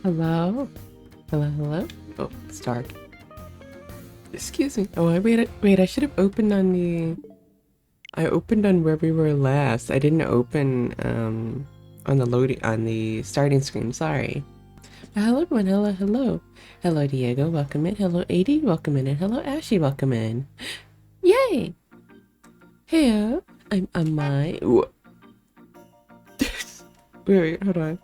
Hello? Hello, hello? Oh, it's dark. Excuse me. Oh, wait, I should have opened on I opened on where we were last. I didn't open, on the starting screen. Sorry. Hello, everyone. Hello, hello. Hello, Diego. Welcome in. Hello, AD. Welcome in. And hello, Ashley. Welcome in. Yay! Hey, I'm Amai. Wait, hold on.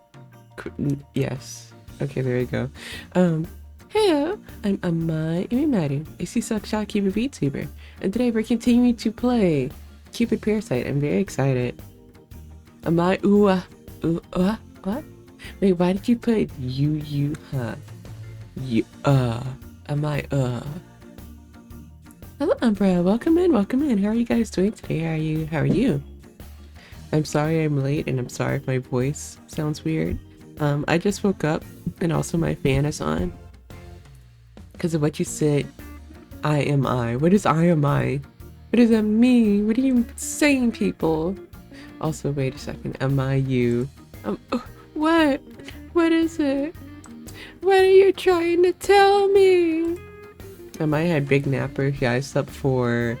Yes. Okay, there you go. Hey, I'm Amai Umimaru, a Seesaw Cupid VTuber, and today we're continuing to play Cupid Parasite. I'm very excited. Amai what? Wait, why did you put huh? Amai Hello, Umbra. Welcome in, welcome in. How are you guys doing today? How are you? I'm sorry I'm late, and I'm sorry if my voice sounds weird. I just woke up, and also my fan is on. Because of what you said, I am I. What is I am I? What does that mean? What are you saying, people? Also, wait a second. Am I you? What? What is it? What are you trying to tell me? I had big nappers. Yeah, I slept for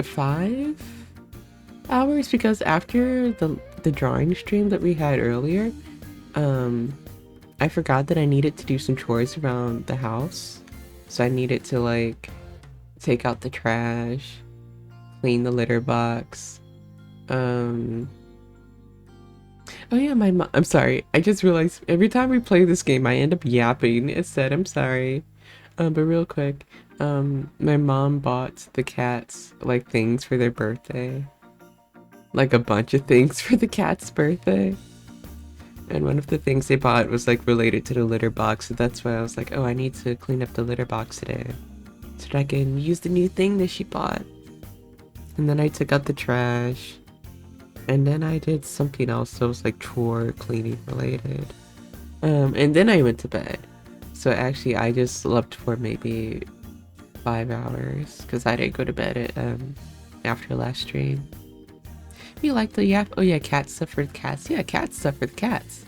5 hours because after the drawing stream that we had earlier, I forgot that I needed to do some chores around the house. So I needed to like take out the trash, clean the litter box. Oh yeah, my mom. I'm sorry. I just realized every time we play this game, I end up yapping instead. I'm sorry. But real quick, my mom bought the cats like things for their birthday. Like a bunch of things for the cat's birthday. And one of the things they bought was like related to the litter box, so that's why I was like, oh, I need to clean up the litter box today so that I can use the new thing that she bought. And then I took out the trash, and then I did something else that was like chore cleaning related. And then I went to bed. So actually I just slept for maybe 5 hours because I didn't go to bed at, after last stream. You like the yap? Oh yeah, cat stuff for the cats. Yeah, cat stuff for the cats.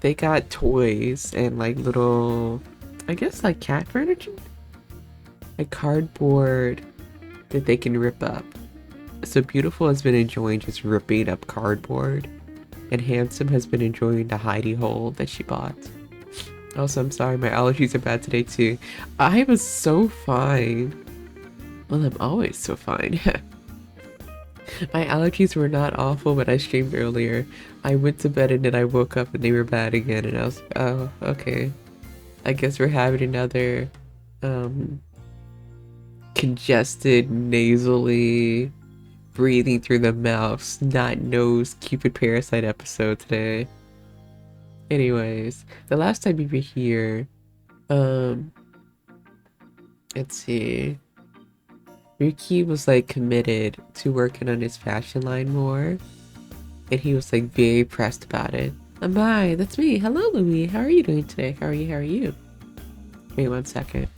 They got toys and like little, I guess like cat furniture? Like cardboard that they can rip up. So Beautiful has been enjoying just ripping up cardboard. And Handsome has been enjoying the hidey hole that she bought. Also, I'm sorry, my allergies are bad today too. I was so fine. Well, I'm always so fine. My allergies were not awful when I streamed earlier. I went to bed and then I woke up and they were bad again, and I was like, oh, okay. I guess we're having another congested, nasally, breathing through the mouth, snot-nosed Cupid Parasite episode today. Anyways, the last time we were here, let's see. Ryuki was like committed to working on his fashion line more, and he was like very pressed about it. Amai, that's me. Hello, Louis. How are you doing today? How are you? How are you? Wait 1 second.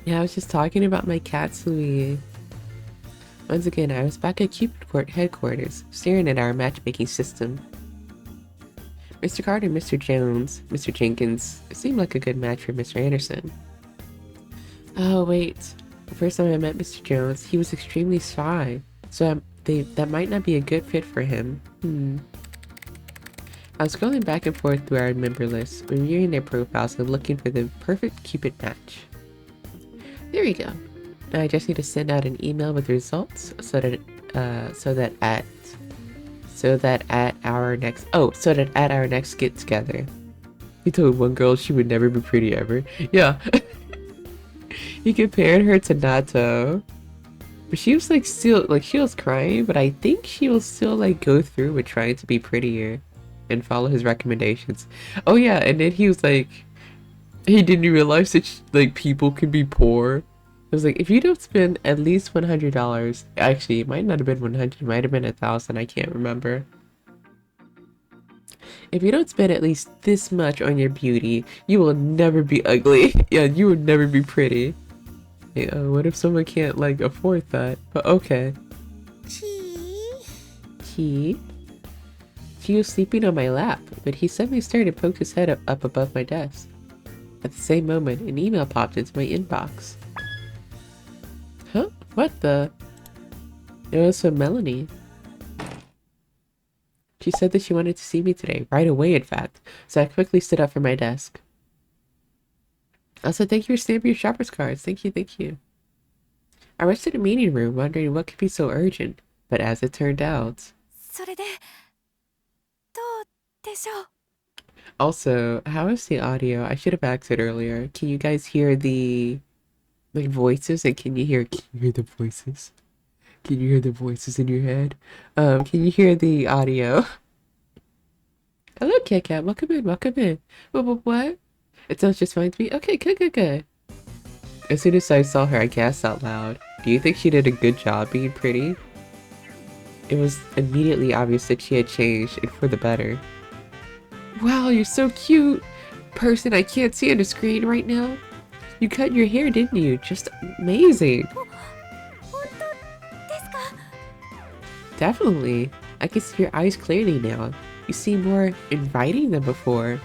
Yeah, I was just talking about my cats, Louis. Once again, I was back at Cupid headquarters, staring at our matchmaking system. Mr. Carter and Mr. Jones, Mr. Jenkins, seemed like a good match for Mr. Anderson. Oh, wait. The first time I met Mr. Jones, he was extremely shy, so that might not be a good fit for him. I was scrolling back and forth through our member list, reviewing their profiles and looking for the perfect Cupid match. There we go. Now I just need to send out an email with results so that at our next get together. He told one girl she would never be pretty ever. Yeah. He compared her to Nato. But she was like still like she was crying, but I think she will still like go through with trying to be prettier and follow his recommendations. Oh yeah, and then he was like he didn't realize that like people can be poor. It was like, if you don't spend at least $100, actually it might not have been 100, it might have been 1,000, I can't remember. If you don't spend at least this much on your beauty, you will never be ugly. Yeah, you will never be pretty. What if someone can't like afford that? But okay. Ryuki. He was sleeping on my lap, but he suddenly started to poke his head up above my desk. At the same moment, an email popped into my inbox. Huh? What the? It was from Melanie. She said that she wanted to see me today, right away in fact, so I quickly stood up from my desk. Also, thank you for stamping your shopper's cards. Thank you, thank you. I rushed to the meeting room, wondering what could be so urgent, but as it turned out... Also, how is the audio? I should have asked it earlier. Can you guys hear the voices? And can you hear the voices? Can you hear the voices in your head? Can you hear the audio? Hello, Kit Kat. Welcome in, welcome in. What? It sounds just fine to me. Okay, good. As soon as I saw her, I gasped out loud. Do you think she did a good job being pretty? It was immediately obvious that she had changed, and for the better. Wow, you're so cute! Person I can't see on the screen right now. You cut your hair, didn't you? Just amazing. Definitely. I can see your eyes clearly now. You seem more inviting than before.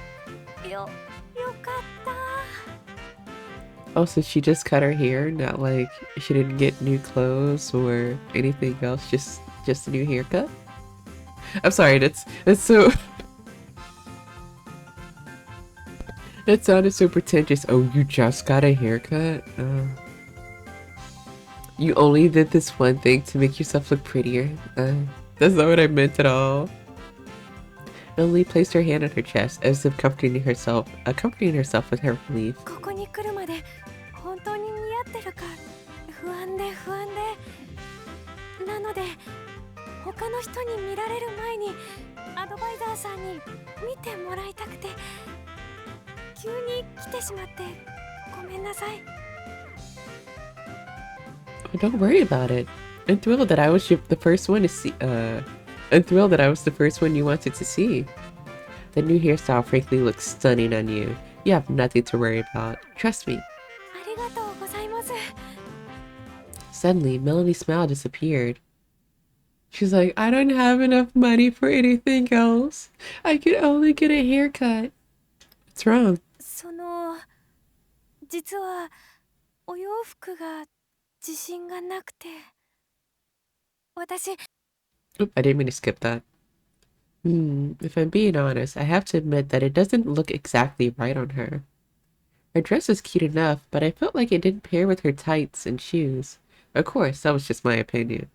Also, she just cut her hair, not like she didn't get new clothes or anything else, just a new haircut? I'm sorry, that's so... That sounded so pretentious. Oh, you just got a haircut? You only did this one thing to make yourself look prettier? That's not what I meant at all. Melanie placed her hand on her chest as if comforting herself with her relief. Oh, don't worry about it. I'm thrilled that I was the first one to see. I'm thrilled that I was the first one you wanted to see. The new hairstyle frankly looks stunning on you. You have nothing to worry about. Trust me. Suddenly, Melanie's smile disappeared. She's like, I don't have enough money for anything else. I could only get a haircut. What's wrong? Oop, I didn't mean to skip that. If I'm being honest, I have to admit that it doesn't look exactly right on her. Her dress is cute enough, but I felt like it didn't pair with her tights and shoes. Of course, that was just my opinion.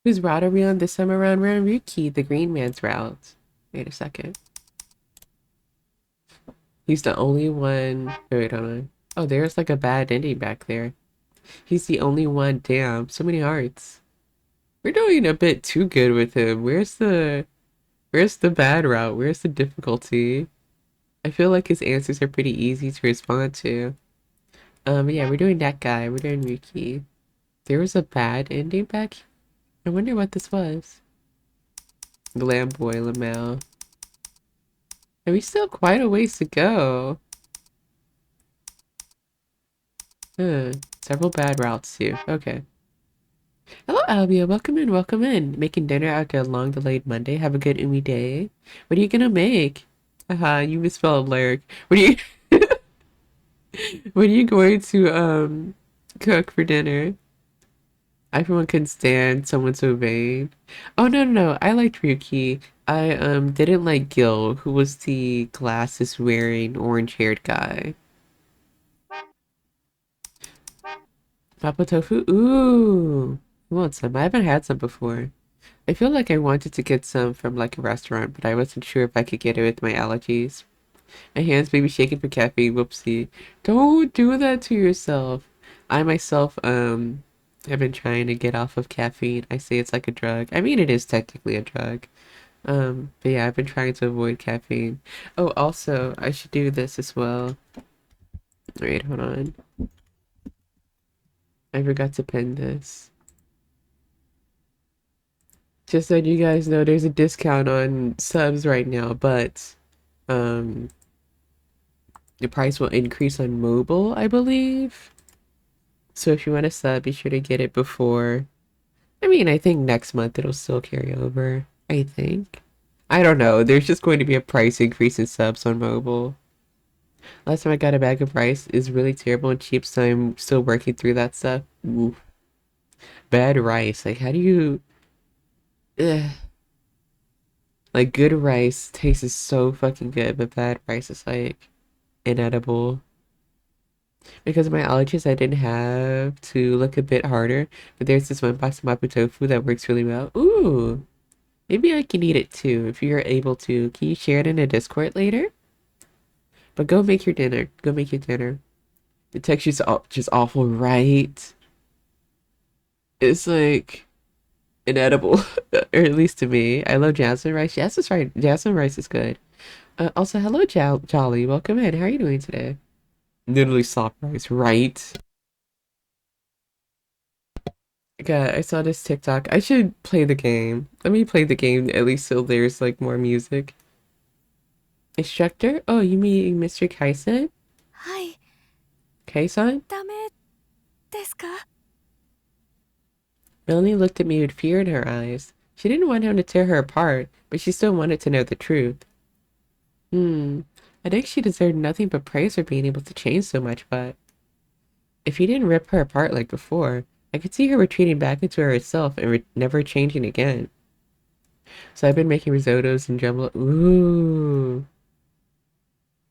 Whose route are we on this time around? We're on Ryuki, the green man's route. Wait a second. He's the only one... Wait, hold on. Oh, there's like a bad ending back there. He's the only one. Damn, so many hearts. We're doing a bit too good with him. Where's the bad route? Where's the difficulty? I feel like his answers are pretty easy to respond to. Yeah, we're doing that guy. We're doing Ryuki. There was a bad ending back here? I wonder what this was. Glamboy Lamel. And we still have quite a ways to go. Several bad routes too. Okay. Hello, Albia. Welcome in, welcome in. Making dinner after a long-delayed Monday. Have a good Umi day. What are you gonna make? Haha, you misspelled lyric. What are you... What are you going to, cook for dinner? I, for one, couldn't stand someone so vain. Oh, no. I liked Ryuki. I, didn't like Gil, who was the glasses-wearing, orange-haired guy. Mapo tofu? Ooh! I want some. I haven't had some before. I feel like I wanted to get some from, like, a restaurant, but I wasn't sure if I could get it with my allergies. My hands may be shaking for caffeine. Whoopsie. Don't do that to yourself. I myself, have been trying to get off of caffeine. I say it's like a drug. I mean, it is technically a drug. But yeah, I've been trying to avoid caffeine. Oh, also, I should do this as well. Wait, hold on. I forgot to pin this. Just so you guys know, there's a discount on subs right now, but, The price will increase on mobile, I believe. So if you want to sub, be sure to get it before. I mean, I think next month it'll still carry over. I think. I don't know. There's just going to be a price increase in subs on mobile. Last time I got a bag of rice is really terrible and cheap, so I'm still working through that stuff. Ooh. Bad rice. Like, how do you... Ugh. Like, good rice tastes so fucking good, but bad rice is, like, inedible. Because of my allergies, I didn't have to look a bit harder, but there's this one box of mapo tofu that works really well. Ooh! Maybe I can eat it too, if you're able to. Can you share it in a Discord later? But go make your dinner. Go make your dinner. The texture's just awful, right? It's like inedible, or at least to me. I love jasmine rice. Yes, that's right. Jasmine rice is good. Also, hello, Jolly. Welcome in. How are you doing today? Literally soft rice, right? God, I saw this TikTok. I should play the game. Let me play the game at least so there's like more music. Instructor? Oh, you mean Mr. Kaisen? はい、Kaisen? ダメですか？ Melanie looked at me with fear in her eyes. She didn't want him to tear her apart, but she still wanted to know the truth. I think she deserved nothing but praise for being able to change so much, but if he didn't rip her apart like before, I could see her retreating back into herself and never changing again. So I've been making risottos and jumble. Ooh.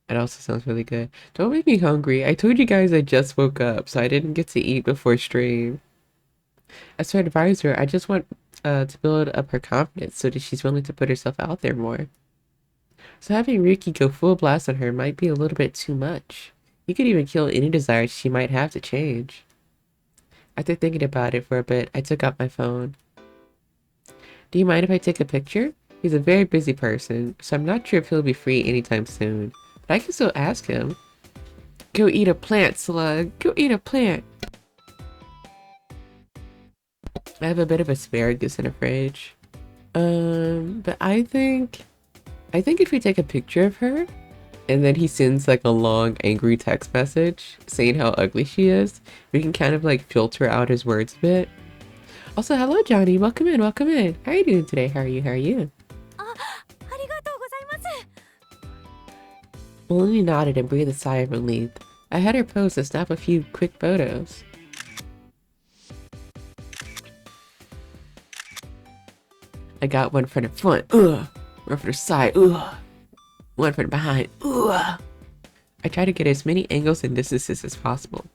It also sounds really good. Don't make me hungry. I told you guys I just woke up, so I didn't get to eat before stream. As her advisor, I just want to build up her confidence so that she's willing to put herself out there more. So having Ryuki go full blast on her might be a little bit too much. He could even kill any desire she might have to change. After thinking about it for a bit, I took out my phone. Do you mind if I take a picture? He's a very busy person, so I'm not sure if he'll be free anytime soon. But I can still ask him. Go eat a plant, slug. Go eat a plant. I have a bit of asparagus in the fridge. But I think if we take a picture of her, and then he sends like a long angry text message saying how ugly she is, we can kind of like filter out his words a bit. Also, hello Johnny, welcome in, welcome in. How are you doing today? How are you? How are you? あ、ありがとうございます。 Melanie nodded and breathed a sigh of relief. I had her pose and snap a few quick photos. I got one from the front, ugh. One from the side, ugh. One from behind, ugh. I try to get as many angles and distances as possible.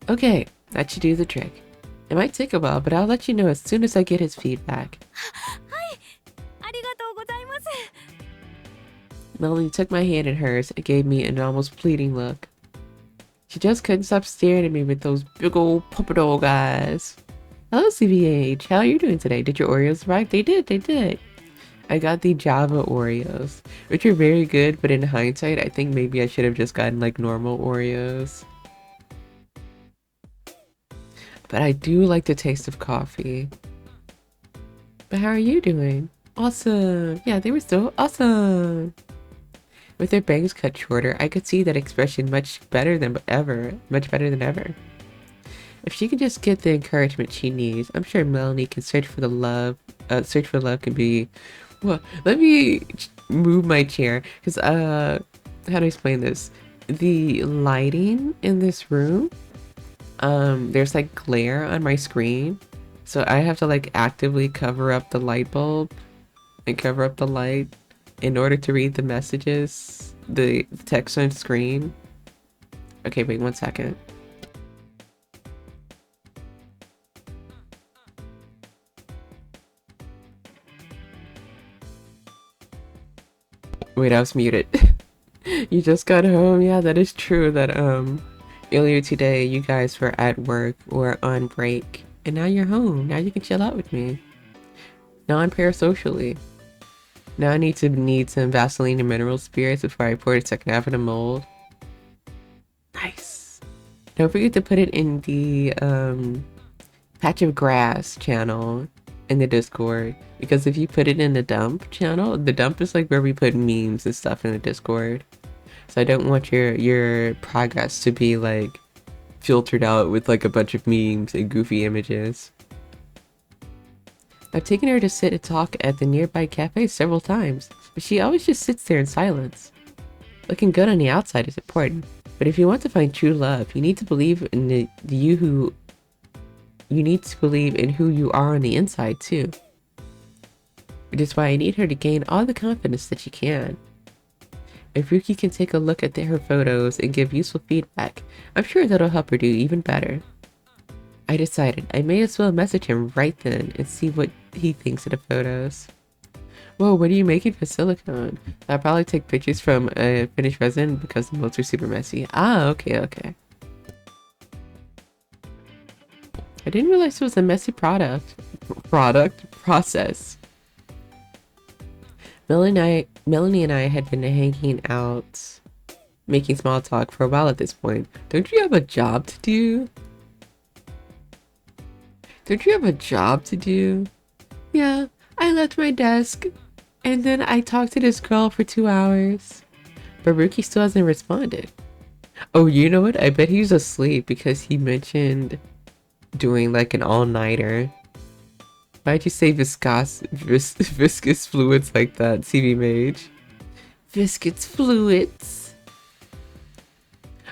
Okay, that should do the trick. It might take a while, but I'll let you know as soon as I get his feedback. はい、ありがとうございます。 Melanie took my hand in hers and gave me an almost pleading look. She just couldn't stop staring at me with those big old puppet dog eyes. Hello, CVH. How are you doing today? Did your Oreos arrive? They did, they did. I got the Java Oreos, which are very good, but in hindsight, I think maybe I should have just gotten like normal Oreos. But I do like the taste of coffee. But how are you doing? Awesome. Yeah, they were so awesome. With their bangs cut shorter, I could see that expression much better than ever. Much better than ever. If she can just get the encouragement she needs, I'm sure Melanie can search for the love. Search for love can be. Well, let me move my chair because how do I explain this? The lighting in this room, there's like glare on my screen, so I have to like actively cover up the light bulb and cover up the light in order to read the messages, the text on screen. Okay, wait 1 second. Wait, I was muted. You just got home? Yeah, that is true that earlier today you guys were at work or on break and now you're home. Now you can chill out with me. Non-parasocially. Now I need some Vaseline and mineral spirits before I pour the second half of the mold. Nice. Don't forget to put it in the Patch of Grass channel in the Discord, because if you put it in the dump channel, the dump is like where we put memes and stuff in the Discord. So I don't want your progress to be like filtered out with like a bunch of memes and goofy images. I've taken her to sit and talk at the nearby cafe several times, but she always just sits there in silence. Looking good on the outside is important, but if you want to find true love, you need to believe in you need to believe in who you are on the inside too. Which is why I need her to gain all the confidence that she can. If Ryuki can take a look at her photos and give useful feedback, I'm sure that'll help her do even better. I decided I may as well message him right then and see what he thinks of the photos. Whoa, what are you making for silicone? I'll probably take pictures from a finished resin because the molds are super messy. Ah, okay. I didn't realize it was a messy process. Melanie and I had been hanging out, making small talk for a while at this point. Don't you have a job to do? Yeah, I left my desk, and then I talked to this girl for 2 hours. But Ryuki still hasn't responded. Oh, you know what? I bet he's asleep because he mentioned doing like an all-nighter. Why'd you say viscous fluids like that, CV Mage? Viscous fluids.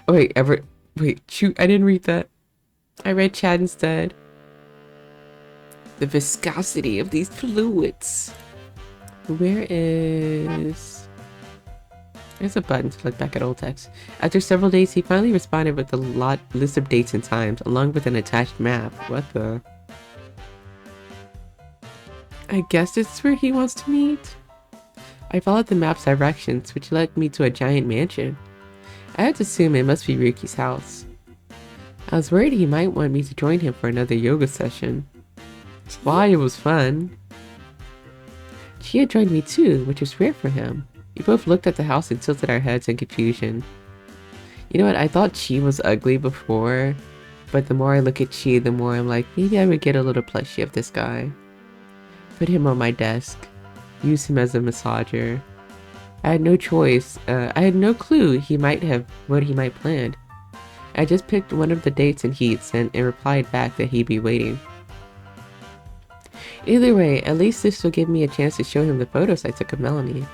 Oh wait, shoot, I didn't read that. I read Chad instead. The viscosity of these fluids. Where is... There's a button to look back at old text. After several days, he finally responded with a list of dates and times, along with an attached map. What the... I guess it's where he wants to meet. I followed the map's directions, which led me to a giant mansion. I had to assume it must be Ryuki's house. I was worried he might want me to join him for another yoga session. Why, it was fun. She had joined me too, which was rare for him. We both looked at the house and tilted our heads in confusion. You know what, I thought Chi was ugly before, but the more I look at Chi, the more I'm like, maybe I would get a little plushie of this guy. Put him on my desk. Use him as a massager. I had no choice. I had no clue what he might plan. I just picked one of the dates and he sent and replied back that he'd be waiting. Either way, at least this will give me a chance to show him the photos I took of Melanie.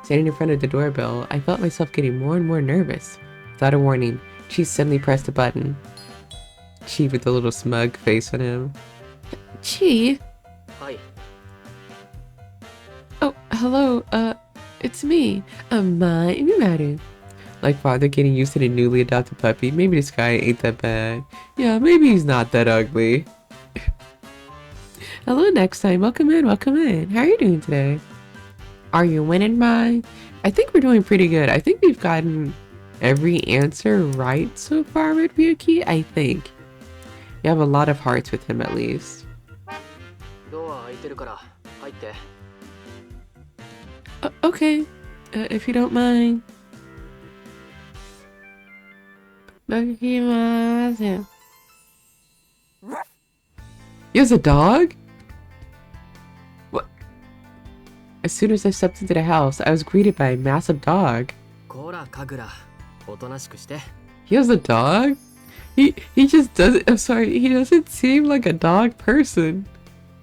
Standing in front of the doorbell, I felt myself getting more and more nervous. Without a warning, Chi suddenly pressed a button. Chi with a little smug face on him. Chi? Hi. Oh, hello, it's me, Amai Umimaru. Like father getting used to the newly adopted puppy, maybe this guy ain't that bad. Yeah, maybe he's not that ugly. Hello next time, welcome in. How are you doing today? Are you winning, Mai? I think we're doing pretty good. I think we've gotten every answer right so far with Ryuki, I think. You have a lot of hearts with him at least. Okay, if you don't mind. He has a dog? What? As soon as I stepped into the house, I was greeted by a massive dog. He has a dog? He just doesn't, I'm sorry, he doesn't seem like a dog person.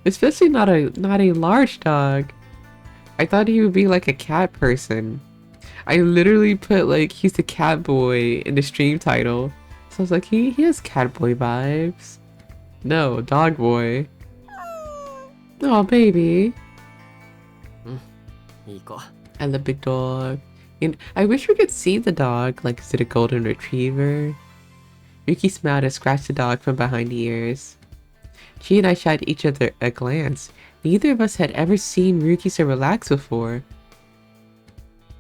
Especially not a large dog. I thought he would be like a cat person. I literally put like he's the Catboy in the stream title. So I was like, he has Catboy vibes. No, dog boy. Oh baby. I love big dog. And I wish we could see the dog. Like, is it a golden retriever? Ryuki smiled and scratched the dog from behind the ears. Chi and I shot each other a glance. Neither of us had ever seen Ryuki so relaxed before.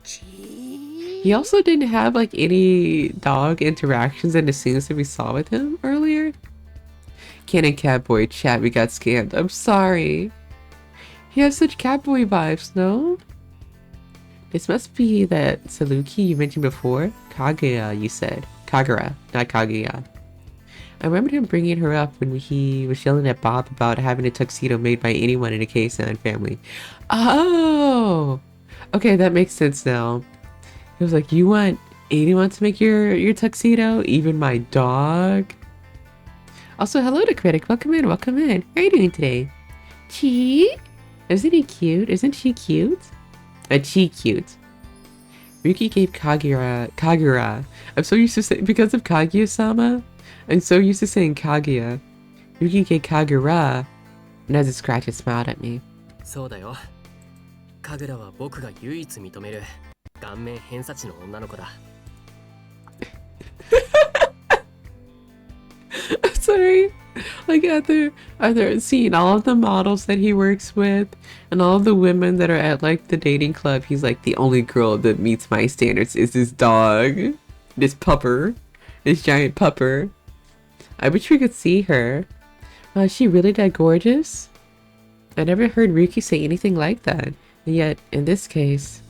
He also didn't have like any dog interactions in the scenes that we saw with him earlier. Canon Catboy chat, we got scammed. I'm sorry. He has such Catboy vibes, no? This must be that Saluki you mentioned before. Kagura, you said. Kagura, not Kaguya. I remembered him bringing her up when he was yelling at Bob about having a tuxedo made by anyone in a K-san family. Oh! Okay, that makes sense now. He was like, you want anyone to make your tuxedo? Even my dog? Also, hello to Critic. Welcome in, welcome in. How are you doing today? Chi? Isn't he cute? Isn't she cute? Chi cute. Ryuki gave Kagura. I'm so used to saying, because of Kaguya-sama, I'm so used to saying Kaguya. Ryuki gave Kagura, and as it scratched, it smiled at me. そうだよ。カグラは僕が唯一認める顔面偏差値の女の子だ。Sorry. Like after seeing all of the models that he works with and all of the women that are at like the dating club, he's like, the only girl that meets my standards is this dog. This pupper. This giant pupper. I wish we could see her. Is she really that gorgeous? I never heard Ryuki say anything like that. And yet, in this case,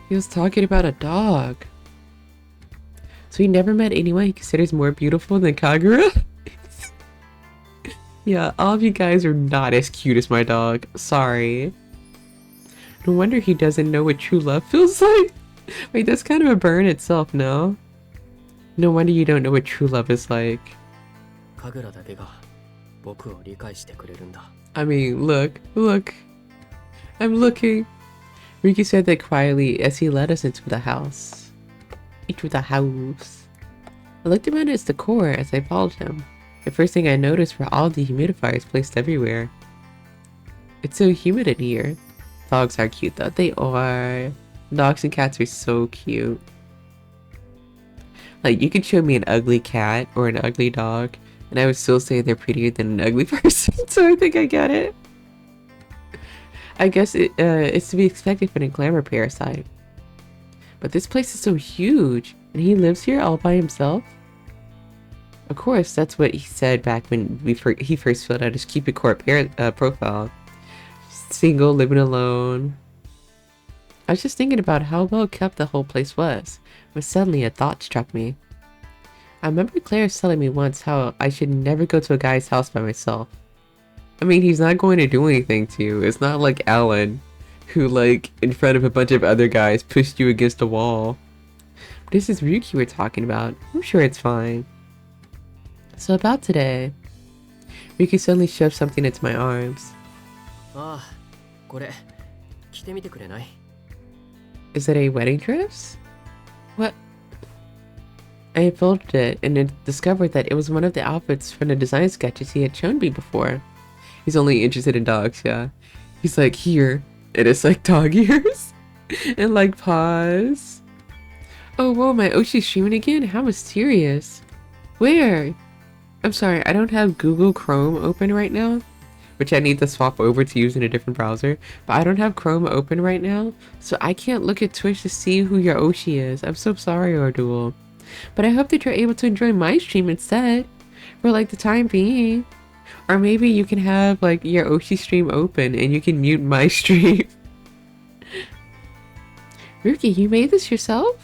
he was talking about a dog. So he never met anyone he considers more beautiful than Kagura? Yeah, all of you guys are not as cute as my dog. Sorry. No wonder he doesn't know what true love feels like. Wait, that's kind of a burn itself, no? No wonder you don't know what true love is like. カグラだけが僕を理解してくれるんだ。I mean, look. I'm looking. Ryuki said that quietly as he led us into the house. I looked around its decor as I followed him. The first thing I noticed were all the humidifiers placed everywhere. It's so humid in here. Dogs are cute though. They are. Dogs and cats are so cute. Like, you could show me an ugly cat or an ugly dog, and I would still say they're prettier than an ugly person, so I think I get it. I guess it's to be expected from a glamour parasite. But this place is so huge, and he lives here all by himself? Of course, that's what he said back when he first filled out his Cupid profile. Single, living alone. I was just thinking about how well kept the whole place was, when suddenly a thought struck me. I remember Claire telling me once how I should never go to a guy's house by myself. I mean, he's not going to do anything to you. It's not like Alan, who, like, in front of a bunch of other guys, pushed you against a wall. But this is Ryuki we're talking about. I'm sure it's fine. So about today, Ryuki suddenly shoved something into my arms. ああ、これ着てみてくれない？ Is it a wedding dress? What? I unfolded it and discovered that it was one of the outfits from the design sketches he had shown me before. He's only interested in dogs, yeah. He's like, here, and it's like dog ears and like paws. Oh, whoa, my Oshi's streaming again? How mysterious. Where? I'm sorry, I don't have Google Chrome open right now, which I need to swap over to use in a different browser, but I don't have Chrome open right now, so I can't look at Twitch to see who your Oshi is. I'm so sorry, Ordul. But I hope that you're able to enjoy my stream instead, for like the time being. Or maybe you can have like your Oshi stream open and you can mute my stream. Ryuki, you made this yourself?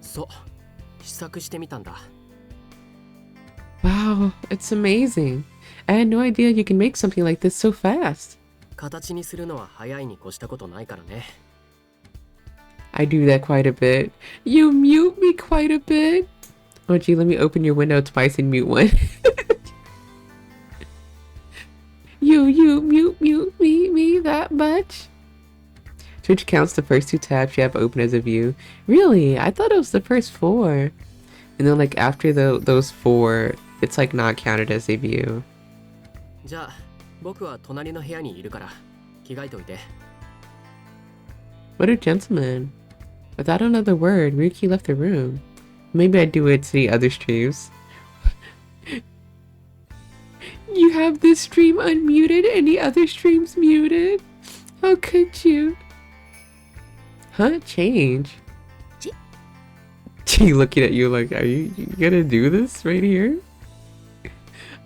そう、試作してみたんだ。 Wow, it's amazing. I had no idea you can make something like this so fast. 形にするのは早いに越したことないからね。 I do that quite a bit. You mute me quite a bit. Oh gee, let me open your window twice and mute one. You mute me that much? Twitch counts the first 2 tabs you have open as a view. Really? I thought it was the first 4. And then like after those 4, it's like not counted as a view. じゃあ、僕は隣の部屋にいるから着替えておいて。 What a gentleman. Without another word, Ryuki left the room. Maybe I do it to the other streams. You have this stream unmuted and the other streams muted? How could you? Huh? Change? She looking at you like, are you gonna do this right here?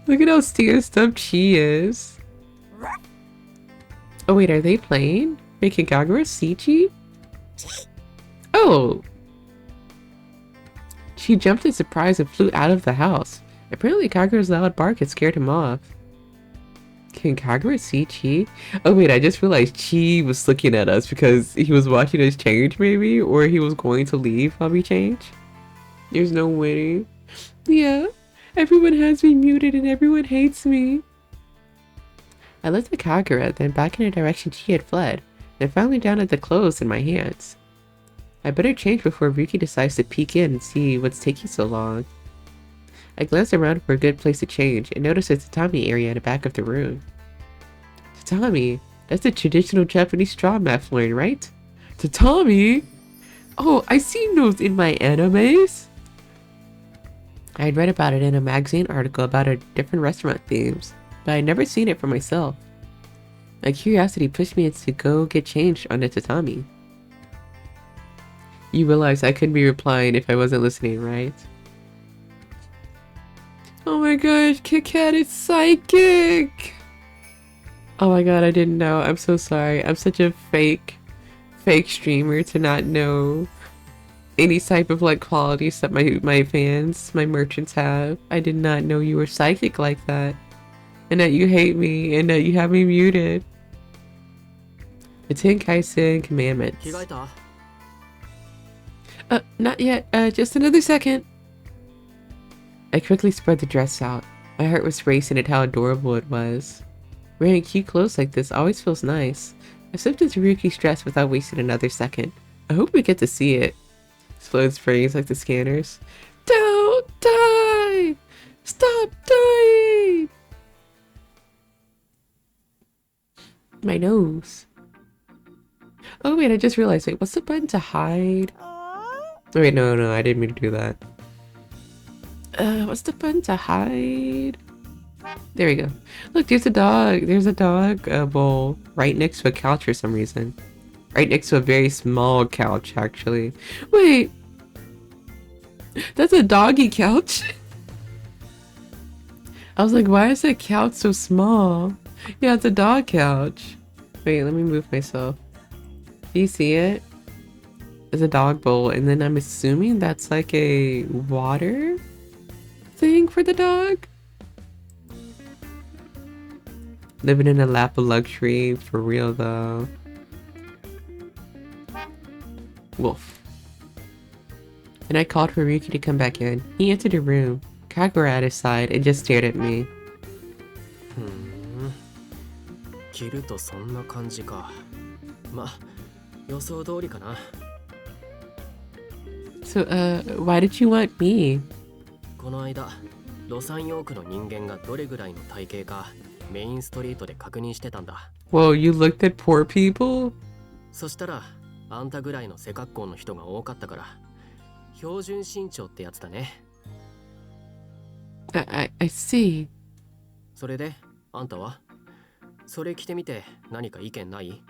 Look at how stanced up she is. Oh wait, are they playing? Wait, can Kagura see Chi? Oh! She jumped in surprise and flew out of the house. Apparently Kagura's loud bark had scared him off. Can Kagura see Chi? Oh wait, I just realized Chi was looking at us because he was watching us change maybe, or he was going to leave while we change. There's no winning. Yeah, everyone has me muted and everyone hates me. I looked at Kagura, then back in the direction Chi had fled, and finally down at the clothes in my hands. I better change before Ryuki decides to peek in and see what's taking so long. I glanced around for a good place to change and noticed a tatami area in the back of the room. Tatami? That's a traditional Japanese straw mat flooring, right? Tatami? Oh, I've seen those in my animes! I had read about it in a magazine article about a different restaurant themes, but I had never seen it for myself. My curiosity pushed me to go get changed on the tatami. You realize I couldn't be replying if I wasn't listening, right? Oh my gosh, Kit Kat is psychic! Oh my god, I didn't know. I'm so sorry. I'm such a fake streamer to not know any type of like qualities that my fans, my merchants have. I did not know you were psychic like that. And that you hate me and that you have me muted. The Tenkai-sen commandments. Not yet. Just another second. I quickly spread the dress out. My heart was racing at how adorable it was. Wearing cute clothes like this always feels nice. I slipped into Ryuki's dress without wasting another second. I hope we get to see it. Explode sprays like the scanners. Don't die! Stop dying! My nose. Oh wait, I just realized. Wait, what's the button to hide? Oh, wait, no, I didn't mean to do that. What's the button to hide? There we go. Look, there's a dog. There's a dog bowl right next to a couch for some reason. Right next to a very small couch, actually. Wait. That's a doggy couch? I was like, why is that couch so small? Yeah, it's a dog couch. Wait, let me move myself. Do you see it? It's a dog bowl, and then I'm assuming that's like a water thing for the dog? Living in a lap of luxury, for real though. Wolf. And I called for Ryuki to come back in. He entered the room, Kagura at his side, and just stared at me. So, why did you want me? この間、ロサンヨークの人間がどれぐらいの体型かメインストリートで確認してたんだ。Whoa, you looked at poor people? そしたら、あんたぐらいの背格好の人が多かったから、標準身長ってやつだね。I see. それで、あんたはそれ着てみて何か意見ない？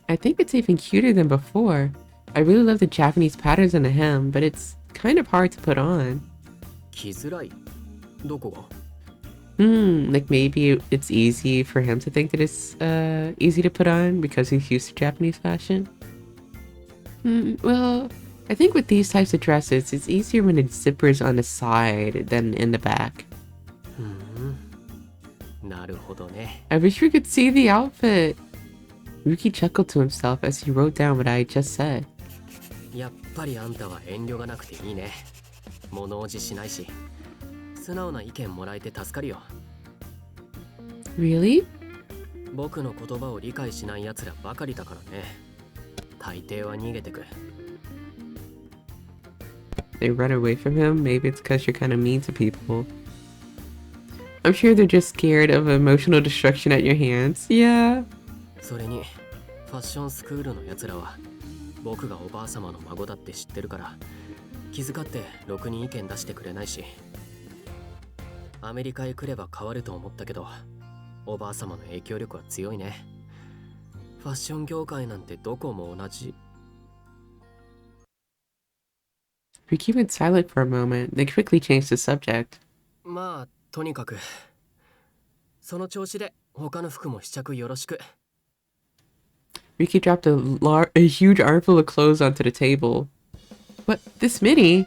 I think it's even cuter than before. I really love the Japanese patterns on the hem, but it's kind of hard to put on. 着づらい？どこが？ Like maybe it's easy for him to think that it's easy to put on because he's used to Japanese fashion. Well, I think with these types of dresses, it's easier when the zipper is on the side than in the back. なるほどね。 I wish we could see the outfit. Ryuki chuckled to himself as he wrote down what I had just said. やっぱりあんたは遠慮がなくていいね。物おじしないし、素直な意見もらえて助かるよ。Really? 僕の言葉を理解しない奴らばかりだからね。大抵は逃げてく。They run away from him? Maybe it's because you're kind of mean to people. I'm sure they're just scared of emotional destruction at your hands. Yeah. それに、ファッションスクールの奴らは、僕がおばあ様の孫だって知ってるから、気遣ってろくに意見出してくれないし。アメリカへ来れば変わると思ったけど、おばあ様の影響力は強いね。ファッション業界なんてどこも同じ。Ryuki went silent for a moment, then quickly changed the subject. まあ、とにかく、その調子で他の服も試着よろしく。Ryuki dropped a huge armful of clothes onto the table. What? This many?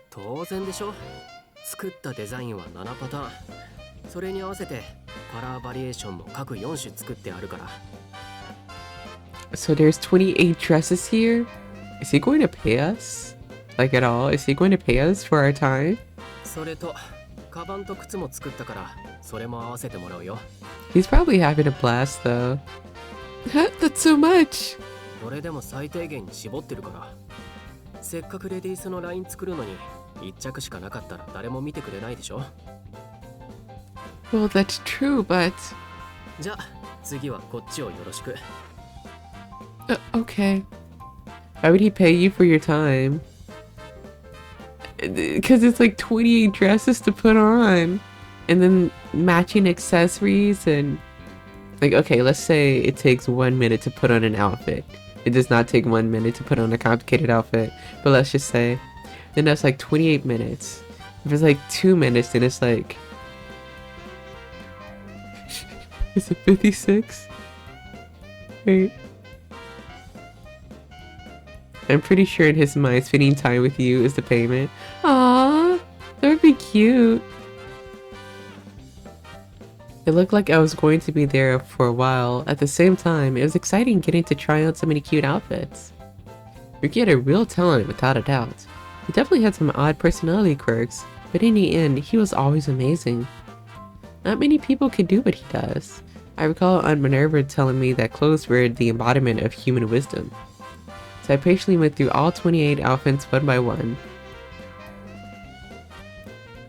当然でしょ。作ったデザインは7パターン。それに合わせてカラーバリエーションも各4種作ってあるから。 So there's 28 dresses here? Is he going to pay us? Like at all? Is he going to pay us for our time? それとカバンと靴も作ったからそれも合わせてもらうよ。 He's probably having a blast though. That's so much! どれでも最低限に絞ってるから。せっかくレディースのライン作るのに1着しかなかったら誰も見てくれないでしょ。 Well, that's true, but... じゃあ次はこっちをよろしく。 Okay. Why would he pay you for your time? Because it's like 28 dresses to put on. And then matching accessories and... Like, okay, let's say it takes 1 minute to put on an outfit. It does not take 1 minute to put on a complicated outfit. But let's just say... Then that's like 28 minutes. If it's like 2 minutes, then it's like... Is it 56? Wait. I'm pretty sure in his mind, spending time with you is the payment. Aww, that would be cute. It looked like I was going to be there for a while. At the same time, it was exciting getting to try on so many cute outfits. Ryuki had a real talent, without a doubt. He definitely had some odd personality quirks, but in the end, he was always amazing. Not many people can do what he does. I recall Aunt Minerva telling me that clothes were the embodiment of human wisdom. So I patiently went through all 28 outfits one by one.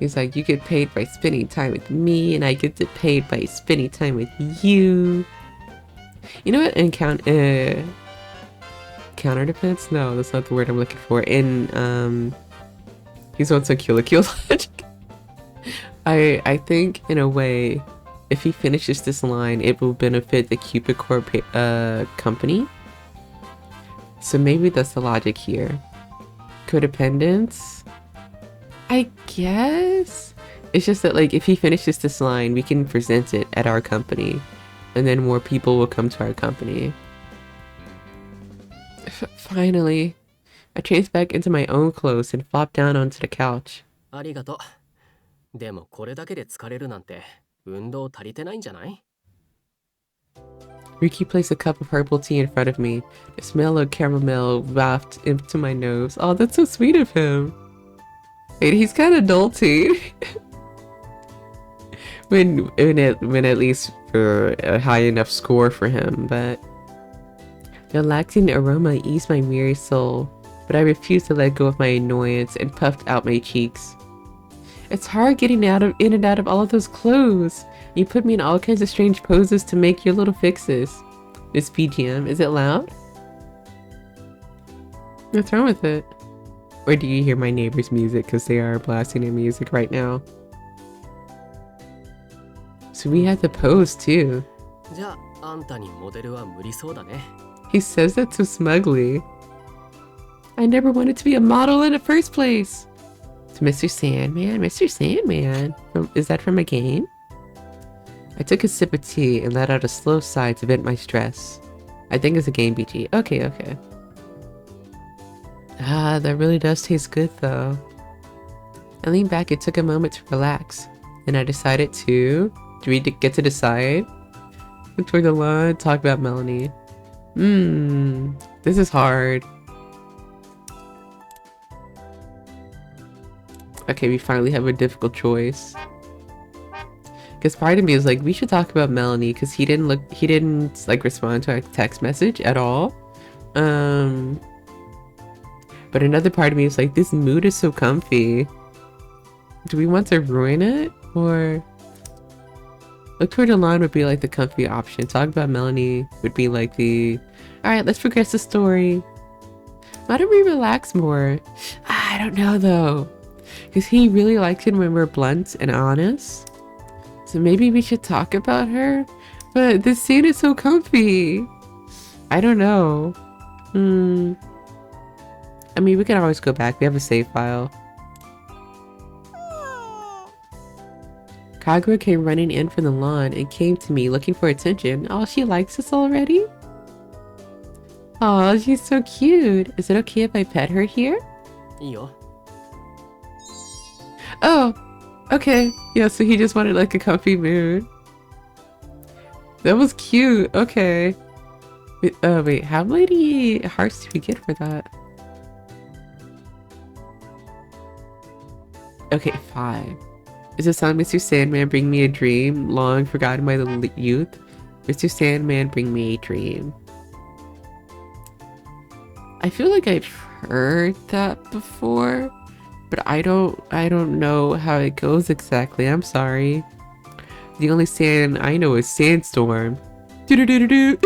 He's like, you get paid by spending time with me, and I get paid by spending time with you. You know what? In counter defense? No, that's not the word I'm looking for. In he's on some Kill logic. I think in a way, if he finishes this line, it will benefit the Cupid company. So maybe that's the logic here. Codependence? I guess? It's just that, like, if he finishes this line, we can present it at our company. And then more people will come to our company. Finally. I changed back into my own clothes and flopped down onto the couch. ありがとう。でもこれだけで疲れるなんて運動足りてないんじゃない？ Ryuki placed a cup of herbal tea in front of me. The smell of caramel wafted into my nose. Oh, that's so sweet of him. Wait, he's kind of adulting. when at least for a high enough score for him, but the relaxing aroma eased my weary soul, but I refused to let go of my annoyance and puffed out my cheeks. It's hard getting in and out of all of those clothes. You put me in all kinds of strange poses to make your little fixes. This BGM, is it loud? What's wrong with it? Or do you hear my neighbor's music because they are blasting their music right now? So we had to pose too. じゃあ、あんたにモデルは無理そうだね。 He says that so smugly. I never wanted to be a model in the first place. To Mr. Sandman, Mr. Sandman. Is that from a game? I took a sip of tea and let out a slow sigh to vent my stress. I think it's a game BG. Okay. Ah, that really does taste good though. I leaned back and took a moment to relax. Then I decided to... Do we get to decide? Look toward the lawn, talk about Melanie. This is hard. Okay, we finally have a difficult choice. Because part of me is like, we should talk about Melanie because he didn't like respond to our text message at all. But another part of me is like, this mood is so comfy. Do we want to ruin it? Or look toward the lawn would be like the comfy option. Talk about Melanie would be like the, alright, let's progress the story. Why don't we relax more? I don't know though. Because he really likes it when we're blunt and honest. So maybe we should talk about her? But this scene is so comfy. I don't know. I mean, we can always go back. We have a save file. Kagura came running in from the lawn and came to me looking for attention. Oh, she likes us already? Oh, she's so cute. Is it okay if I pet her here? いいよ。 Oh, okay. Yeah, so he just wanted like a comfy mood. That was cute. Okay. Wait, how many hearts do we get for that? Okay, 5. Is the song Mr. Sandman Bring Me a Dream? Long forgotten by the youth. Mr. Sandman Bring Me a Dream. I feel like I've heard that before, but I don't know how it goes exactly. I'm sorry. The only sand I know is Sandstorm. Do-do-do-do-do.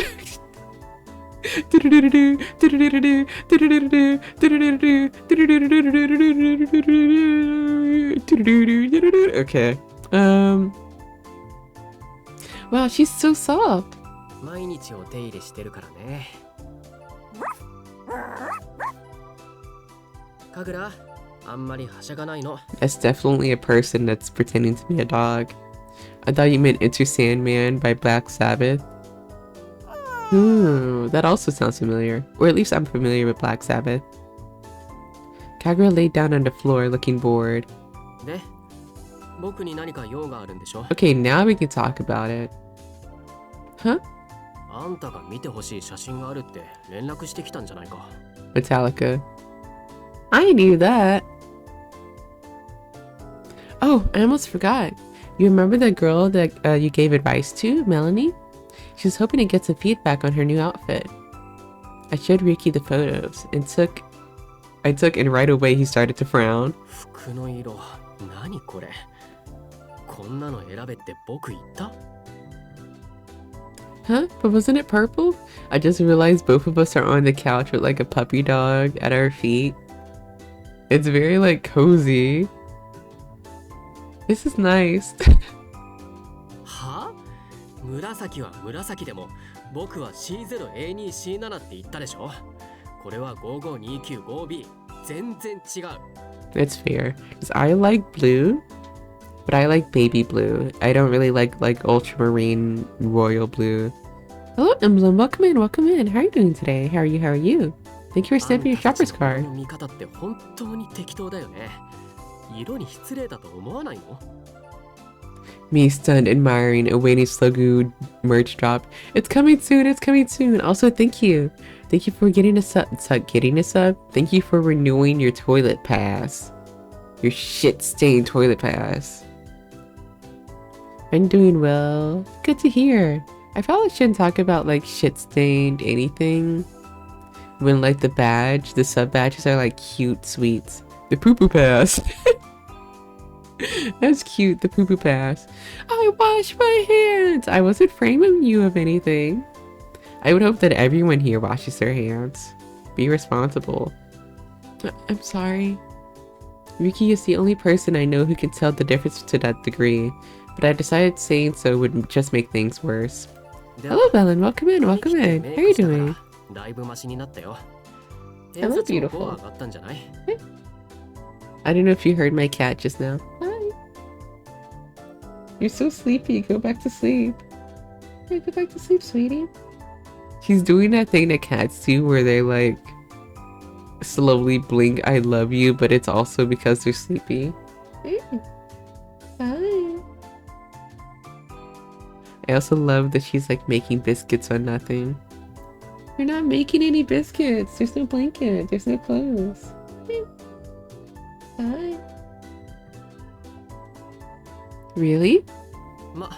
Okay. Wow, she's so soft. 毎日お手入れしてるからね。かぐら、あんまりはしゃがないの。 That's definitely a person that's pretending to be a dog. I thought you meant Enter Sandman by Black Sabbath. Ooh, that also sounds familiar. Or at least I'm familiar with Black Sabbath. Kagura laid down on the floor looking bored. で、僕に何か用があるんでしょ? Okay, now we can talk about it. Huh? あんたが見てほしい写真があるって連絡してきたんじゃないか。 Metallica. I knew that. Oh, I almost forgot. You remember that girl that you gave advice to, Melanie? She was hoping to get some feedback on her new outfit. I showed Ryuki the photos and and right away he started to frown. 服の色、何これ。こんなの選べって僕言った? Huh? But wasn't it purple? I just realized both of us are on the couch with like a puppy dog at our feet. It's very like cozy. This is nice. は？紫は紫でも僕は C0A2C7 って言ったでしょ。これは 55295B 全然違う。 That's fair. 'Cause I like blue, but I like baby blue. I don't really like ultramarine royal blue. Hello, Emblem. Welcome in. Welcome in. How are you doing today? How are you? How are you? Thank you for sending your shopper's card. 見方って本当に適当だよね。色に失礼だと思わないの? Me stunned, admiring, awaiting Slugoo merch drop. It's coming soon. It's coming soon. Also, thank you. Thank you for getting a sub. Thank you for renewing your toilet pass. Your shit-stained toilet pass. I'm doing well. Good to hear. I probably shouldn't talk about like shit-stained anything. When like the badge, the sub badges are like cute sweets. The poo-poo pass. That's cute, the poo-poo pass. I wash my hands. I wasn't framing you of anything. I would hope that everyone here washes their hands. Be responsible. I'm sorry. Ryuki is the only person I know who can tell the difference to that degree, but I decided saying so would just make things worse. Hello, Belen. Welcome in. Welcome in. How are you doing? だいぶマシになったよ。 Hello, beautiful. 上がったんじゃない? I don't know if you heard my cat just now. Hi. You're so sleepy. Go back to sleep. Yeah, go back to sleep, sweetie. She's doing that thing that cats do where they like slowly blink I love you, but it's also because they're sleepy. Hey. Hi. I also love that she's like making biscuits on nothing. You're not making any biscuits. There's no blanket. There's no clothes. Hey. Hi. Really? ま、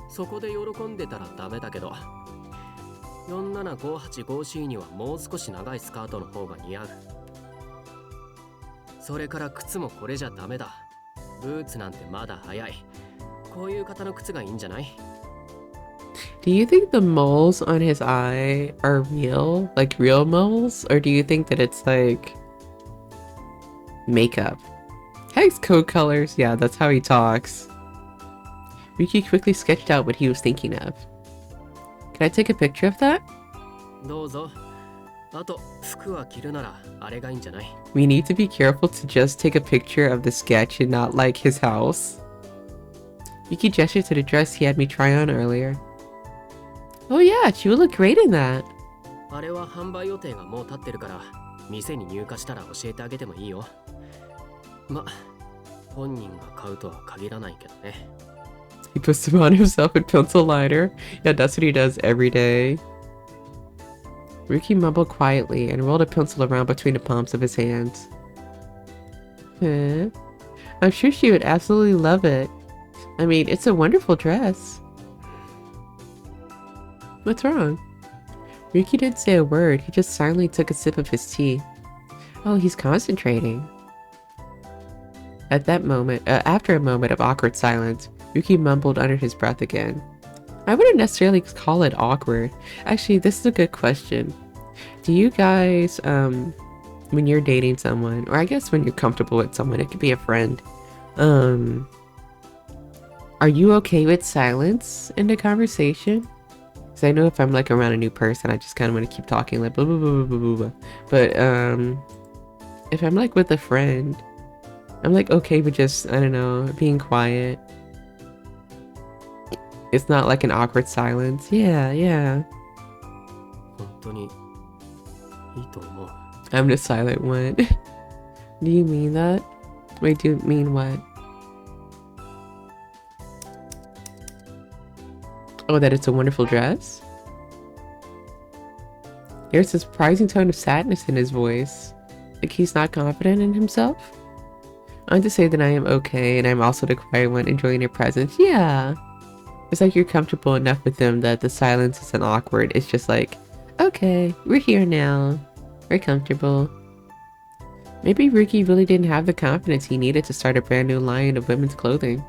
そこで喜んでたらダメだけど。4758C にはもう少し長いスカートの方が似合う。それから靴もこれじゃダメだ。ブーツなんてまだ早い。こういう型の靴がいいんじゃない? Do you think the moles on his eye are real? Like real moles? Or do you think that it's like makeup? Hex code colors. Yeah, that's how he talks. Ryuki quickly sketched out what he was thinking of. Can I take a picture of that? どうぞ。あと、服は着るならあれがいいんじゃない? We need to be careful to just take a picture of the sketch and not like his house. Ryuki gestured to the dress he had me try on earlier. Oh yeah, she would look great in that. あれは販売予定がもう立ってるから、店に入荷したら教えてあげてもいいよ。ま、本人が買うとは限らないけどね。He puts them on himself with pencil liner. Yeah, that's what he does every day. Ryuki mumbled quietly and rolled a pencil around between the palms of his hands. Huh? I'm sure she would absolutely love it. I mean, it's a wonderful dress. What's wrong? Ryuki didn't say a word. He just silently took a sip of his tea. Oh, he's concentrating. At that moment, after a moment of awkward silence, Ryuki mumbled under his breath again. I wouldn't necessarily call it awkward. Actually, this is a good question. Do you guys, when you're dating someone, or I guess when you're comfortable with someone, it could be a friend, are you okay with silence in the conversation? Because I know if I'm like around a new person, I just kind of want to keep talking like blah, blah, blah, blah, blah, blah. But if I'm like with a friend, I'm like okay with just, I don't know, being quiet. It's not like an awkward silence. Yeah, yeah. I'm the silent one. Do you mean that? Wait, do you mean what? Oh, that it's a wonderful dress? There's a surprising tone of sadness in his voice. Like he's not confident in himself? I want to say that I am okay, and I'm also the quiet one enjoying your presence. Yeah. It's like you're comfortable enough with them that the silence isn't awkward. It's just like, okay, we're here now. We're comfortable. Maybe Ryuki really didn't have the confidence he needed to start a brand new line of women's clothing.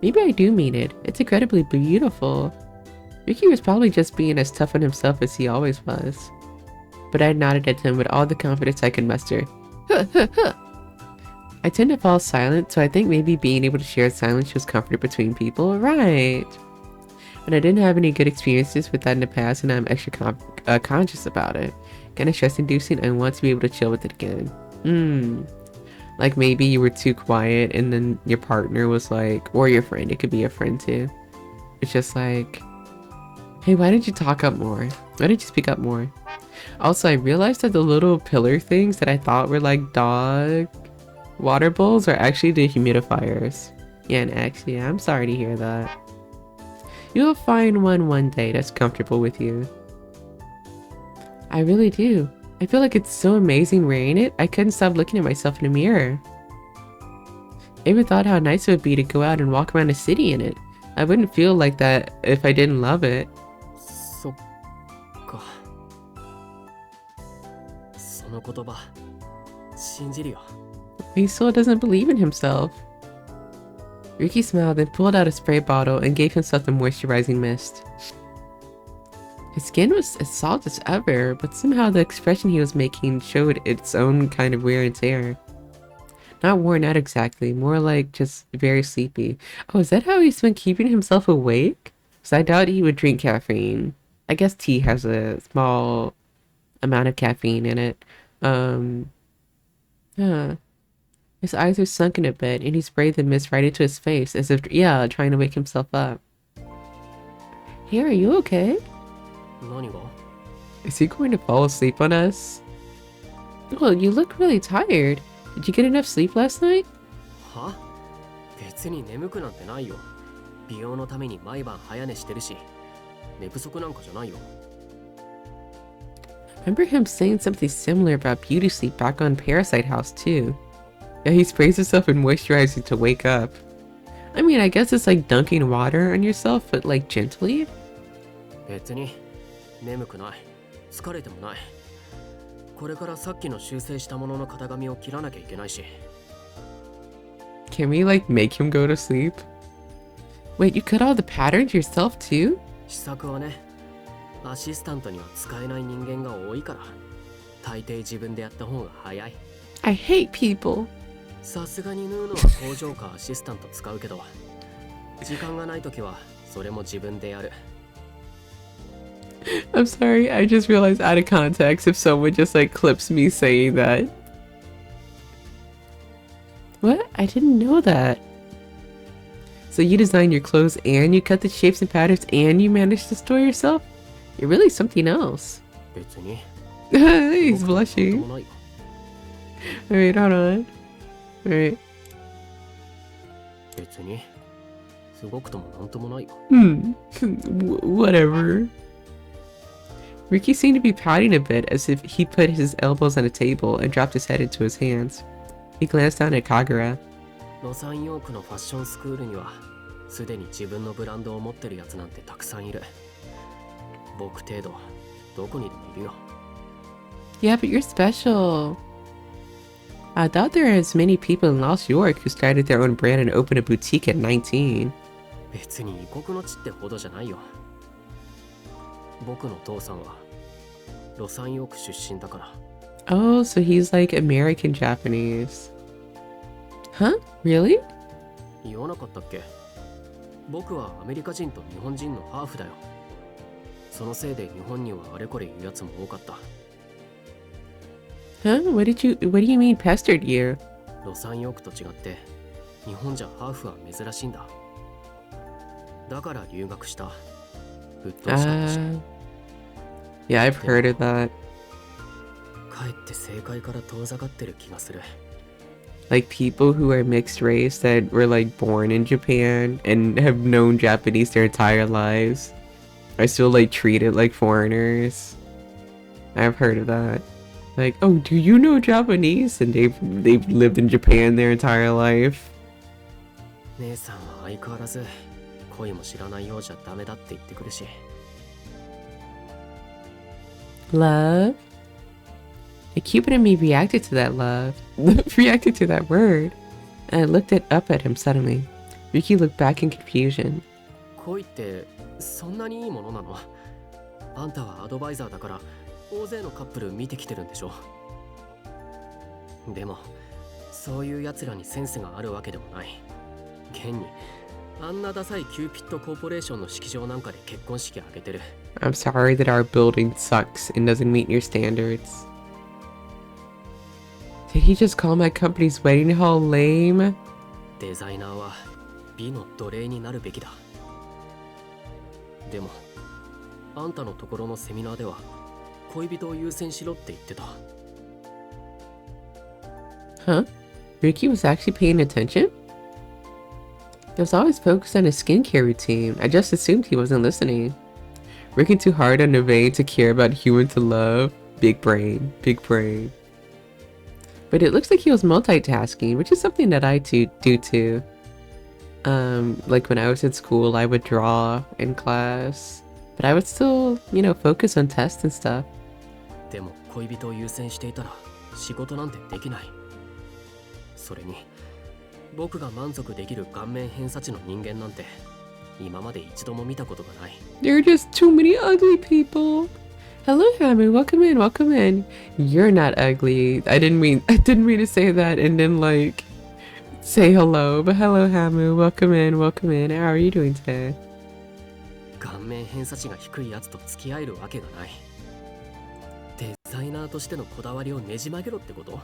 Maybe I do mean it. It's incredibly beautiful. Ryuki was probably just being as tough on himself as he always was. But I nodded at him with all the confidence I could muster. Huh, huh, huh. I tend to fall silent, so I think maybe being able to share silence shows comfort between people. Right. And I didn't have any good experiences with that in the past, and I'm extra conscious about it. Kind of stress-inducing. I want to be able to chill with it again. Like maybe you were too quiet, and then your partner was like, or your friend, it could be a friend too. It's just like, hey, why didn't you talk up more? Why didn't you speak up more? Also, I realized that the little pillar things that I thought were like dog water bowls are actually dehumidifiers. Yeah, and actually, I'm sorry to hear that. You'll find one day that's comfortable with you. I really do. I feel like it's so amazing wearing it, I couldn't stop looking at myself in the mirror. I even thought how nice it would be to go out and walk around the city in it. I wouldn't feel like that if I didn't love it. He still doesn't believe in himself. Ryuki smiled and pulled out a spray bottle and gave himself the moisturizing mist. His skin was as soft as ever, but somehow the expression he was making showed its own kind of wear and tear. Not worn out exactly, more like just very sleepy. Oh, is that how he's been keeping himself awake? Because I doubt he would drink caffeine. I guess tea has a small amount of caffeine in it. Yeah. His eyes are sunken a bit, and he sprayed the mist right into his face, as if, yeah, trying to wake himself up. Hey, are you okay? Is he going to fall asleep on us? Well, you look really tired. Did you get enough sleep last night? Huh? Remember him saying something similar about beauty sleep back on Parasite House too. Yeah, he sprays himself in moisturizing to wake up. I mean, I guess it's like dunking water on yourself, but like gently. Can we like make him go to sleep? Wait, you cut all the patterns yourself too? I hate people. I'm sorry, I just realized out of context if someone just like clips me saying that. What? I didn't know that. So you designed your clothes and you cut the shapes and patterns and you managed to store yourself? You're really something else. He's blushing. Alright, hold on. Alright. すごくともなんともないよ。Whatever. Ryuki seemed to be pouting a bit as if he put his elbows on a table and dropped his head into his hands. He glanced down at Kagura. ロサンヨークのファッションスクールにはすでに自分のブランドを持ってるやつなんてたくさんいる。僕程度どこにでもいるよ。Yeah, but you're special. I doubt there are as many people in Lost York who started their own brand and opened a boutique at 19. 別に異国の地ってほどじゃないよ。僕の父さんはロサンヨーク出身だから。Oh, so he's like American Japanese. Huh? Really? 言わなかったっけ？僕はアメリカ人と日本人のハーフだよ。そのせいで日本にはあれこれ言うやつも多かった。Huh? What do you mean pestered you? ロサンヨークと違って日本じゃハーフは珍しいんだ。だから留学した。うっとうしかったし。Yeah, I've heard of that. かえって正解から遠ざかってる気がする。Like people who are mixed race that were like born in Japan and have known Japanese their entire lives are still like treated like foreigners. I've heard of that. Like, oh, do you know Japanese? And they've lived in Japan their entire life. 姉さんは相変わらず恋も知らないようじゃダメだって言ってくるし。Love? And Cupid and me reacted to that love. Reacted to that word. And I looked up at him suddenly. Ryuki looked back in confusion. 恋ってそんなにいいものなの？あんたはアドバイザーだから大勢のカップル見てきてるんでしょ？でもそういう奴らにセンスがあるわけでもない。現にあんなダサいキューピッドコーポレーションの式場なんかで結婚式挙げてる。I'm sorry that our building sucks and doesn't meet your standards. Did he just call my company's wedding hall lame? デザイナーは美の奴隷になるべきだ。でもあんたのところのセミナーでは恋人を優先しろって言ってた。Huh? Ryuki was actually paying attention? He was always focused on his skincare routine. I just assumed he wasn't listening. Working too hard on a vein to care about human to love. Big brain, big brain. But it looks like he was multitasking, which is something that I do too. Like when I was in school, I would draw in class, but I would still, you know, focus on tests and stuff. でも恋人を優先していたら仕事なんてできない。それに僕が満足できる顔面偏差値の人間なんて今まで一度も見たことがない。There are just too many ugly people. Hello, Hamu. Welcome in. Welcome in. You're not ugly. I didn't mean to say that and then like say hello. But hello, Hamu. Welcome in. Welcome in. How are you doing today? 顔面偏差値が低いやつと付き合えるわけがない。デザイナーとしてのこだわりをねじ曲げろってこと？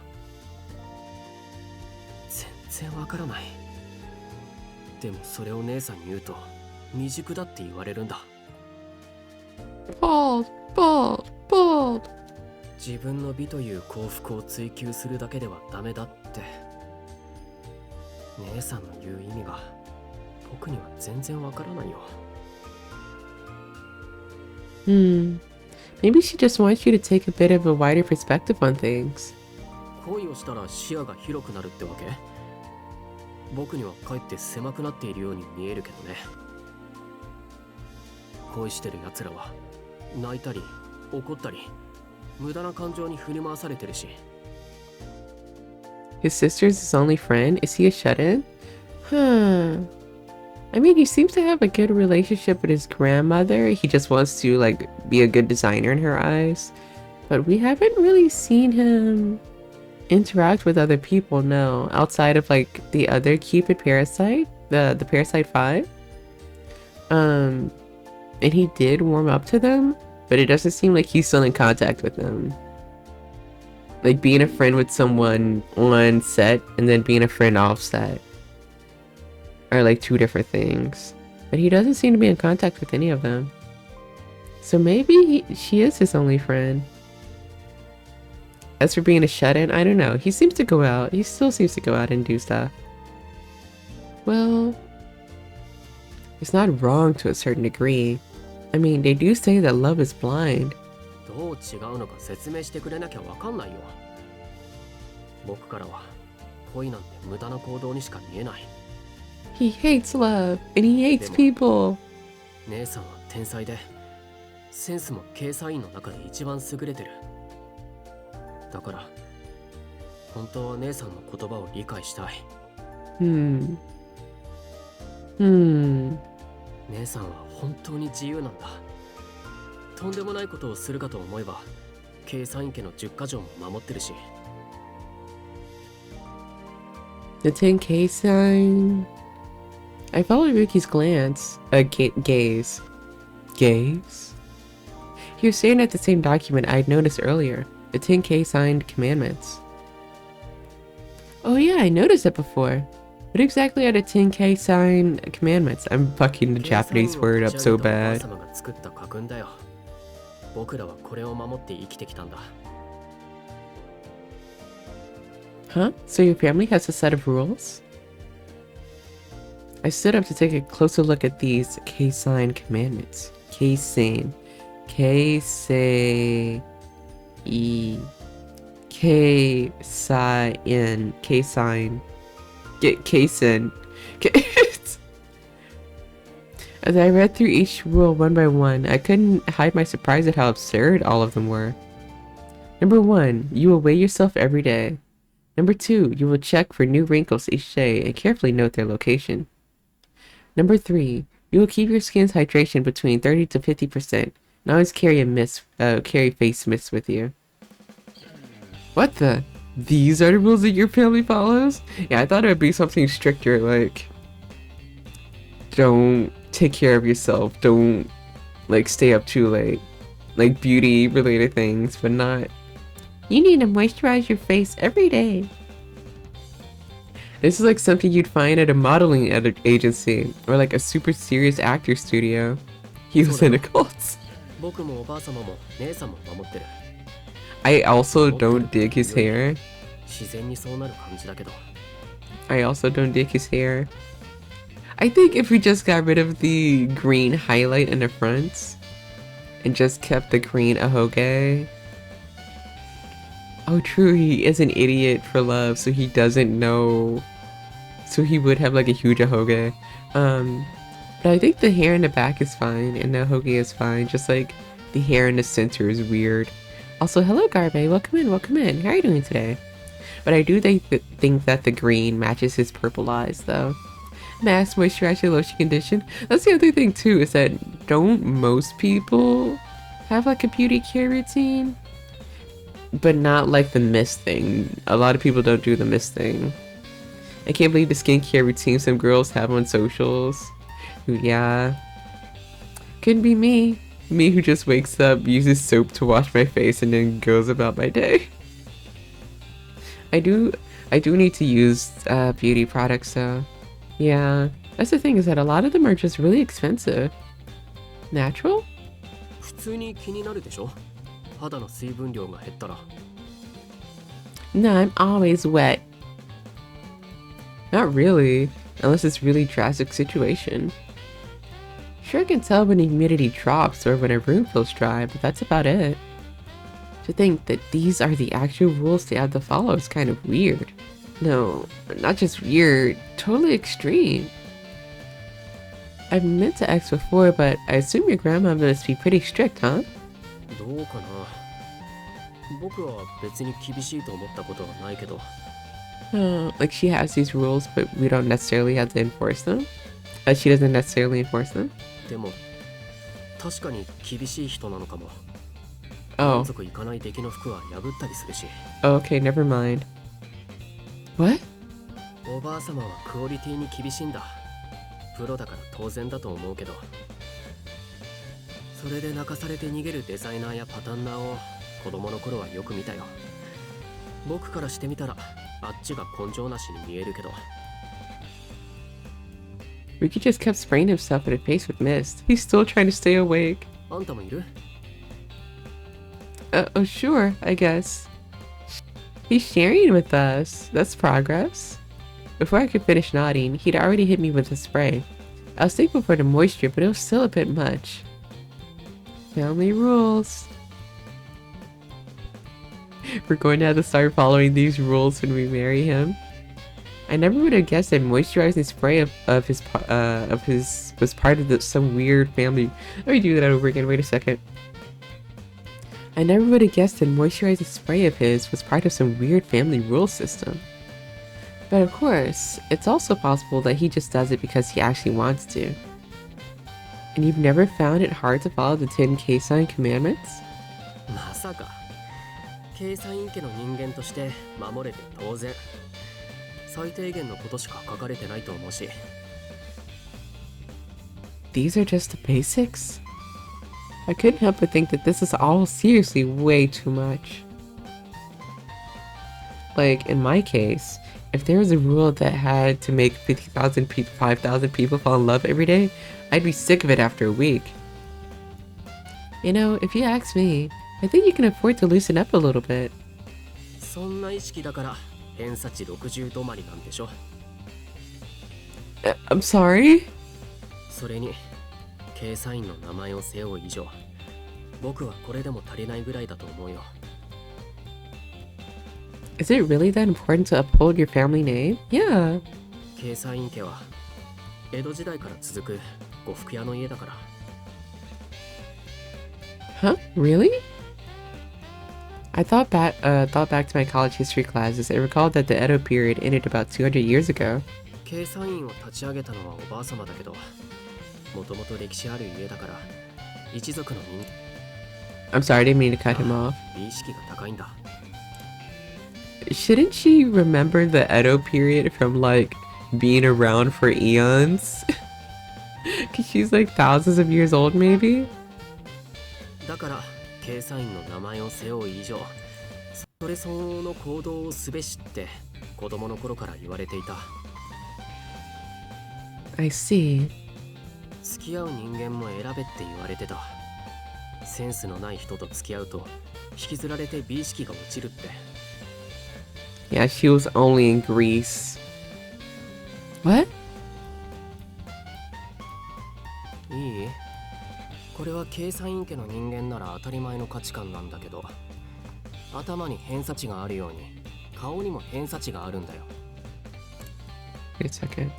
全然わからない。でもそれを姉さんに言うと未熟だって言われるんだ。Bald, bald, bald. 自分の美という幸福を追求するだけではダメだって。姉さんの言う意味が僕には全然わからないよ。Maybe she just wants you to take a bit of a wider perspective on things. 恋をしたら視野が広くなるってわけ？僕にはかえって狭くなっているように見えるけどね。恋してる奴らは泣いたり怒ったり無駄な感情に振り回されてるし。 His sister's his only friend? Is he a shut-in? Huh. I mean, he seems to have a good relationship with his grandmother. He just wants to, like, be a good designer in her eyes. But we haven't really seen him interact with other people, no. Outside of, like, the other Cupid Parasite, the Parasite 5. And he did warm up to them, but it doesn't seem like he's still in contact with them. Like, being a friend with someone on set and then being a friend off set are like two different things. But he doesn't seem to be in contact with any of them. So maybe she is his only friend. As for being a shut-in, I don't know. He seems to go out. He still seems to go out and do stuff. Well, It's not wrong to a certain degree. I mean, they do say that love is blind. どう違うのか説明してくれなきゃわかんないよ。僕からは恋なんて無駄な行動にしか見えない。 He hates love, and he hates people. 姉さんは天才で、センスも計算員の中で一番優れてる。だから、本当は姉さんの言葉を理解したい。姉さんは本当に自由なんだ。とんでもないことをするかと思えば、計算員家の10か条も守ってるし。The 10K sign. I followed Ryuki's glance. Gaze. Gaze? He was staring at the same document I had noticed earlier. The 10K signed commandments. Oh yeah, I noticed it before. What exactly are the 10K signed commandments? I'm fucking the Japanese word up so bad. 僕らはこれを守って生きてきたんだ。 Huh? So your family has a set of rules? I stood up to take a closer look at these K-sign commandments. K-sign. K-say... E... K-sign. K-sign. K-sign. As I read through each rule one by one, I couldn't hide my surprise at how absurd all of them were. Number 1, you will weigh yourself every day. Number 2, you will check for new wrinkles each day and carefully note their location. Number 3, you will keep your skin's hydration between 30 to 50% and always carry carry face mist with you. What the? These are the rules that your family follows? Yeah, I thought it would be something stricter, like, don't take care of yourself, don't, like, stay up too late. Like, beauty related things, but not, you need to moisturize your face every day. This is like something you'd find at a modeling agency, or like a super serious actor studio. He was in a cult. I also don't dig his hair. I also don't dig his hair. I think if we just got rid of the green highlight in the front and just kept the green ahoge. Oh true, he is an idiot for love, so he doesn't know. So he would have like a huge ahoge. But I think the hair in the back is fine and the ahoge is fine. Just like the hair in the center is weird. Also, hello Garbe, welcome in, welcome in. How are you doing today? But I do think that the green matches his purple eyes though. Mask, moisturizer, lotion, condition. That's the other thing too, is that don't most people have like a beauty care routine? But not like the mist thing. A lot of people don't do the mist thing. I can't believe the skincare routine some girls have on socials. Yeah. Couldn't be me. Me who just wakes up, uses soap to wash my face, and then goes about my day. I do need to use beauty products though. Yeah. That's the thing, is that a lot of them are just really expensive. Natural? No, I'm always wet. Not really, unless it's really drastic situation. Sure, I can tell when humidity drops or when a room feels dry, but that's about it. To think that these are the actual rules they have to follow is kind of weird. No, not just weird, totally extreme. I've meant to ask before, but I assume your grandma must be pretty strict, huh? Like she has these rules, but we don't necessarily have to enforce them? She doesn't necessarily enforce them? Oh. Oh, okay, never mind. What? おばあ様はクオリティに厳しいんだ。プロだから当然だと思うけど。それで泣かされて逃げるデザイナーやパタンナーを子供の頃はよく見たよ。僕からしてみたらあっちが根性なしに見えるけど。Ryuki just kept spraying himself in the face with mist. He's still trying to stay awake. あんたもいる? Oh, sure, I guess. He's sharing with us. That's progress. Before I could finish nodding, he'd already hit me with a spray. I was thankful for the moisture, but it was still a bit much. Family rules. We're going to have to start following these rules when we marry him. I never would have guessed that moisturizing spray of his was part of some weird family. Let me do that over again. Wait a second. I never would have guessed that moisturizing spray of his was part of some weird family rule system. But of course, it's also possible that he just does it because he actually wants to. And you've never found it hard to follow the 10 K-sign commandments? まさか計算員家の人間として守れて当然。最低限のことしか書かれてないと思うし。These are just the basics? I couldn't help but think that this is all seriously way too much. Like, in my case, if there was a rule that had to make 50,000 people, 5,000 people fall in love every day, I'd be sick of it after a week. You know, if you ask me, I think you can afford to loosen up a little bit. そんな意識だから偏差値60止まりなんでしょ。I'm sorry? それに計算員の名前を背負う以上、僕はこれでも足りないぐらいだと思うよ。Is it really that important to uphold your family name? Yeah. 計算員家は江戸時代から続く呉服屋の家だから。Huh? Really? I thought back to my college history classes. I recalled that the Edo period ended about 200 years ago. 計算員を立ち上げたのはおばあ様だけど、もともと歴史ある家だから一族の人。I'm sorry, I didn't mean to cut him off. 美意識が高いんだ。Shouldn't she remember the Edo period from like being around for eons? Cause she's like thousands of years old, maybe? だから計算員の名前を背負う以上、それ相応の行動をすべしって子供の頃から言われていた。I see. 付き合う人間も選べって言われてた。センスのない人と付き合うと引きずられて美意識が落ちるって。Yeah, she was only in Greece. What? いい？これは計算員家の人間なら当たり前の価値観なんだけど、頭に偏差値があるように顔にも偏差値があるんだよ。Wait a second.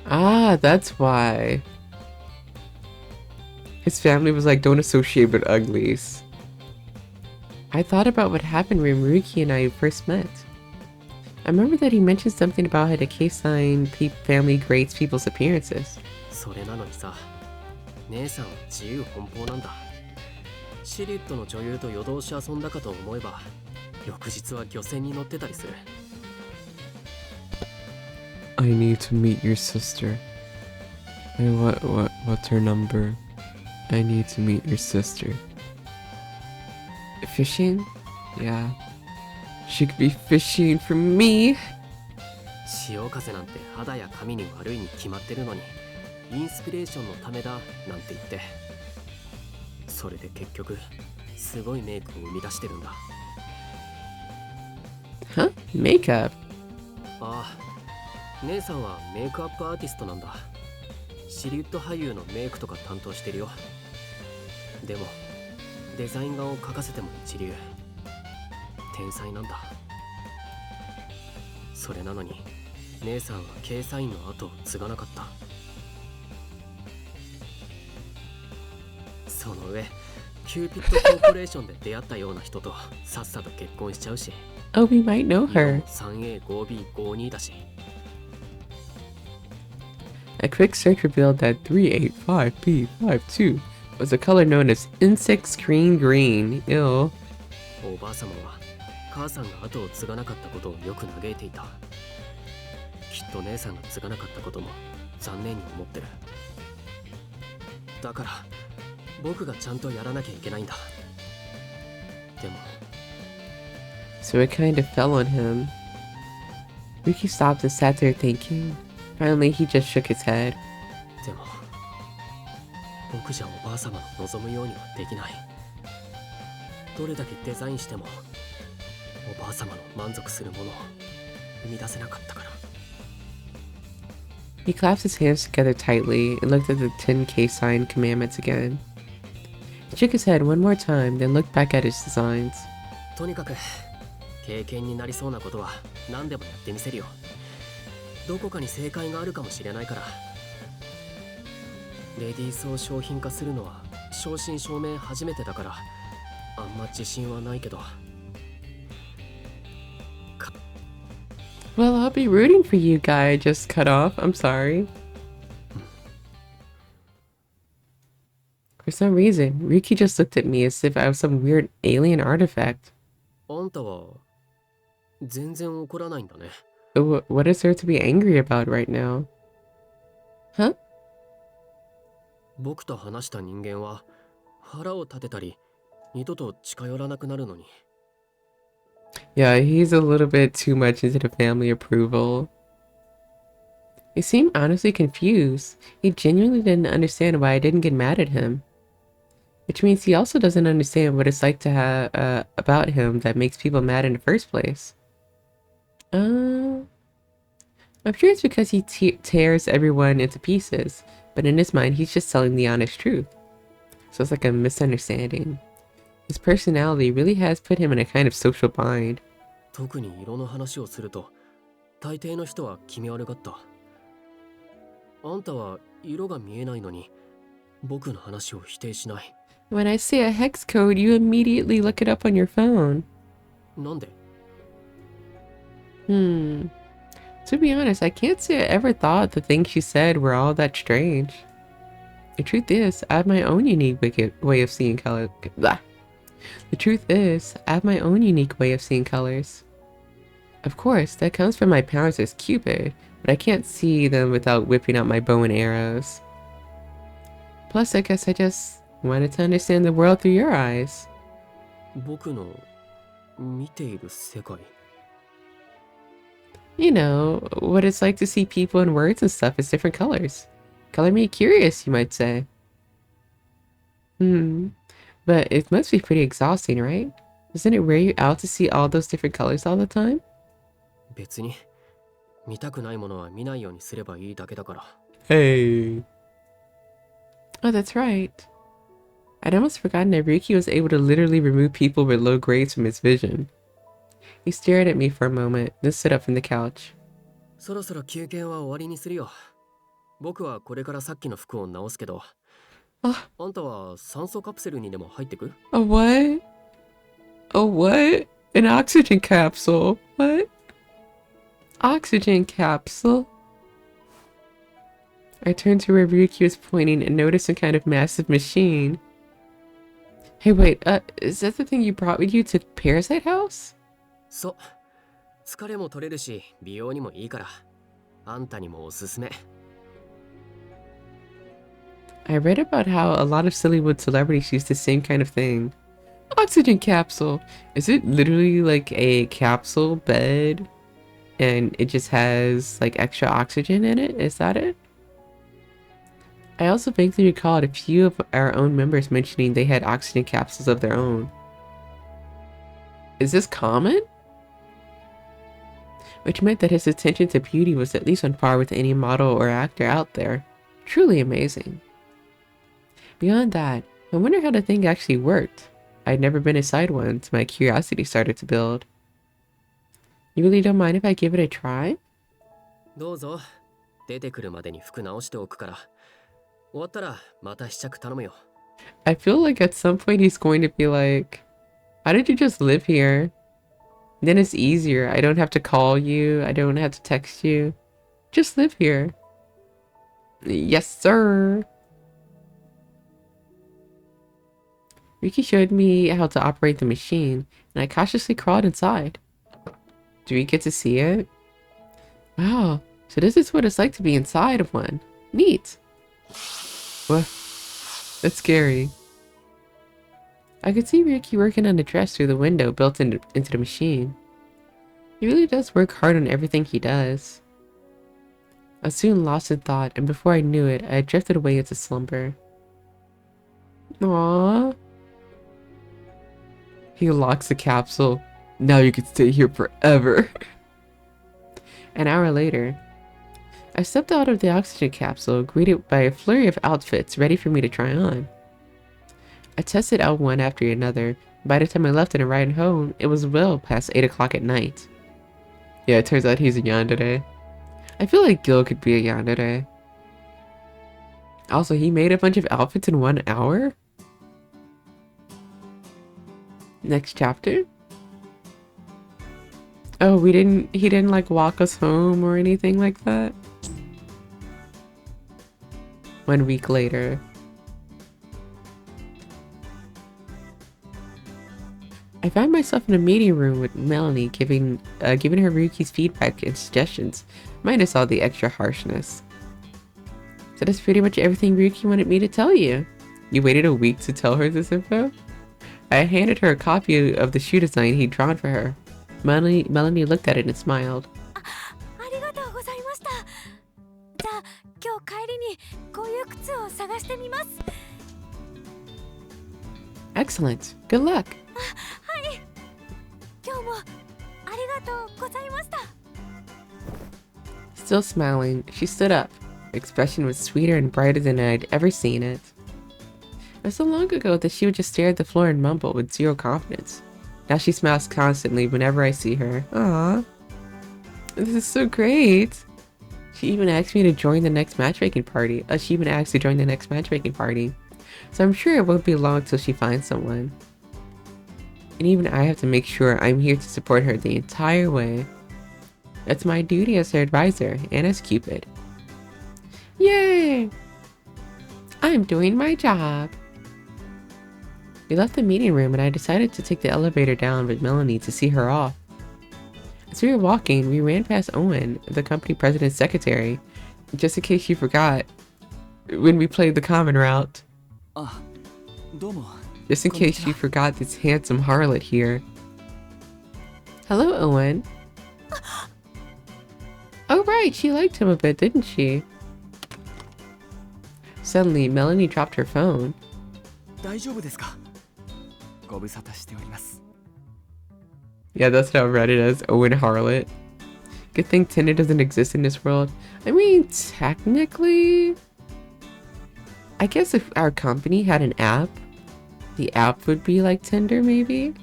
Ah, that's why. His family was like, don't associate with uglies. I thought about what happened when Ryuki and I first met. I remember that he mentioned something about how the K-sign family grades people's appearances. それなのにさ、姉さんは自由奔放なんだ。シリウッドの女優と夜通し遊んだかと思えば、翌日は漁船に乗ってたりする。I need to meet your sister. What's her number? I need to meet your sister. Fishing? Yeah. She could be fishing for me. 潮風なんて肌や髪に悪いに決まってるのに、インスピレーションのためだなんて言って、それで結局すごいメイクを生み出してるんだ。Huh? Makeup? ああ、姉さんはメイクアップアーティストなんだ。シリウッド俳優のメイクとか担当してるよ。でもデザイン画を描かせても一流。天才なんだ。それなのに姉さんは計算員の後を継がなかった。その上キューピッドコーポレーションで出会ったような人とさっさと結婚しちゃうし。Oh, we might know her. 3A5B52 だし。A quick search revealed that 385B52 was a color known as insect screen green. Ew. おばあ様は母さんが後を継がなかったことをよく嘆いていた。きっと姉さんが継がなかったことも残念に思ってる。だから僕がちゃんとやらなきゃいけないんだ。でも So it kind of fell on him. Ryuki stopped and sat there thinking. Finally, he just shook his head. でも僕じゃおばあ様の望むようにはできない。どれだけデザインしてもおばあ様の満足するものを生み出せなかったから。He clasped his hands together tightly and looked at the 10K sign commandments again. He shook his head one more time, then looked back at his designs. とにかく経験になりそうなことは何でもやってみせるよ。どこかに正解があるかもしれないから。レディースを商品化するのは正真正銘初めてだから、あんま自信はないけど。Well, I'll be rooting for you, guy I just cut off. I'm sorry. For some reason, Ryuki just looked at me as if I was some weird alien artifact. あんたは全然怒らないんだね。What is there to be angry about right now? Huh? 僕と話した人間は腹を立てたり二度と近寄らなくなるのに。Yeah, he's a little bit too much into the family approval. He seemed honestly confused. He genuinely didn't understand why I didn't get mad at him. Which means he also doesn't understand what it's like to have about him that makes people mad in the first place. I'm sure it's because he tears everyone into pieces, but in his mind, he's just telling the honest truth. So it's like a misunderstanding. His personality really has put him in a kind of social bind. 特に色の話をすると、大抵の人は気味悪がった。あんたは色が見えないのに、僕の話を否定しない。When I say a hex code, you immediately look it up on your phone. なんで？ To be honest, I can't say I ever thought the things she said were all that strange. The truth is, I have my own unique way of seeing color. Blah. The truth is, I have my own unique way of seeing colors. Of course, that comes from my powers as Cupid, but I can't see them without whipping out my bow and arrows. Plus, I guess I just wanted to understand the world through your eyes. 僕の見ている世界。You know, what it's like to see people and words and stuff as different colors. Color me curious, you might say. But it must be pretty exhausting, right? Doesn't it wear you out to see all those different colors all the time? 別に見たくないものは見ないようにすればいいだけだから。Hey. Oh, that's right. I'd almost forgotten that Ryuki was able to literally remove people with low grades from his vision. He stared at me for a moment, then stood up from the couch. そろそろ休憩は終わりにするよ。僕はこれからさっきの服を直すけど。あんたは酸素カプセルにでも入ってく？ A what? A what? An oxygen capsule? What? Oxygen capsule? I turned to where Ryuki was pointing and noticed some kind of massive machine. Hey, wait, is that the thing you brought with you to Parasite House? そう。疲れも取れるし、美容にもいいから。あんたにもおすすめ。I read about how a lot of Sillywood celebrities use the same kind of thing. Oxygen capsule! Is it literally like a capsule bed? And it just has like extra oxygen in it? Is that it? I also vaguely recalled a few of our own members mentioning they had oxygen capsules of their own. Is this common? Which meant that his attention to beauty was at least on par with any model or actor out there. Truly amazing. Beyond that, I wonder how the thing actually worked. I'd never been inside one, so my curiosity started to build. You really don't mind if I give it a try? どうぞ。出てくるまでに服直しておくから。終わったらまた試着頼むよ。I feel like at some point he's going to be like, how did you just live here? Then it's easier. I don't have to call you. I don't have to text you. Just live here. Yes, sir. Ryuki showed me how to operate the machine, and I cautiously crawled inside. Do we get to see it? Wow, so this is what it's like to be inside of one. Neat. What? That's scary. I could see Ryuki working on the dress through the window built into the machine. He really does work hard on everything he does. I was soon lost in thought, and before I knew it, I had drifted away into slumber. Aww. He locks the capsule. Now you can stay here forever. An hour later, I stepped out of the oxygen capsule, greeted by a flurry of outfits ready for me to try on. I tested out one after another. By the time I left and arrived home, it was well past 8 o'clock at night. Yeah, it turns out he's a yandere. I feel like Gil could be a yandere. Also, he made a bunch of outfits in 1 hour? Next chapter? Oh, he didn't like walk us home or anything like that? 1 week later. I found myself in a meeting room with Melanie giving her Ryuki's feedback and suggestions, minus all the extra harshness. So that's pretty much everything Ryuki wanted me to tell you. You waited a week to tell her this info? I handed her a copy of the shoe design he'd drawn for her. Melanie looked at it and smiled. ありがとうございました。じゃあ今日帰りにこういう靴を探してみます。 Excellent. Good luck. はい。今日もありがとうございました。 Still smiling, she stood up. Her expression was sweeter and brighter than I'd ever seen it. It was so long ago that she would just stare at the floor and mumble with zero confidence. Now she smiles constantly whenever I see her. Aww. This is so great. She even asked me to join the next matchmaking party. So I'm sure it won't be long till she finds someone. And even I have to make sure I'm here to support her the entire way. It's my duty as her advisor and as Cupid. Yay! I'm doing my job. We left the meeting room and I decided to take the elevator down with Melanie to see her off. As we were walking, we ran past Owen, the company president's secretary, just in case you forgot when we played the common route. Just in case you forgot this handsome harlot here. Hello, Owen. Oh right, she liked him a bit, didn't she? Suddenly, Melanie dropped her phone. Yeah, that's how I read it, as Owen Harlot. Good thing Tinder doesn't exist in this world. I mean, technically, I guess if our company had an app, the app would be like Tinder, maybe?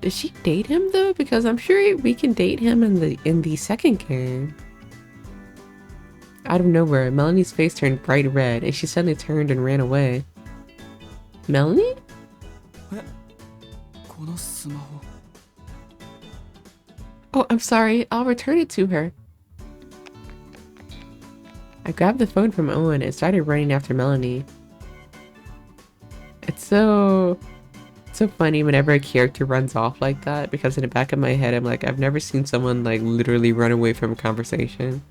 Does she date him though? Because I'm sure we can date him in the second game. Out of nowhere, Melanie's face turned bright red and she suddenly turned and ran away. Melanie? Oh, I'm sorry. I'll return it to her. I grabbed the phone from Owen and started running after Melanie. It's so funny whenever a character runs off like that, because in the back of my head I'm like, I've never seen someone like literally run away from a conversation.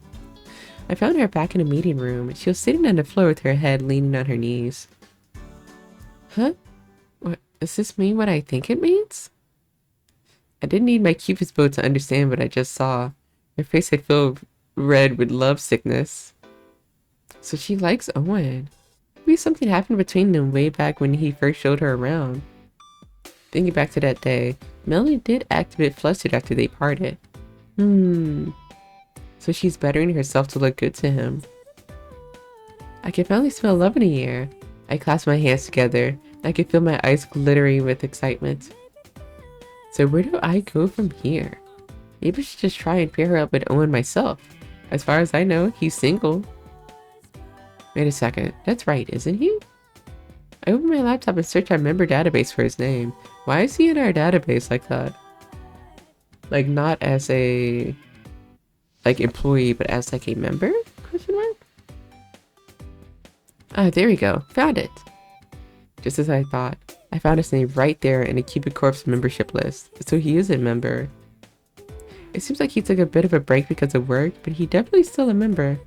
I found her back in a meeting room. She was sitting on the floor with her head leaning on her knees. Huh? What, does this mean what I think it means? I didn't need my Cupid's bow to understand what I just saw. Her face had filled red with love sickness. So she likes Owen. Maybe something happened between them way back when he first showed her around. Thinking back to that day, Melanie did act a bit flustered after they parted. So she's bettering herself to look good to him. I can finally smell love in the air. I clasped my hands together. I could feel my eyes glittering with excitement. So where do I go from here? Maybe I should just try and pair her up with Owen myself. As far as I know, he's single. Wait a second. That's right, isn't he? I opened my laptop and searched our member database for his name. Why is he in our database like that? Like not as a employee, but as like a member? Question mark? Ah, there we go. Found it. Just as I thought. I found his name right there in the Cupid Corp's membership list. So he is a member. It seems like he took a bit of a break because of work, but he definitely still a member.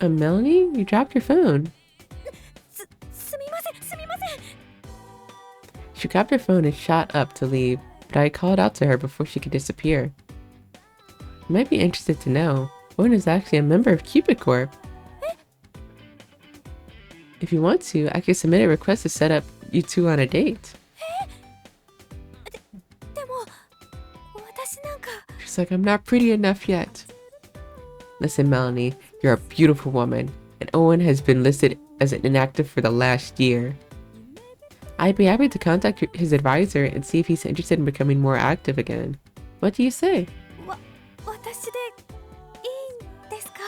Melanie? You dropped your phone. She grabbed her phone and shot up to leave, but I called out to her before she could disappear. You might be interested to know, Owen is actually a member of Cupid Corp. If you want to, I can submit a request to set up you two on a date. He's like, I'm not pretty enough yet. Listen, Melanie, you're a beautiful woman, and Owen has been listed as an inactive for the last year. I'd be happy to contact his advisor and see if he's interested in becoming more active again. What do you say? 私でいいんですか?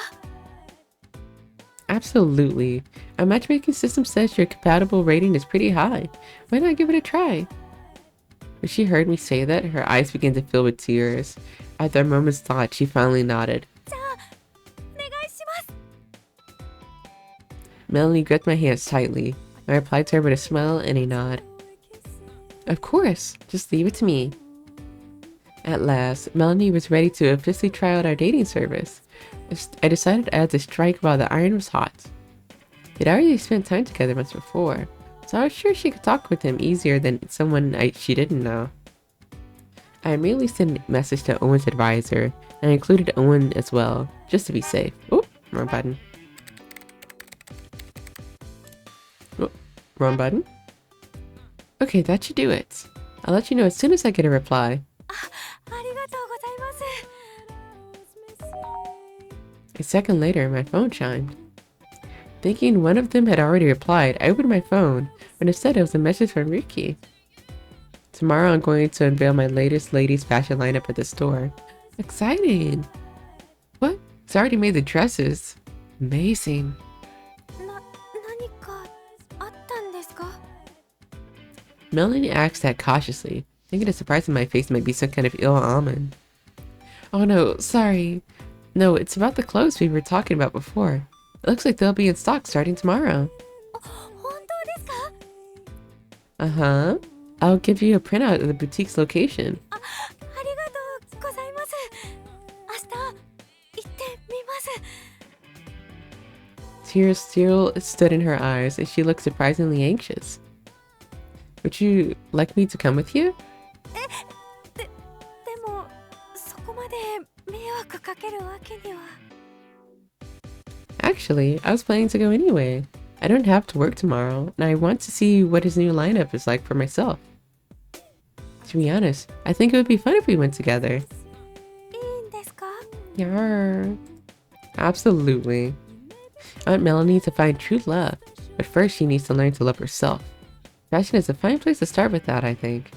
Absolutely. A matchmaking system says your compatible rating is pretty high. Why not give it a try? When she heard me say that, her eyes began to fill with tears. After a moment's thought, she finally nodded. じゃあ、お願いします. Melanie gripped my hands tightly. I replied to her with a smile and a nod. Of course, just leave it to me. At last, Melanie was ready to officially try out our dating service. I decided I had to strike while the iron was hot. We'd already spent time together once before, so I was sure she could talk with him easier than someone she didn't know. I immediately sent a message to Owen's advisor, and I included Owen as well, just to be safe. Oh, wrong button. Oh, wrong button? Okay, that should do it. I'll let you know as soon as I get a reply. ありがとうございます. A second later, my phone chimed. Thinking one of them had already replied, I opened my phone, but instead it was a message from Ryuki. Tomorrow I'm going to unveil my latest ladies fashion lineup at the store. Exciting! What? It's already made the dresses. Amazing. 何かあったんですか? Melanie asked that cautiously, thinking the surprise on my face might be some kind of ill omen. Oh no, sorry. No, it's about the clothes we were talking about before. It looks like they'll be in stock starting tomorrow. 本当ですか? Uh-huh. I'll give you a printout of the boutique's location. ありがとうございます. 明日行ってみます. Tears still stood in her eyes, and she looked surprisingly anxious. Would you like me to come with you? でもそこまで迷惑かけるわけには. Actually, I was planning to go anyway. I don't have to work tomorrow, and I want to see what his new lineup is like for myself. To be honest, I think it would be fun if we went together. いいんですか? Yarr. Absolutely. I want Melanie to find true love, but first she needs to learn to love herself. Fashion is a fine place to start with that, I think.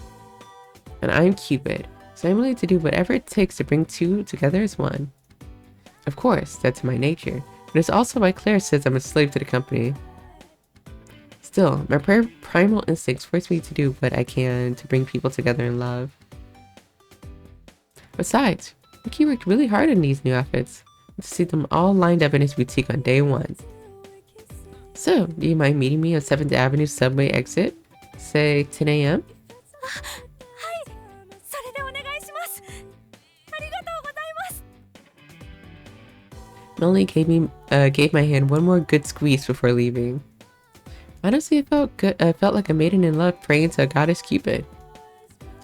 And I'm Cupid, so I'm willing to do whatever it takes to bring two together as one. Of course, that's my nature, but it's also why Claire says I'm a slave to the company. Still, my primal instincts force me to do what I can to bring people together in love. Besides, Ryuki worked really hard on these new outfits, to see them all lined up in his boutique on day one. So, do you mind meeting me on 7th Avenue subway exit? Say 10 a.m.? はい、それでお願いします。ありがとうございます。 Melanie gave my hand one more good squeeze before leaving. Honestly, it felt like a maiden in love praying to a goddess Cupid.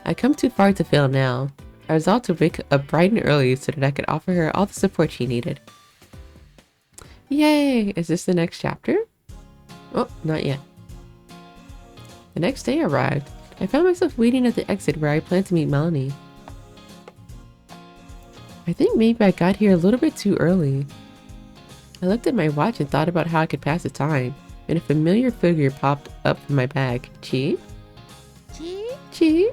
I'd come too far to fail now. I resolved to wake up bright and early so that I could offer her all the support she needed. Yay! Is this the next chapter? Oh, not yet. The next day arrived. I found myself waiting at the exit where I planned to meet Melanie. I think maybe I got here a little bit too early. I looked at my watch and thought about how I could pass the time, when a familiar figure popped up from my bag. Chi? Chi? Chi?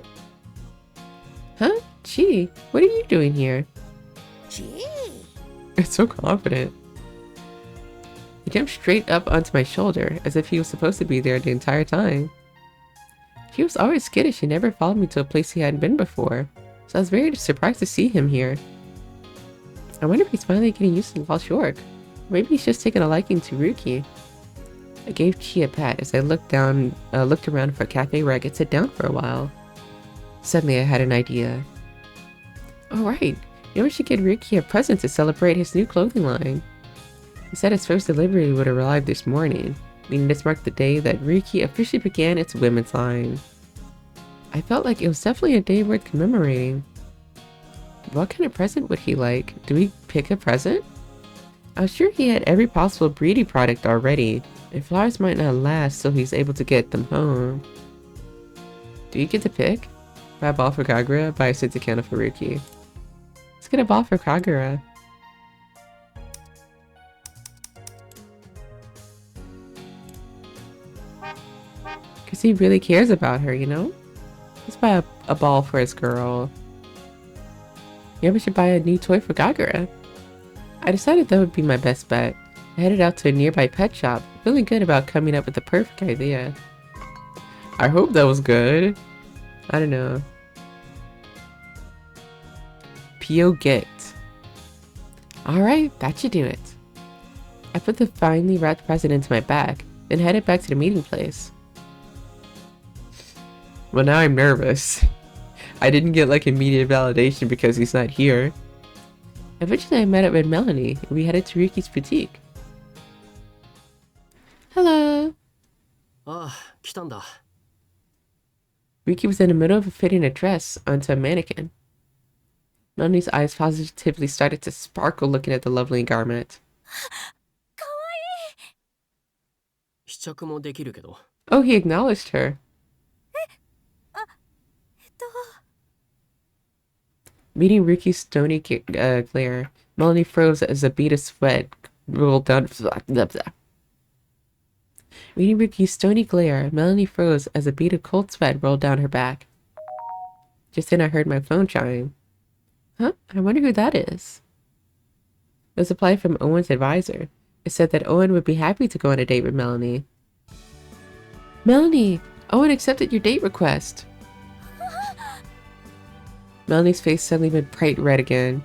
Huh? Chi? What are you doing here? Chi? It's so confident. He jumped straight up onto my shoulder, as if he was supposed to be there the entire time. He was always skittish and never followed me to a place he hadn't been before, so I was very surprised to see him here. I wonder if he's finally getting used to Walsh York. Maybe he's just taken a liking to Ryuki. I gave Chi a pat as I looked around for a cafe where I could sit down for a while. Suddenly I had an idea. Alright, maybe we should get Ryuki a present to celebrate his new clothing line. He said his first delivery would arrive this morning, meaning this marked the day that Ryuki officially began its women's line. I felt like it was definitely a day worth commemorating. What kind of present would he like? Do we pick a present? I was sure he had every possible beauty product already, and flowers might not last till he's able to get them home. Do you get to pick? Buy a ball for Kagura, buy a scented candle for Ryuki. get a ball for Kagura. Because he really cares about her, you know? Let's buy a ball for his girl. Yeah, we should buy a new toy for Kagura. I decided that would be my best bet. I headed out to a nearby pet shop, feeling good about coming up with the perfect idea. I hope that was good. I don't know. Pio get. Alright, that should do it. I put the finely wrapped present into my bag, then headed back to the meeting place. Well, now I'm nervous. I didn't get like immediate validation because he's not here. Eventually I met up with Melanie and we headed to Ryuki's boutique. Hello! Ah, 来たんだ。 Ryuki was in the middle of fitting a dress onto a mannequin. Melanie's eyes positively started to sparkle looking at the lovely garment. 試着もできるけど。 Oh, he acknowledged her. Meeting Ryuki's stony glare, Melanie froze as a bead of sweat rolled down. Meeting Ryuki's stony glare, Melanie froze as a bead of cold sweat rolled down her back. Just then I heard my phone chime. Huh? I wonder who that is. It was a reply from Owen's advisor. It said that Owen would be happy to go on a date with Melanie. Melanie! Owen accepted your date request! Melanie's face suddenly went bright red again.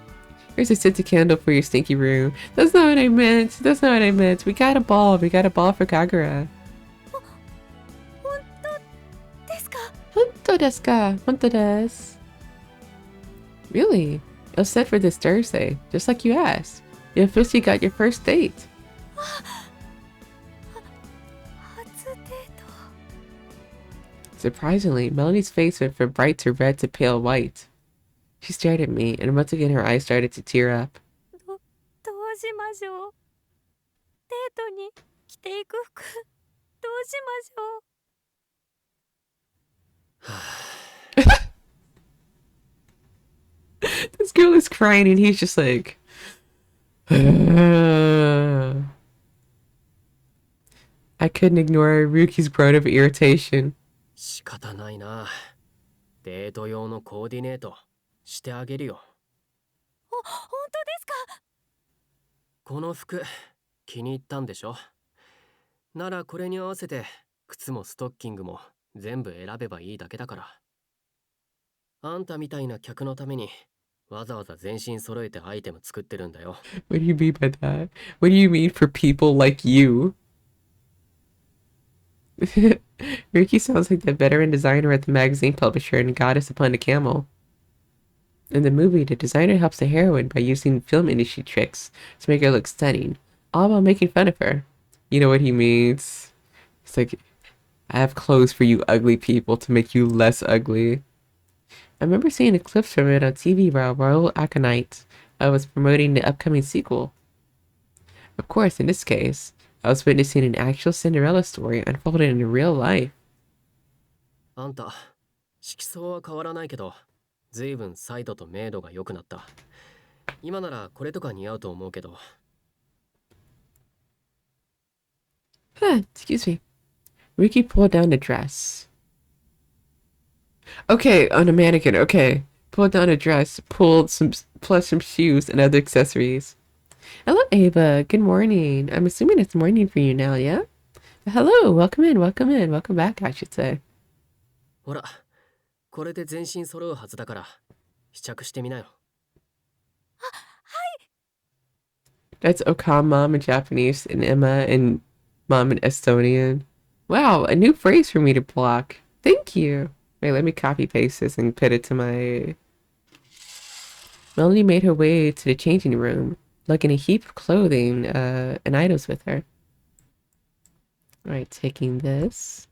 Here's a scented candle for your stinky room. That's not what I meant. That's not what I meant. We got a ball. We got a ball for Kagura. Honto desu ka? Honto desu. Really? It was set for this Thursday, just like you asked. You officially got your first date. Surprisingly, Melanie's face went from bright to red to pale white. She stared at me, and once again her eyes started to tear up. This girl is crying and he's just like... I couldn't ignore Ryuki's groan of irritation. 仕方ないな。デート用のコーディネートしてあげるよ。本当ですか？この服気に入ったんでしょ？ならこれに合わせて靴もストッキングも全部選べばいいだけだから。あんたみたいな客のためにわざわざ全身揃えてアイテム作ってるんだよ。What do you mean by that? What do you mean for people like you? Ryuki sounds like the veteran designer at the magazine publisher in Goddess Upon a Camel. In the movie, the designer helps the heroine by using film industry tricks to make her look stunning, all while making fun of her. You know what he means? It's like, I have clothes for you ugly people to make you less ugly. I remember seeing a clip from it on TV while Royal Aconite was promoting the upcoming sequel. Of course, in this case, I was witnessing an actual Cinderella story unfolded in real life. あんた、色相は変わらないけど、ずいぶんサイドと明度が良くなった。今ならこれとか似合うと思うけど。Excuse me. Ryuki pulled down the dress. Okay, on a mannequin, okay. Pulled down a dress, plus some shoes and other accessories. Hello, Ava. Good morning. I'm assuming it's morning for you now, yeah? Hello, welcome in, welcome in. Welcome back, I should say. ほら、これで全身揃うはずだから、試着してみなよ。That's Okam Mom in Japanese and Emma and Mom in Estonian. Wow, a new phrase for me to block. Thank you. Wait, let me copy paste this and put it to my... Melanie made her way to the changing room, lugging a heap of clothing and items with her. Alright, taking this.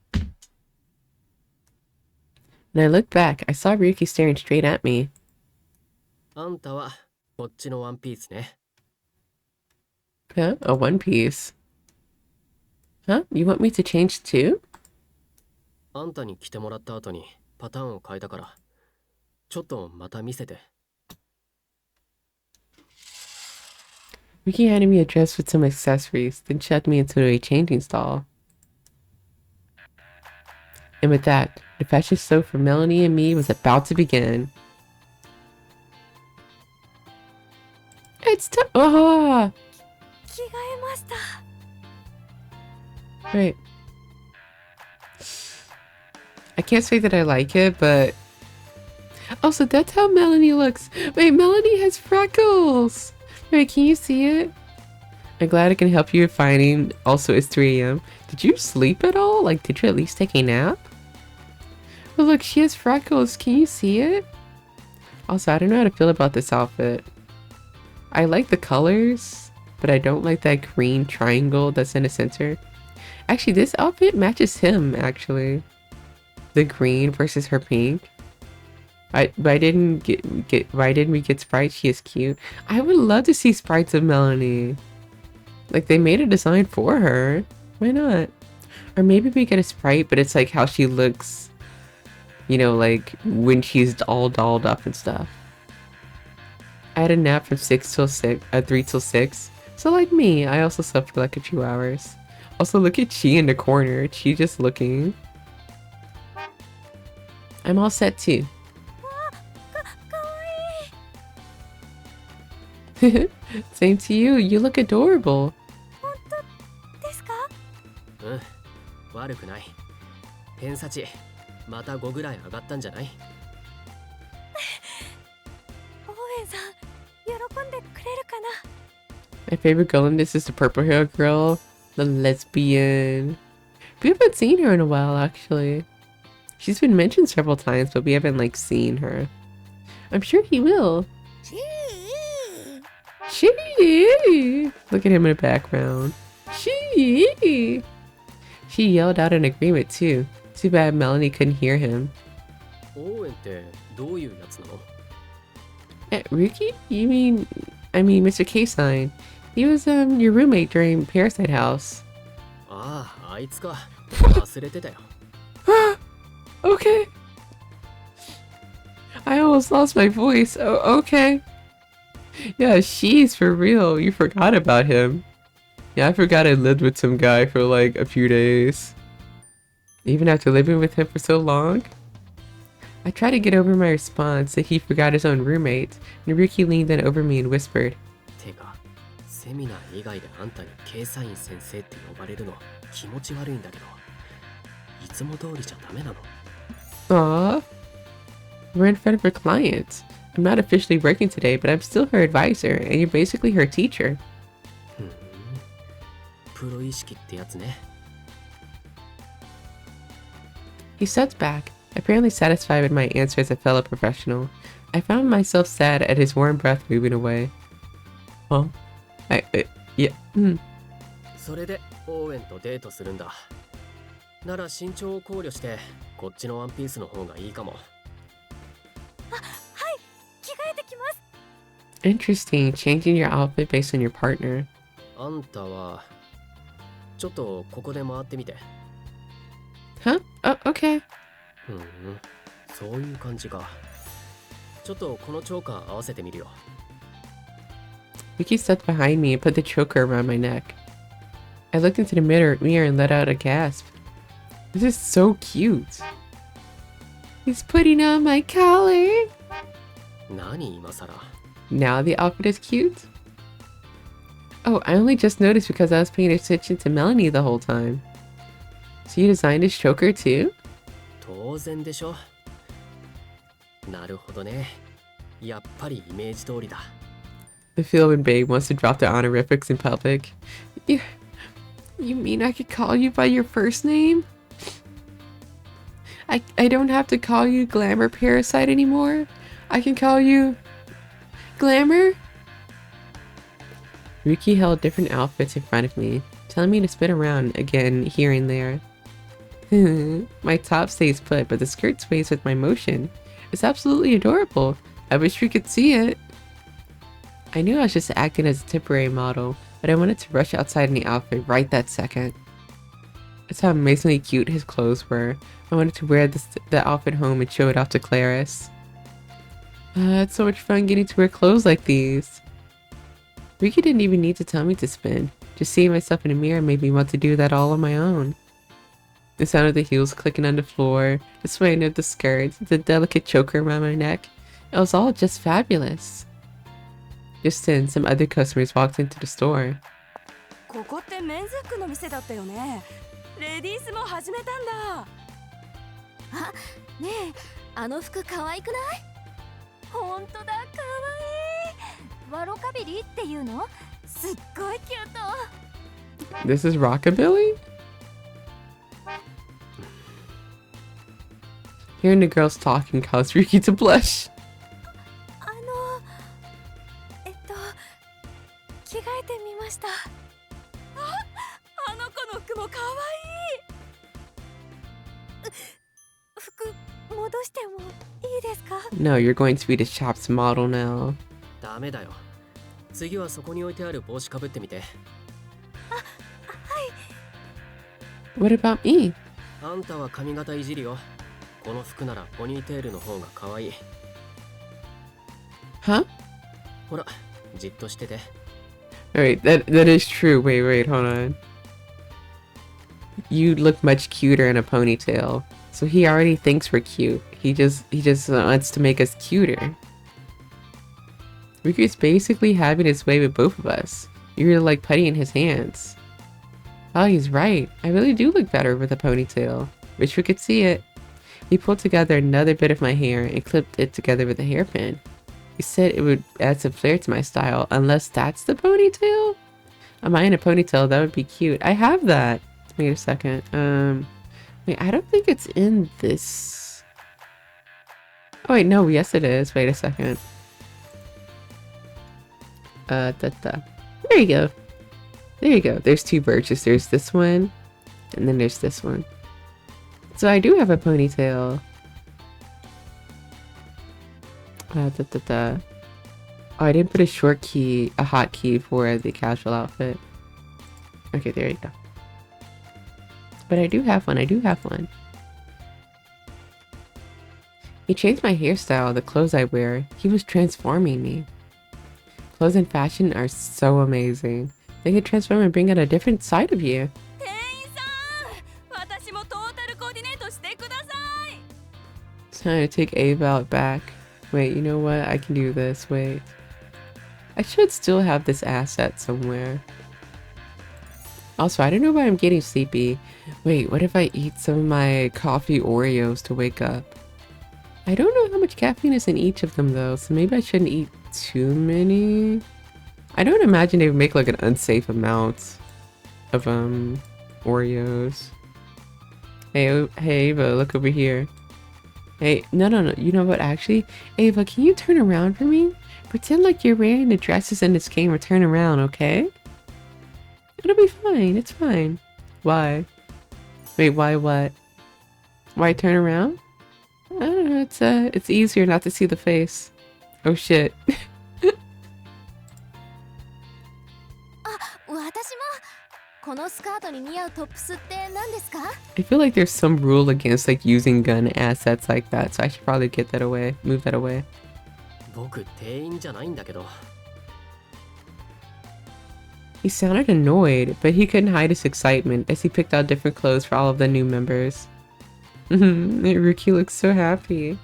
When I looked back, I saw Ryuki staring straight at me. あんたはこっちのワンピースね。Huh? A one piece. Huh? You want me to change too? あんたに着てもらった後にパターンを変えたから、ちょっとまた見せて。Ryuki handed me a dress with some accessories, then shoved me into a changing stall. And with that, the fashion show for Melanie and me was about to begin. It's time. Oh! 着替えました。 Right. I can't say that I like it, but... Also, that's how Melanie looks. Wait, Melanie has freckles! Wait, can you see it? I'm glad I can help you with finding. Also, it's 3 a.m. Did you sleep at all? Like, did you at least take a nap? Oh, look, she has freckles. Can you see it? Also, I don't know how to feel about this outfit. I like the colors, but I don't like that green triangle that's in the center. Actually, this outfit matches him, actually. The green versus her pink. Why didn't we get Sprite? She is cute. I would love to see sprites of Melanie. Like, they made a design for her. Why not? Or maybe we get a sprite, but it's like how she looks, you know, like when she's all dolled up and stuff. I had a nap from 3 till 6. So like me, I also slept for like a few hours. Also, look at Chi in the corner. Chi just looking. I'm all set too. かわいい。 Same to you. You look adorable. 本当ですか？うん、悪くない。偏差値また5ぐらい上がったんじゃない？オーウェンさん、喜んでくれるかな？ My favorite girl in this is the purple hair girl, the lesbian. We haven't seen her in a while, actually. She's been mentioned several times, but we haven't like seen her. I'm sure he will. She. Look at him in the background. She yelled out in agreement too. Too bad Melanie couldn't hear him. オーウェンってどういうやつなの？ Ryuki? I mean Mr. K-Sign. He was your roommate during Parasite House. ああ、あいつか。忘れてたよ。Okay. I almost lost my voice. Oh, okay. Yeah, she's for real. You forgot about him. Yeah, I forgot I lived with some guy for like a few days. Even after living with him for so long. I tried to get over my response that he forgot his own roommate, and Ryuki leaned in over me and whispered, てか、セミナー以外であんたに計算員先生って呼ばれるの気持ち悪いんだけど、いつも通りじゃダメなの？ Aww. We're in front of her client. I'm not officially working today, but I'm still her advisor, and you're basically her teacher. ふん、プロ意識ってやつね。He stepped back, apparently satisfied with my answer as a fellow professional. I found myself sad at his warm breath moving away. Huh? Yeah. それでオーウェンとデートするんだ。なら身長を考慮してこっちのワンピースの方がいいかも。あ、はい、着替えてきます。 Interesting, changing your outfit based on your partner. あんたはちょっとここで回ってみて。 Huh? Oh, okay. ふん、そういう感じか。ちょっとこのチョーカー合わせてみるよ。Ryuki stepped behind me and put the choker around my neck. I looked into the mirror and let out a gasp. This is so cute. He's putting on my collar. 何今さら。 Now the outfit is cute? Oh, I only just noticed because I was paying attention to Melanie the whole time. So you designed his choker too? 当然でしょ。なるほどね。やっぱりイメージ通りだ。 The feel when Babe wants to drop their honorifics in public. You mean I could call you by your first name? I don't have to call you Glamour Parasite anymore? I can call you... Glamour? Ryuki held different outfits in front of me, telling me to spin around again here and there. My top stays put, but the skirt sways with my motion. It's absolutely adorable. I wish we could see it. I knew I was just acting as a temporary model, but I wanted to rush outside in the outfit right that second. That's how amazingly cute his clothes were. I wanted to wear the outfit home and show it off to Clarice. It's so much fun getting to wear clothes like these. Ryuki didn't even need to tell me to spin. Just seeing myself in the mirror made me want to do that all on my own. The sound of the heels clicking on the floor, the swaying of the skirt, the delicate choker around my neck. It was all just fabulous. Just then, some other customers walked into the store. ここってメンズ服の店だったよね。レディースも始めたんだ。あ、ねえ、あの服可愛くない？本当だ、可愛い。ワロカビリーっていうの？すっごいキュート。This is rockabilly? Hearing the girls talking caused Ryuki to blush. 着替えてみました。あの子の服も可愛い。服戻してもいいですか？ No, you're going to be the shop's model now. ダメだよ。次はそこに置いてある帽子かぶってみて。あ、はい。What about me? あんたは髪型いじりよ。この服ならポニーテールの方が可愛い。Huh? ほら、じっとしてて。Alright, that is true. Wait, hold on. You look much cuter in a ponytail. So he already thinks we're cute. He just wants to make us cuter. Ryuki's basically having his way with both of us. You really like putty in his hands. Oh, he's right. I really do look better with a ponytail. Wish we could see it. He pulled together another bit of my hair and clipped it together with a hairpin. He said it would add some flair to my style, unless that's the ponytail? Am I in a ponytail? That would be cute. I have that. Wait a second. Wait, I don't think it's in this. Oh wait, no, yes it is. Wait a second. There you go. There you go. There's two birches. There's this one, and then there's this one. So I do have a ponytail. Oh, I didn't put a hotkey for the casual outfit. Okay, there you go. But I do have one. He changed my hairstyle, the clothes I wear. He was transforming me. Clothes and fashion are so amazing. They can transform and bring out a different side of you. It's time to take Ava out back. Wait, you know what? I can do this. Wait. I should still have this asset somewhere. Also, I don't know why I'm getting sleepy. Wait, what if I eat some of my coffee Oreos to wake up? I don't know how much caffeine is in each of them though, so maybe I shouldn't eat too many. I don't imagine they would make like an unsafe amount of Oreos. Hey Ava, look over here. Hey, no. You know what, actually? Ava, can you turn around for me? Pretend like you're wearing the dresses in this game or turn around, okay? It'll be fine. It's fine. Why? Wait, why what? Why turn around? I don't know. It's easier not to see the face. Oh shit. I feel like there's some rule against like using gun assets like that, so I should probably get that away. Move that away. 僕店員じゃないんだけど。 He sounded annoyed, but he couldn't hide his excitement as he picked out different clothes for all of the new members. Ryuki looks so happy. It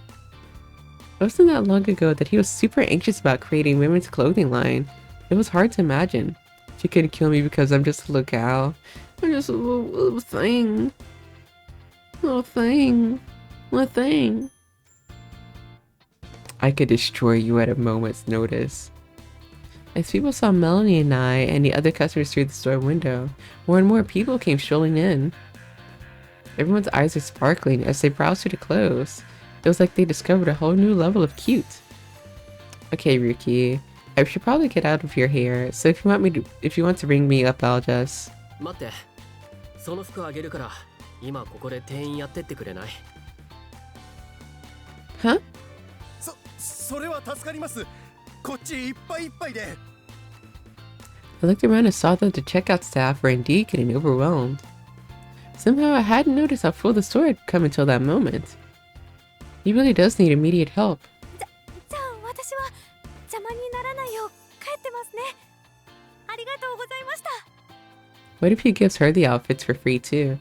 wasn't that long ago that he was super anxious about creating women's clothing line. It was hard to imagine. She couldn't kill me because I'm just a little gal. I'm just a little thing. Little thing. Little thing. I could destroy you at a moment's notice. As people saw Melanie and I and the other customers through the store window, more and more people came strolling in. Everyone's eyes are sparkling as they browsed through the clothes. It was like they discovered a whole new level of cute. Okay, Ryuki, I should probably get out of your hair, so if you want to bring me up, I'll just... 待って。その服あげるから、今ここで店員やってってくれない？ Huh? それは助かります。こっちいっぱいいっぱいで。 I looked around and saw that the checkout staff were indeed getting overwhelmed. Somehow I hadn't noticed how full the store had come until that moment. He really does need immediate help. じゃあ私は邪魔にならないよう帰ってますね。What if he gives her the outfits for free too?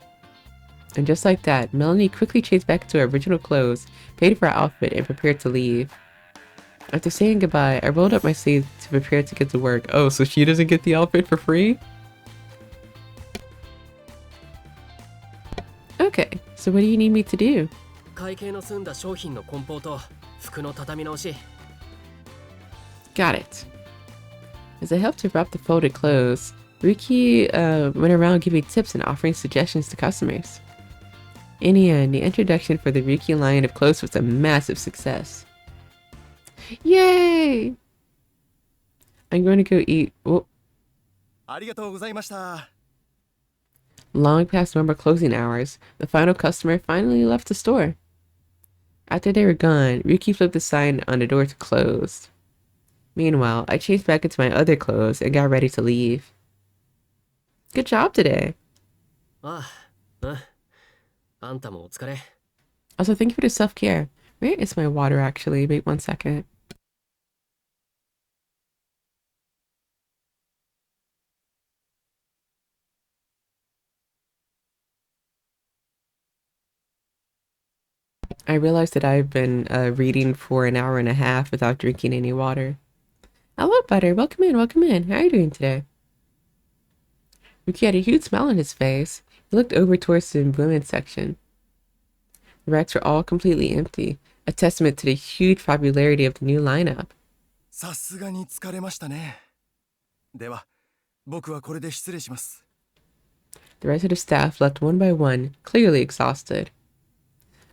And just like that, Melanie quickly changed back into her original clothes, paid for her outfit, and prepared to leave. After saying goodbye, I rolled up my sleeves to prepare to get to work. Oh, so she doesn't get the outfit for free? Okay, so what do you need me to do? 会計の済んだ商品の梱包と服の畳み直し。 Got it. As I helped to wrap the folded clothes, Ryuki went around giving tips and offering suggestions to customers. In the end, the introduction for the Ryuki line of clothes was a massive success. Yay! I'm going to go eat. Oh, ありがとうございました。 long past normal closing hours, the final customer finally left the store. After they were gone, Ryuki flipped the sign on the door to close. Meanwhile, I changed back into my other clothes and got ready to leave. Good job today. ああ、うん。あんたもお疲れ。 Also, thank you for the self-care. Where is my water actually? Wait 1 second. I realized that I've been reading for an hour and a half without drinking any water. Hello, Butter. Welcome in, welcome in. How are you doing today? Ryuki had a huge smile on his face. He looked over towards the women's section. The racks were all completely empty, a testament to the huge popularity of the new lineup. さすがに疲れましたね。では、僕はこれで失礼します。 The rest of the staff left one by one, clearly exhausted.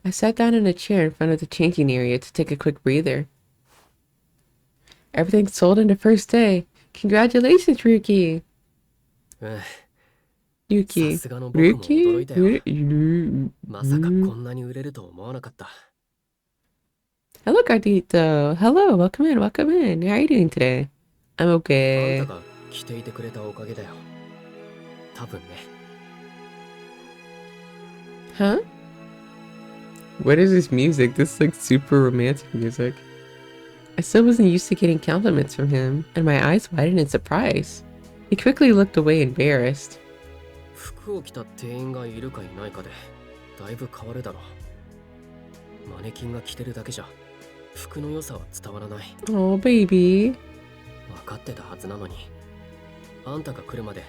I sat down in a chair in front of the changing area to take a quick breather. Everything sold in the first day. Congratulations, Ryuki! うん。 Ryuki. さすがの僕も驚いたよ。 Ryuki? まさかこんなに売れると思わなかった。 Hello, Gardito. Hello, welcome in, welcome in. How are you doing today? I'm あん okay. たが着ていてくれたおかげだよ。多分ね。 Huh? What is this music? This is like super romantic music. I still wasn't used to getting compliments from him, and my eyes widened in surprise. He quickly looked away, embarrassed. 服を着た店員がいるかいないかでだいぶ変わるだろう。マネキンが着てるだけじゃ服の良さは伝わらない。 Oh, baby. 分かってたはずなのに、あんたが来るまで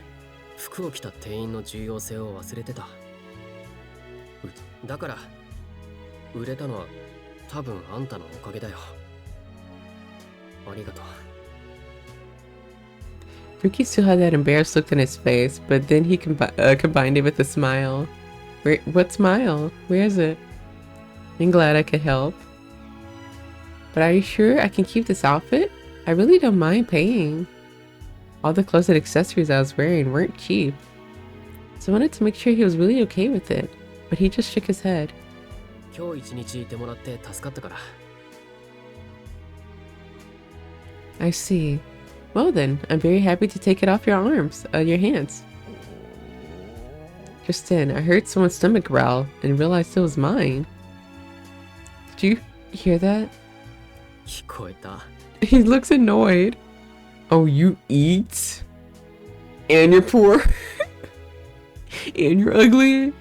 服を着た店員の重要性を忘れてた。だから売れたのは多分あんたのおかげだよ。ありがとう。 Ryuki still had that embarrassed look on his face, but then he combined it with a smile. What smile? Where is it? I'm glad I could help. But are you sure I can keep this outfit? I really don't mind paying. All the clothes and accessories I was wearing weren't cheap. So I wanted to make sure he was really okay with it, but he just shook his head. 今日一日いてもらって助かったから。 I see. Well then, I'm very happy to take it off your hands. Just then, I heard someone's stomach growl and realized it was mine. Did you hear that? 聞こえた。 He looks annoyed. Oh, you eat? And you're poor? And you're ugly?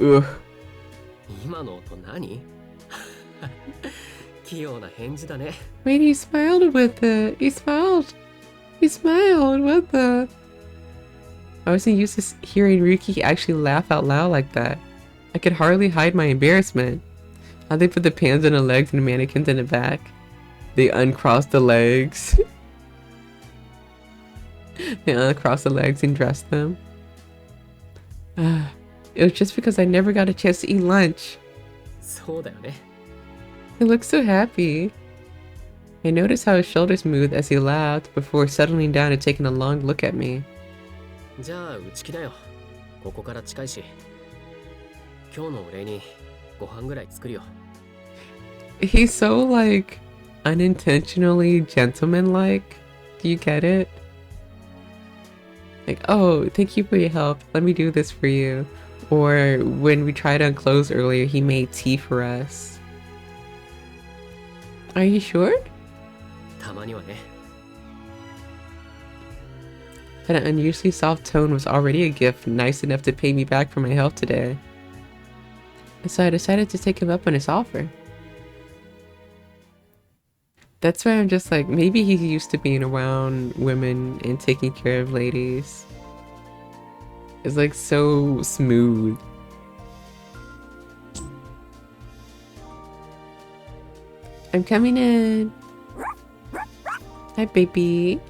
Ugh. 今の音何？器用な返事だね。 Wait, he smiled with it. He smiled. He smiled. What the? I wasn't used to hearing Ryuki actually laugh out loud like that. I could hardly hide my embarrassment. How they put the pans on the legs and the mannequins in the back. They uncrossed the legs. They uncrossed the legs and dressed them. It was just because I never got a chance to eat lunch. そうだよね。 He looked so happy. I noticed how his shoulders moved as he laughed before settling down and taking a long look at me. じゃあうち来なよ。ここから近いし。今日のお礼にご飯ぐらい作るよ。 He's so like unintentionally gentleman-like. Do you get it? Like, oh, thank you for your help. Let me do this for you. Or when we tried on clothes earlier, he made tea for us. Are you sure? たまにはね。That unusually soft tone was already a gift, nice enough to pay me back for my help today. And so I decided to take him up on his offer. That's why I'm just like, maybe he's used to being around women and taking care of ladies. It's like so smooth. I'm coming in. Hi, baby.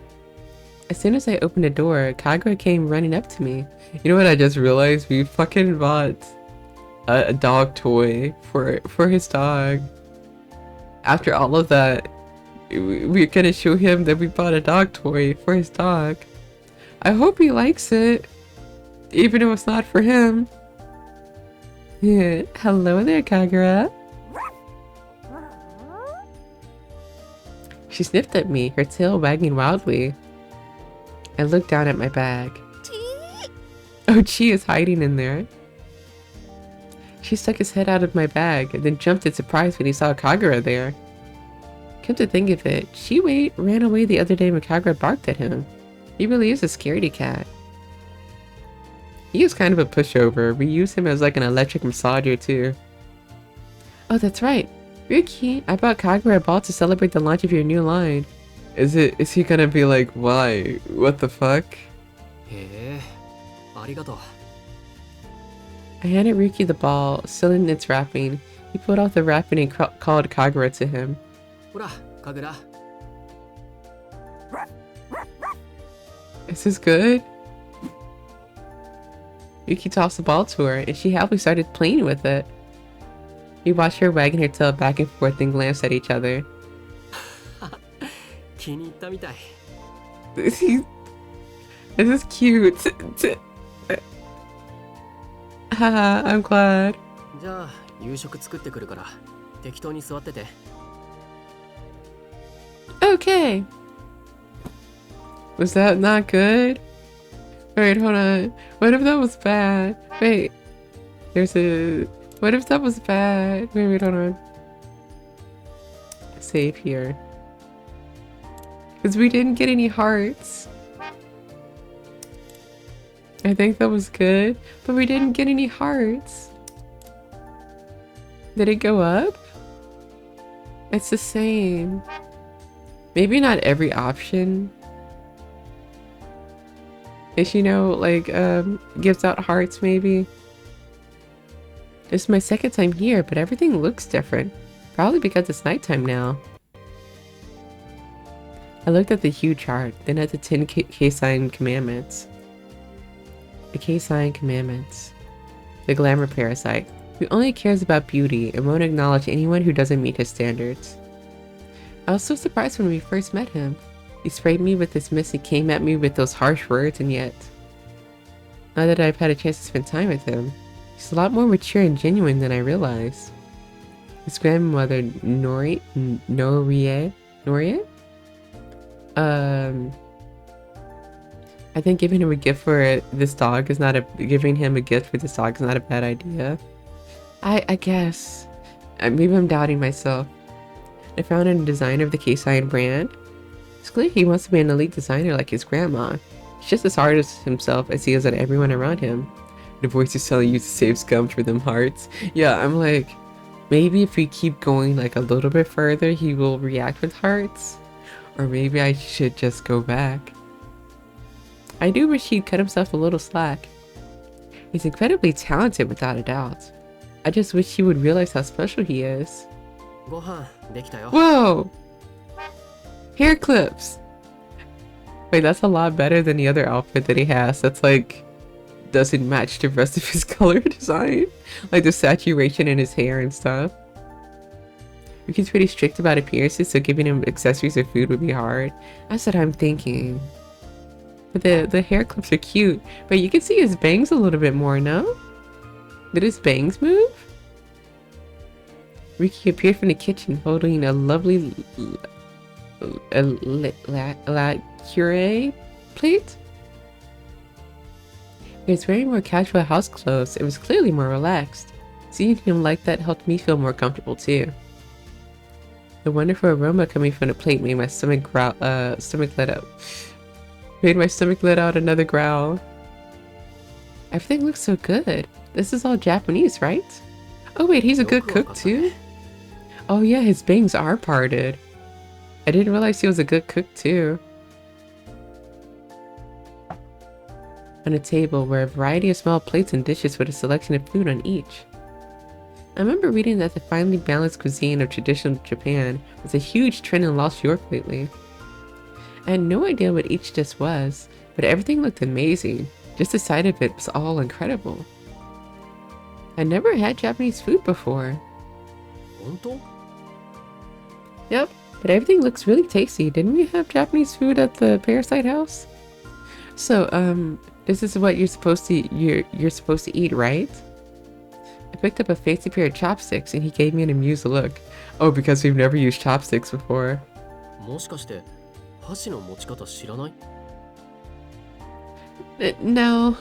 As soon as I opened the door, Kagura came running up to me. You know what I just realized? We fucking bought a dog toy for his dog. After all of that, we're gonna show him that we bought a dog toy for his dog. I hope he likes it, even though it's not for him. Yeah. Hello there, Kagura. She sniffed at me, her tail wagging wildly. I looked down at my bag. Oh, Chi is hiding in there. She stuck his head out of my bag and then jumped in surprise when he saw Kagura there. Come to think of it, Chi ran away the other day when Kagura barked at him. He really is a scaredy cat. He is kind of a pushover. We use him as like an electric massager too. Oh, that's right. Ryuki, I bought Kagura a ball to celebrate the launch of your new line. Is he gonna be like, why? What the fuck? Arigato. I handed Ryuki the ball, still in its wrapping. He pulled off the wrapping and called Kagura to him. Hora, Kagura. Is this good? Ryuki tossed the ball to her, and she happily started playing with it. We watched her wagging her tail back and forth and glanced at each other. This is cute. Haha, I'm glad. Okay. Was that not good? Wait, hold on. What if that was bad? Wait. What if that was bad? Wait, hold on. Save here. Because we didn't get any hearts. I think that was good, but we didn't get any hearts. Did it go up? It's the same. Maybe not every option. Is, you know, like, gives out hearts maybe? This is my second time here, but everything looks different. Probably because it's nighttime now. I looked at the hue chart, then at the 10 K-sign commandments. The K-sign commandments. The glamour parasite, who only cares about beauty and won't acknowledge anyone who doesn't meet his standards. I was so surprised when we first met him. He sprayed me with this mist and came at me with those harsh words, and yet, now that I've had a chance to spend time with him, he's a lot more mature and genuine than I realized. His grandmother, Norie? I think giving him a gift for this dog is not a bad idea. I guess. Maybe I'm doubting myself. I found a designer of the K-Sign brand. It's clear he wants to be an elite designer like his grandma. He's just as hard as himself as he is on everyone around him. The voice is telling you to save scum for them hearts. Yeah, I'm like, maybe if we keep going like a little bit further, he will react with hearts. Or maybe I should just go back. I do wish he'd cut himself a little slack. He's incredibly talented without a doubt. I just wish he would realize how special he is. Whoa! Hair clips! Wait, that's a lot better than the other outfit that he has. That's like, doesn't match the rest of his color design. Like the saturation in his hair and stuff. Ryuki's pretty strict about appearances, so giving him accessories or food would be hard. That's what I'm thinking. But the hair clips are cute. But you can see his bangs a little bit more, no? Did his bangs move? Ryuki appeared from the kitchen holding a lovely curé plate. He was wearing more casual house clothes. It was clearly more relaxed. Seeing him like that helped me feel more comfortable too. The wonderful aroma coming from the plate made my stomach let out. Made my stomach let out another growl. Everything looks so good. This is all Japanese, right? Oh wait, he's a good cook too? Oh yeah, his bangs are parted. I didn't realize he was a good cook too. On a table were a variety of small plates and dishes with a selection of food on each. I remember reading that the finely balanced cuisine of traditional Japan was a huge trend in Lost York lately. I had no idea what each dish was, but everything looked amazing. Just the sight of it was all incredible. I never had Japanese food before. Yep, but everything looks really tasty. Didn't we have Japanese food at the Parasite house? So, this is what you're supposed to eat, right? I picked up a fancy pair of chopsticks and he gave me an amused look. Oh, because we've never used chopsticks before. No.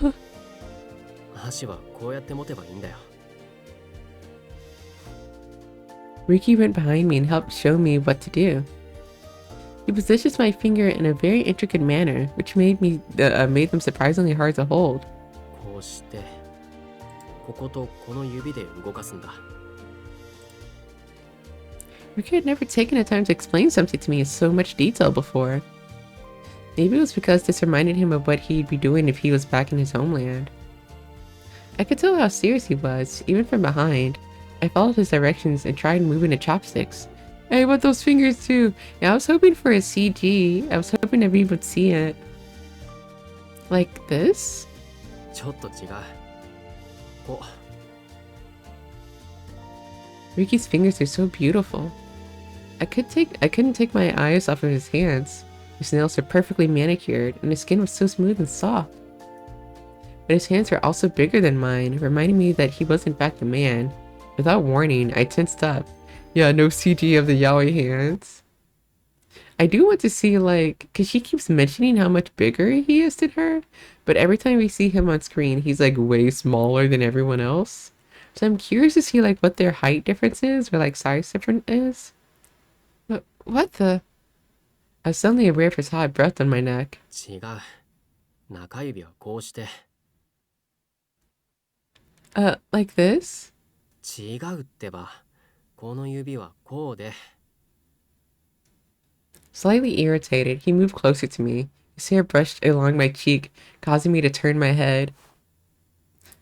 Ryuki went behind me and helped show me what to do. He positions my finger in a very intricate manner, which made them surprisingly hard to hold. Ryuki had never taken the time to explain something to me in so much detail before. Maybe it was because this reminded him of what he'd be doing if he was back in his homeland. I could tell how serious he was, even from behind. I followed his directions and tried moving the chopsticks. I want those fingers too. Yeah, I was hoping for a CG. I was hoping that we would see it. Like this? Ryuki's fingers are so beautiful. I couldn't take my eyes off of his hands. His nails were perfectly manicured, and his skin was so smooth and soft. But his hands were also bigger than mine, reminding me that he was in fact a man. Without warning, I tensed up. Yeah, no CG of the yaoi hands. I do want to see, like, because she keeps mentioning how much bigger he is than her, but every time we see him on screen, he's like way smaller than everyone else. So I'm curious to see like what their height difference is, or like size difference is. But what the? I was suddenly aware of his hot breath on my neck. Like this? Slightly irritated, he moved closer to me. His hair brushed along my cheek, causing me to turn my head.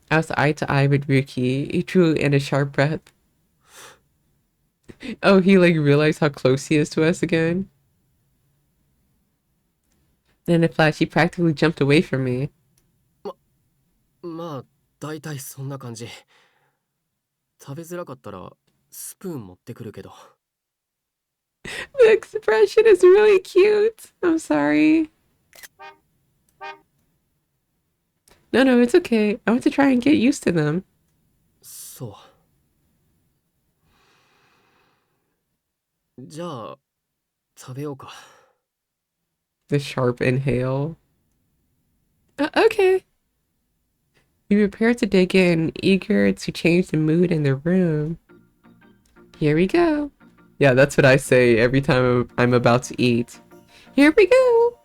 I was eye to eye with Ryuki. He drew in a sharp breath. Oh, he like realized how close he is to us again. Then in a flash, he practically jumped away from me. The expression is really cute. I'm sorry. No, it's okay. I want to try and get used to them. The sharp inhale. Okay. We prepare to dig in, eager to change the mood in the room. Here we go. Yeah, that's what I say every time I'm about to eat. Here we go.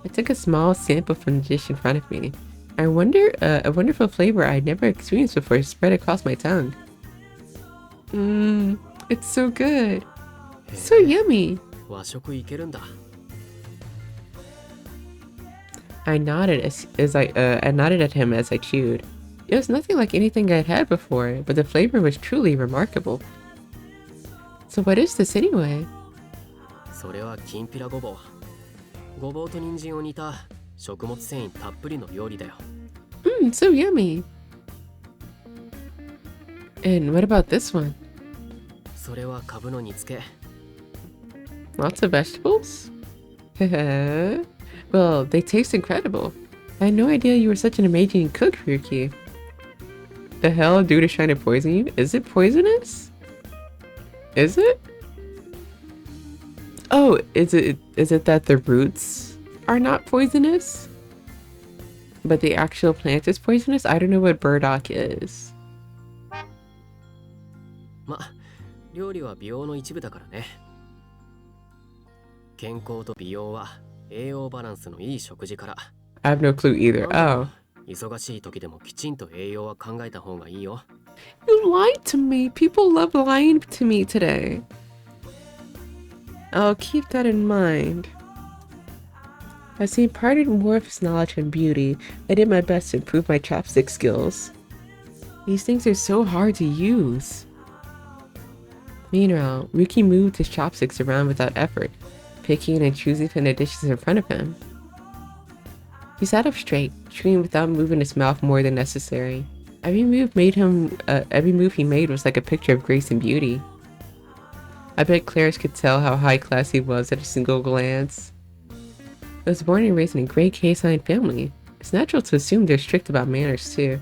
I took a small sample from the dish in front of me. I wonder, a wonderful flavor I'd never experienced before spread across my tongue. It's so good. So yummy. I nodded I nodded at him as I chewed. It was nothing like anything I'd had before, but the flavor was truly remarkable. So what is this anyway? So yummy. And what about this one? Lots of vegetables? Well, they taste incredible. I had no idea you were such an amazing cook, Ryuki. The hell, dude is trying to poison you? Is it poisonous? Is it? Oh, is it that the roots are not poisonous? But the actual plant is poisonous? I don't know what burdock is. 健康と美容は栄養バランスのいい食事から。I have no clue either. Oh. 忙しい時でもきちんと栄養は考えた方がいいよ。You lied to me. People love lying to me today. I'll keep that in mind. As he imparted more of his knowledge on beauty, I did my best to improve my chopstick skills. These things are so hard to use. Meanwhile, Ryuki moved his chopsticks around without effort, picking and choosing from the dishes in front of him. He sat up straight, chewing without moving his mouth more than necessary. Every move he made was like a picture of grace and beauty. I bet Clarice could tell how high class he was at a single glance. I was born and raised in a great K-sign family. It's natural to assume they're strict about manners too.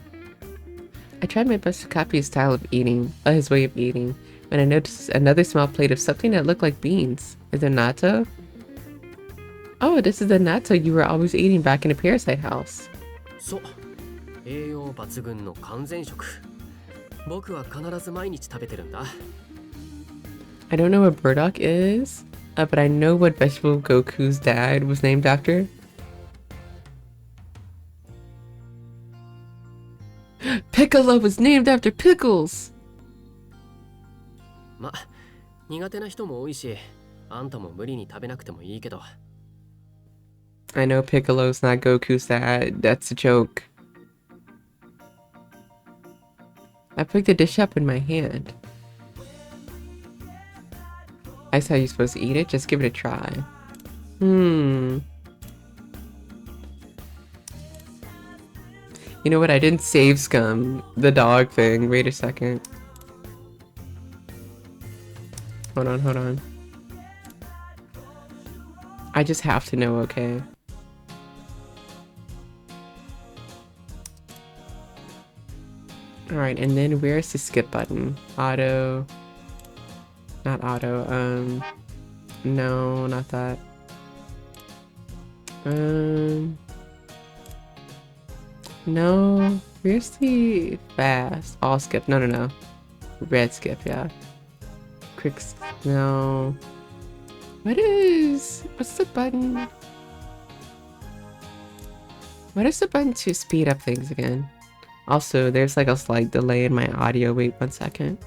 I tried my best to copy his style of eating, his way of eating, when I noticed another small plate of something that looked like beans. Is it natto? Oh, this is the natto you were always eating back in the Parasite house. そう、栄養抜群の完全食。僕は必ず毎日食べてるんだ。I don't know what burdock is, but I know what vegetable Goku's dad was named after. Piccolo was named after pickles! ま、苦手な人も多いし、あんたも無理に食べなくてもいいけど。I know Piccolo's not Goku's dad. That's a joke. I picked the dish up in my hand. That's how you're supposed to eat it? Just give it a try. You know what? I didn't save Scum, the dog thing. Wait a second. Hold on. I just have to know, okay? Alright, and then where's the skip button? Auto. Not auto, no, not that. No, where's the fast? All skip, no. Red skip, yeah. Quick, no. What's the button? What is the button to speed up things again? Also, there's like a slight delay in my audio. Wait 1 second.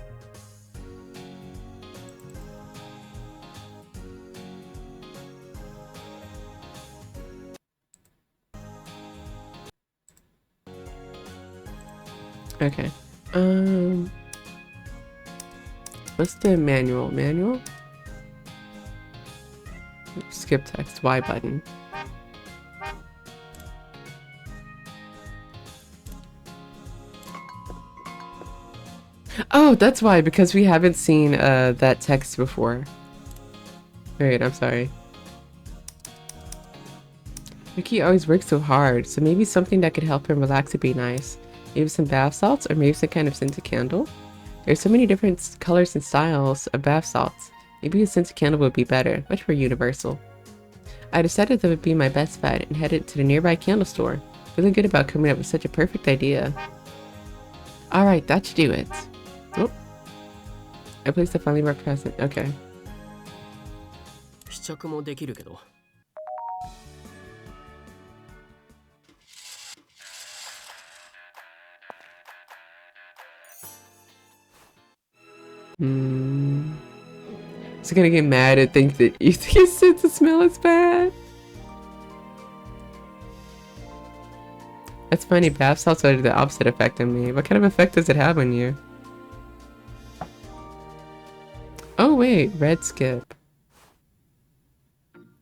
Okay. What's the manual? Manual? Skip text. Y button. Oh, that's why, because we haven't seen that text before. Wait, I'm sorry. Ryuki always works so hard, so maybe something that could help him relax would be nice. Maybe some bath salts, or maybe some kind of scented candle. There's so many different colors and styles of bath salts. Maybe a scented candle would be better, much more universal. I decided that would be my best bet and headed to the nearby candle store, feeling good about coming up with such a perfect idea. Alright, that should do it. Oh. I placed the finally marked present. Okay. 試着もできるけど。Is it gonna get mad and think that you think his sense of smell is bad? That's funny, bath salts are the opposite effect on me. What kind of effect does it have on you? Oh wait, red skip.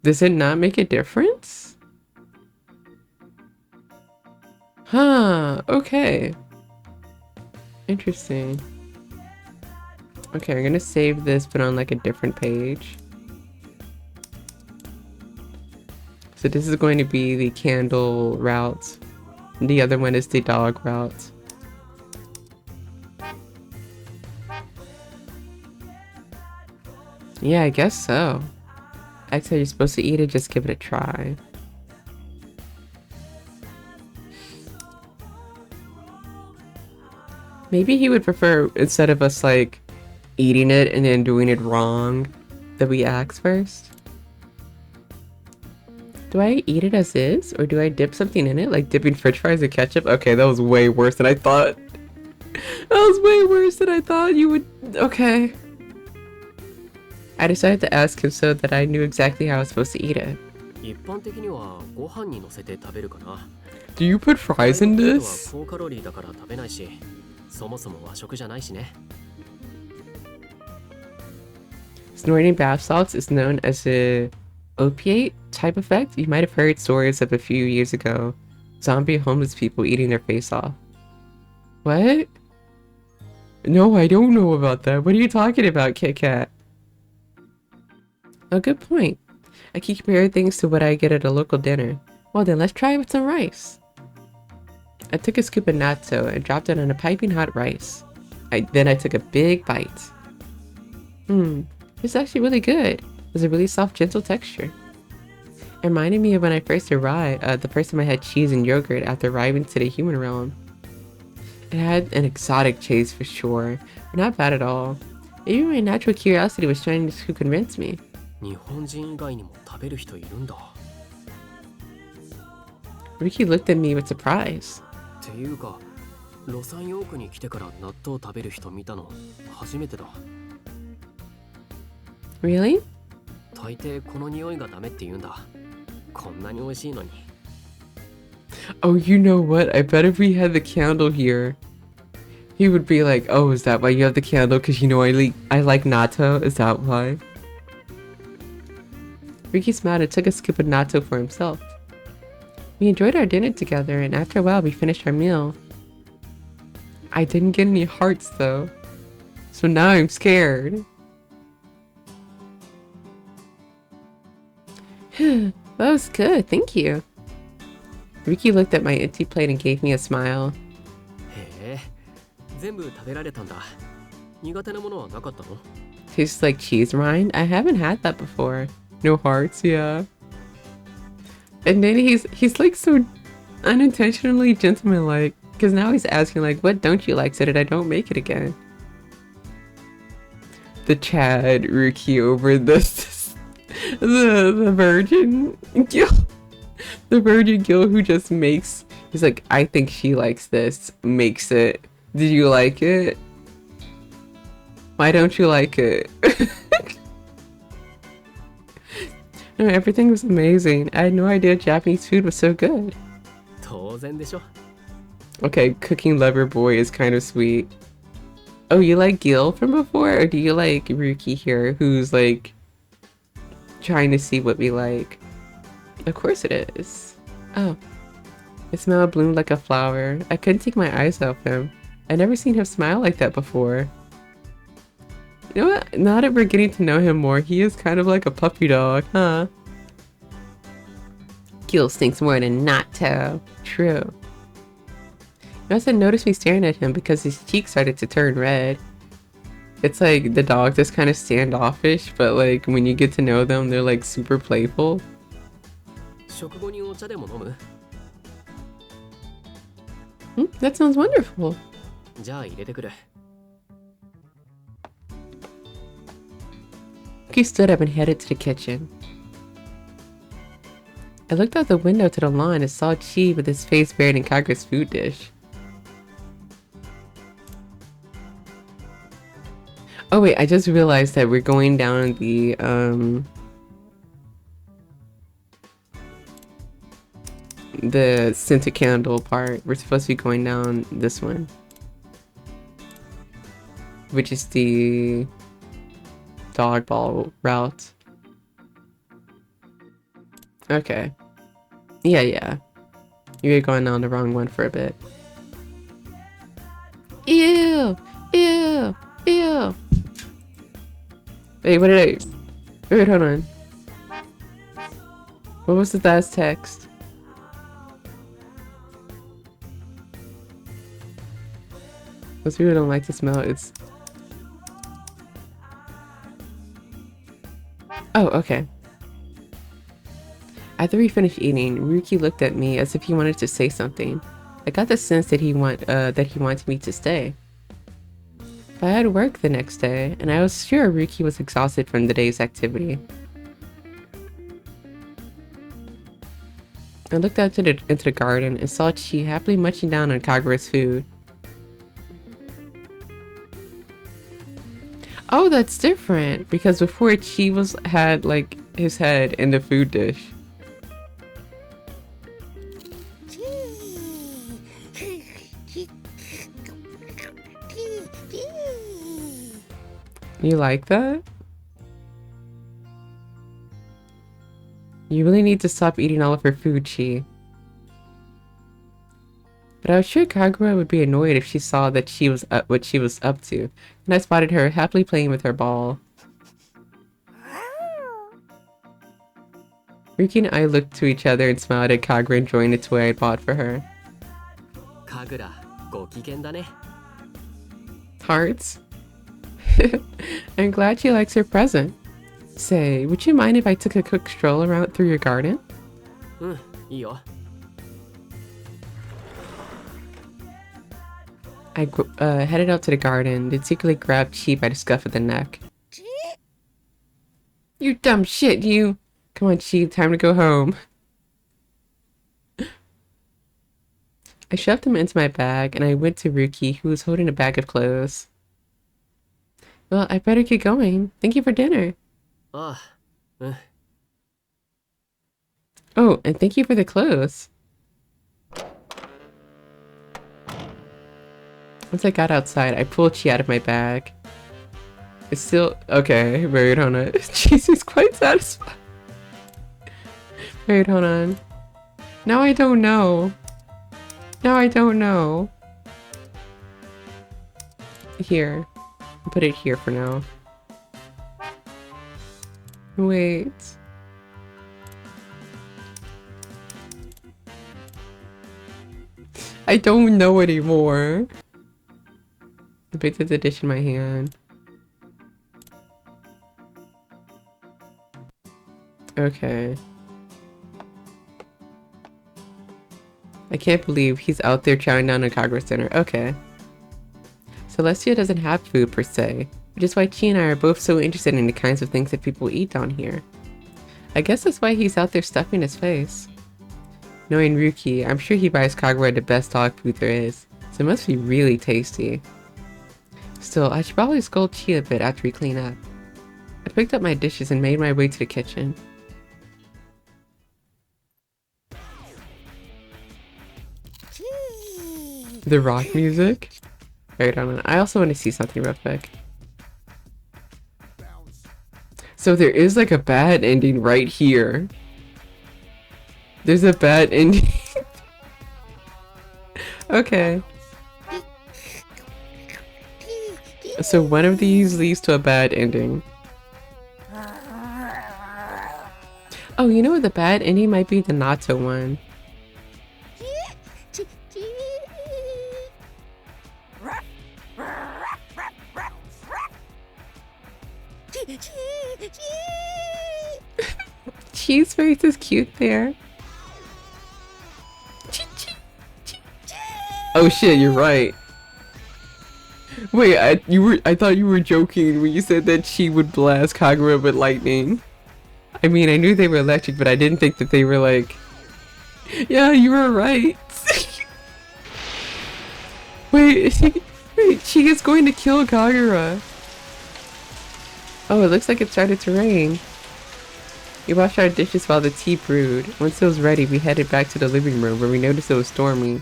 Does it not make a difference? Huh, okay. Interesting. Okay, we're gonna save this, but on like a different page. So this is going to be the candle route. The other one is the dog route. Yeah, I guess so. That's how you're supposed to eat it, just give it a try. Maybe he would prefer, instead of us like eating it and then doing it wrong, that we ask first. Do I eat it as is, or do I dip something in it, like dipping french fries in ketchup? Okay, that was way worse than I thought. That was way worse than I thought you would. Okay. I decided to ask him so that I knew exactly how I was supposed to eat it. 一般的にはご飯に乗せて食べるかな。 Do you put fries in this? 高カロリーだから食べないし、そもそも和食じゃないしね。 Snorting bath salts is known as a opiate type effect. You might have heard stories of a few years ago. Zombie homeless people eating their face off. What? No, I don't know about that. What are you talking about, Kit Kat? Oh, good point. I keep comparing things to what I get at a local dinner. Well then, let's try it with some rice. I took a scoop of natto and dropped it on a piping hot rice. Then I took a big bite. It's actually really good. There's a really soft, gentle texture. It reminded me of when I first arrived, the first time I had cheese and yogurt after arriving to the human realm. It had an exotic taste for sure, but not bad at all. Maybe my natural curiosity was trying to convince me. 日本人以外にも食べる人いるんだ。 Ryuki looked at me with surprise. っていうか、ロサンヨークに来てから納豆食べる人見たの初めてだ。 Really? 大抵この匂いがダメって言うんだ。こんなに美味しいのに。 Oh, you know what? I bet if we had the candle here, he would be like, oh, is that why you have the candle? Because you know I like natto? Is that why? Ryuki smiled and took a scoop of natto for himself. We enjoyed our dinner together, and after a while we finished our meal. I didn't get any hearts though, so now I'm scared. That was good, thank you. Ryuki looked at my empty plate and gave me a smile. へえ、全部食べられたんだ。苦手なものはなかったの？ Tastes like cheese rind? I haven't had that before. No hearts, yeah. And then he's like so unintentionally gentlemanlike, because now he's asking like, what don't you like so that I don't make it again? The Chad Ryuki over this the virgin Gil. The virgin Gil who just makes, he's like, I think she likes this, makes it. Did you like it? Why don't you like it? No, everything was amazing. I had no idea Japanese food was so good. 当然でしょ。 Okay, cooking lover boy is kind of sweet. Oh, you like Gil from before? Or do you like Ryuki here, who's like trying to see what we like? Of course it is. Oh. His smile bloomed like a flower. I couldn't take my eyes off him. I'd never seen him smile like that before. You know what? Now that we're getting to know him more, he is kind of like a puppy dog, huh? Gil stinks more than natto. True. You must have noticed me staring at him because his cheeks started to turn red. It's like the dogs is kind of standoffish, but like when you get to know them, they're like super playful. 食後にお茶でも飲む？ That sounds wonderful. じゃあ入れてくる。 He stood up and headed to the kitchen. I looked out the window to the lawn and saw Chi with his face buried in Kagura's food dish. Oh wait, I just realized that we're going down the scented candle part. We're supposed to be going down this one, which is the dog ball route. Okay. Yeah. You're going down the wrong one for a bit. Ew! Wait, what did I... Wait, hold on. What was the last text? Most people don't like the smell. It's... Oh, okay. After we finished eating, Ryuki looked at me as if he wanted to say something. I got the sense that he wanted me to stay. But I had work the next day, and I was sure Ryuki was exhausted from the day's activity. I looked out into the garden and saw Chi happily munching down on Kagura's food. Oh, that's different, because before Chi had like his head in the food dish. You like that? You really need to stop eating all of her food, Chi. But I was sure Kagura would be annoyed if she saw that what she was up to, and I spotted her happily playing with her ball. Ryuki and I looked to each other and smiled at Kagura enjoying the toy I bought for her. Kagura, ご機嫌だね. Hearts? I'm glad she likes her present. Say, would you mind if I took a quick stroll around through your garden? いいよ. I headed out to the garden, then secretly grabbed Chi by the scuff of the neck. You dumb shit, you! Come on, Chi, time to go home. I shoved him into my bag, and I went to Ryuki, who was holding a bag of clothes. Well, I better get going. Thank you for dinner. Oh, and thank you for the clothes. Once I got outside, I pulled Chi out of my bag. It's still... Okay, wait, hold on. Jesus, quite satisfied. Wait, hold on. Now I don't know. Now I don't know. Here. I'll put it here for now. Wait. I don't know anymore. I picked up the dish in my hand. Okay. I can't believe he's out there chowing down on Kagura's dinner. Okay. Celestia doesn't have food per se, which is why Chi and I are both so interested in the kinds of things that people eat down here. I guess that's why he's out there stuffing his face. Knowing Ryuki, I'm sure he buys Kagura the best dog food there is, so it must be really tasty. Still, I should probably scold Chi a bit after we clean up. I picked up my dishes and made my way to the kitchen. The rock music? Wait, hold on. I also want to see something real quick. So there is like a bad ending right here. There's a bad ending. Okay. So one of these leads to a bad ending. Oh, you know what? The bad ending might be the Nato one. Chi's face is cute there. Oh shit, you're right. Wait, I thought you were joking when you said that she would blast Kagura with lightning. I mean, I knew they were electric, but I didn't think that they were like... Yeah, you were right. Wait, she is going to kill Kagura. Oh, it looks like it started to rain. We washed our dishes while the tea brewed. Once it was ready, we headed back to the living room where we noticed it was storming.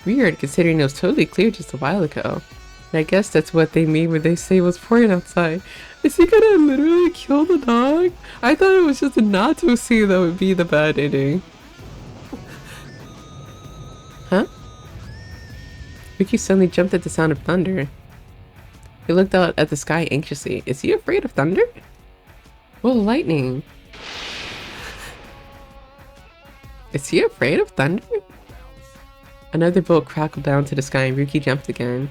Weird, considering it was totally clear just a while ago. And I guess that's what they mean when they say it was pouring outside. Is he gonna literally kill the dog? I thought it was just a Nato scene that would be the bad ending. Huh? Ryuki suddenly jumped at the sound of thunder. He looked out at the sky anxiously. Is he afraid of thunder? Well, lightning. Is he afraid of thunder? Another bolt crackled down to the sky and Ryuki jumped again.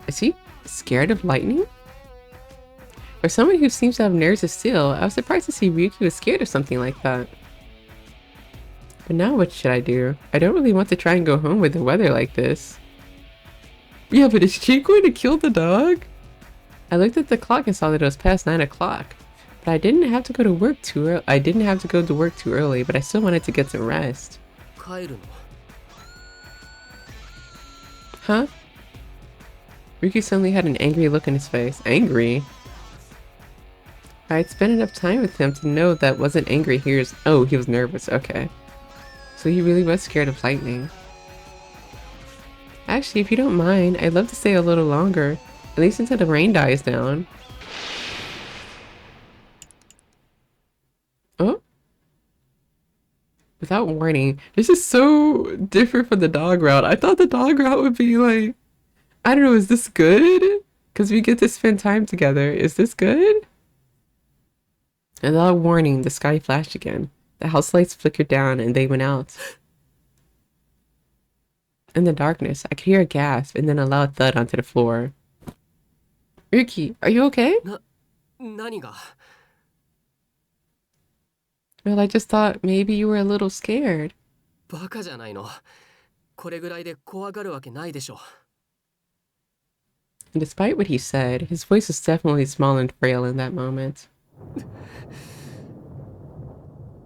Is he scared of lightning? For someone who seems to have nerves of steel, I was surprised to see Ryuki was scared of something like that. But now what should I do? I don't really want to try and go home with the weather like this. Yeah, but is she going to kill the dog? I looked at the clock and saw that it was past 9 o'clock. But I didn't have to go to work too early. I didn't have to go to work too early, but I still wanted to get some rest. 帰るの Huh? Ryuki suddenly had an angry look on his face. Angry? I had spent enough time with him to know that wasn't angry. Oh, he was nervous. Okay. So he really was scared of lightning. Actually, if you don't mind, I'd love to stay a little longer. At least until the rain dies down. Oh? Without warning. This is so different from the dog route. I thought the dog route would be like... I don't know, is this good? Because we get to spend time together. Is this good? And without warning, the sky flashed again. The house lights flickered down and they went out. In the darkness, I could hear a gasp and then a loud thud onto the floor. Ryuki, are you okay? 何が Well, I just thought maybe you were a little scared. バカじゃないのこれぐらいで怖がるわけないでしょ And despite what he said, his voice was definitely small and frail in that moment.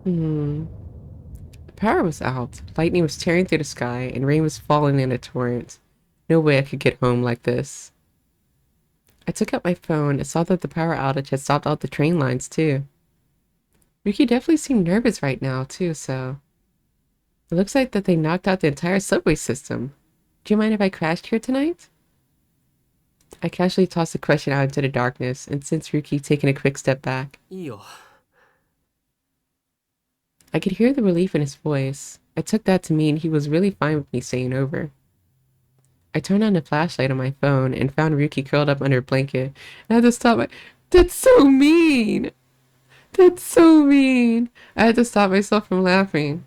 The power was out, lightning was tearing through the sky, and rain was falling in a torrent. No way I could get home like this. I took out my phone and saw that the power outage had stopped all the train lines too. Ryuki definitely seemed nervous right now too, so... It looks like that they knocked out the entire subway system. Do you mind if I crashed here tonight? I casually tossed the question out into the darkness, and since Ryuki taking a quick step back. いいよ I could hear the relief in his voice. I took that to mean he was really fine with me staying over. I turned on the flashlight on my phone and found Ryuki curled up under a blanket. And I had to stop my... That's so mean! That's so mean! I had to stop myself from laughing.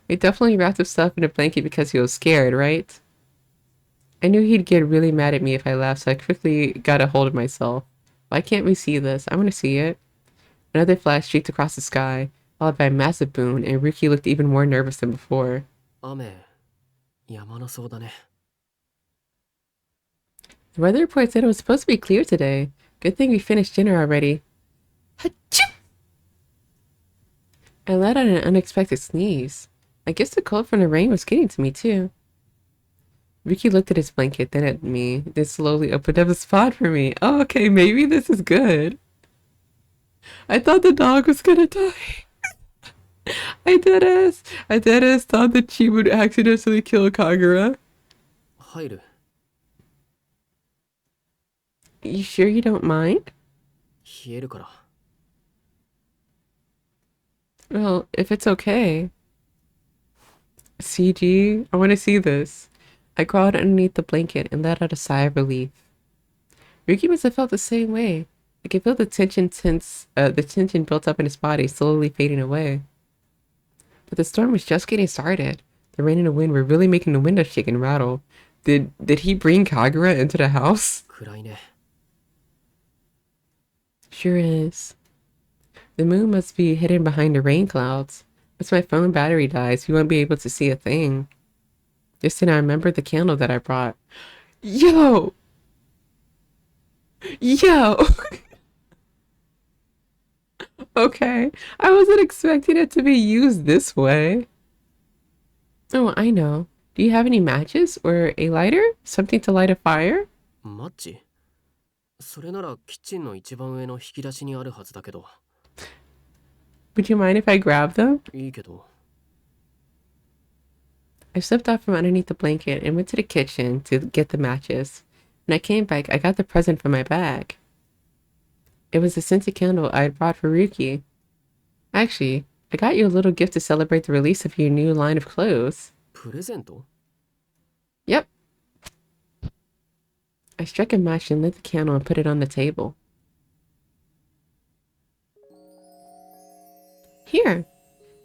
He definitely wrapped himself in a blanket because he was scared, right? I knew he'd get really mad at me if I laughed, so I quickly got a hold of myself. Why can't we see this? I want to see it. Another flash streaked across the sky, followed by a massive boom, and Ryuki looked even more nervous than before. 雨やまなそうだね The weather report said it was supposed to be clear today. Good thing we finished dinner already. Achoo! I let out an unexpected sneeze. I guess the cold from the rain was getting to me too. Ryuki looked at his blanket, then at me, then slowly opened up a spot for me. Oh, okay, maybe this is good. I thought the dog was gonna die. I deadass thought that she would accidentally kill Kagura. 入る You sure you don't mind? 冷えるから Well, if it's okay. CG, I want to see this. I crawled underneath the blanket and let out a sigh of relief. Ryuki must have felt the same way. I could feel the tension built up in his body slowly fading away. But the storm was just getting started. The rain and the wind were really making the windows shake and rattle. Did he bring Kagura into the house? 暗いね Sure is. The moon must be hidden behind the rain clouds. Once my phone battery dies, we won't be able to see a thing. Just then I remembered the candle that I brought. Yo! Yo! Okay, I wasn't expecting it to be used this way. Oh, I know. Do you have any matches or a lighter? Something to light a fire? マッチそれならキッチンの一番上の引き出しにあるはずだけど Would you mind if I grab them? いいけど I slipped out from underneath the blanket and went to the kitchen to get the matches. When I came back, I got the present from my bag. It was the scented candle I had brought for Ryuki. Actually, I got you a little gift to celebrate the release of your new line of clothes. プレゼント Yep. I struck a match and lit the candle and put it on the table. Here.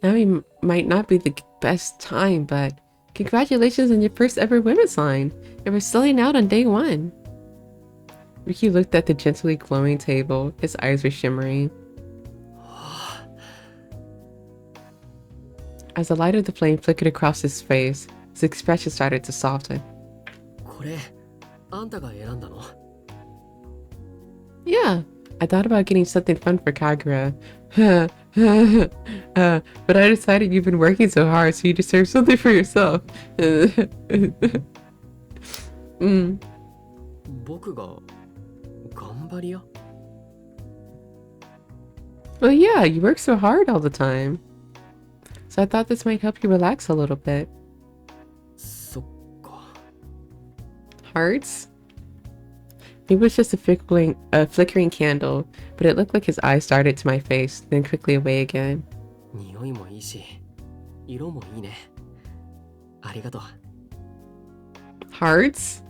Now might not be the best time, but congratulations on your first ever women's line. It was selling out on day 1. Ryuki looked at the gently glowing table. His eyes were shimmering. As the light of the flame flickered across his face, his expression started to soften. これあんたが選んだの Yeah, I thought about getting something fun for Kagura. But I decided you've been working so hard, so you deserve something for yourself. うん。僕が頑張り屋 Well, yeah, you work so hard all the time. So I thought this might help you relax a little bit. そっか Hearts? Maybe it was just a flickering candle, but it looked like his eyes darted to my face, then quickly away again. 匂いもいいし色もいいねありがとう Hearts?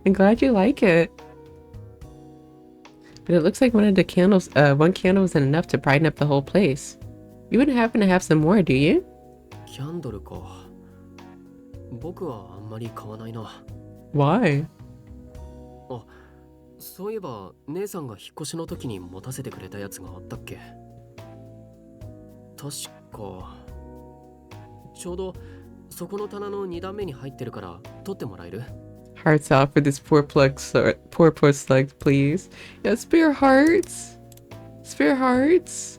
I'm glad you like it. But it looks like one candle isn't enough to brighten up the whole place. You wouldn't happen to have some more, do you? キャンドルか僕はあんまり買わないな Why? あそういえば姉さんが引っ越しの時に持たせてくれたやつがあったっけ確かちょうどそこの棚の2段目に入ってるから取ってもらえる Hearts out for this poor slug, please. Yeah, spare hearts. Spare hearts.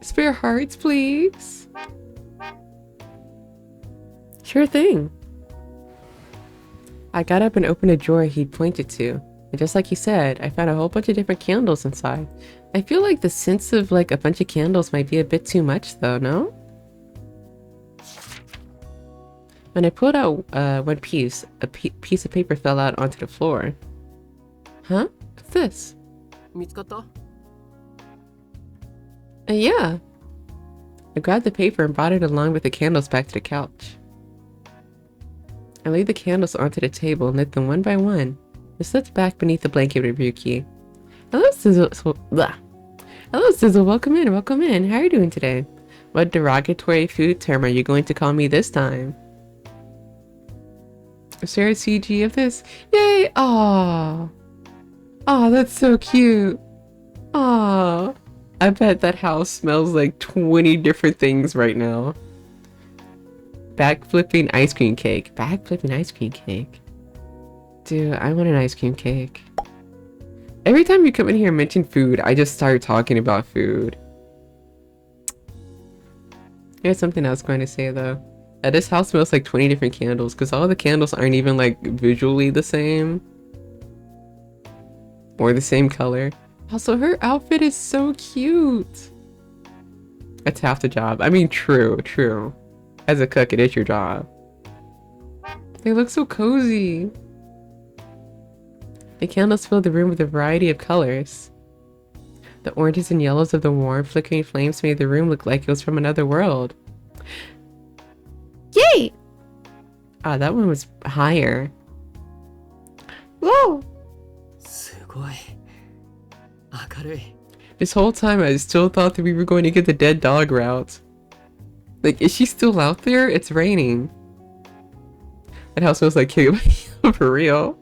Spare hearts, please. Sure thing. I got up and opened a drawer he'd pointed to. And just like he said, I found a whole bunch of different candles inside. I feel like the sense of like a bunch of candles might be a bit too much though, no? When I pulled out one piece, a piece of paper fell out onto the floor. Huh? What's this? 見つかった Yeah. I grabbed the paper and brought it along with the candles back to the couch. I laid the candles onto the table and lit them one by one. I slipped back beneath the blanket with Ryuki. Hello, Sizzle. Hello, Sizzle. Welcome in. Welcome in. How are you doing today? What derogatory food term are you going to call me this time? Is there a CG of this? Yay! Aww. Aw, that's so cute. Aw. I bet that house smells like 20 different things right now. Backflipping ice cream cake. Backflipping ice cream cake. Dude, I want an ice cream cake. Every time you come in here and mention food, I just start talking about food. Here's something I was going to say though. This house smells like 20 different candles because all the candles aren't even like visually the same. Or the same color. Also, her outfit is so cute. It's half the job. I mean, true. As a cook, it is your job. They look so cozy. The candles filled the room with a variety of colors. The oranges and yellows of the warm, flickering flames made the room look like it was from another world. Yay! Ah, that one was higher. Whoa! すごい明るい This whole time I still thought that we were going to get the dead dog route. Like, is she still out there? It's raining. That house smells like cake. For real.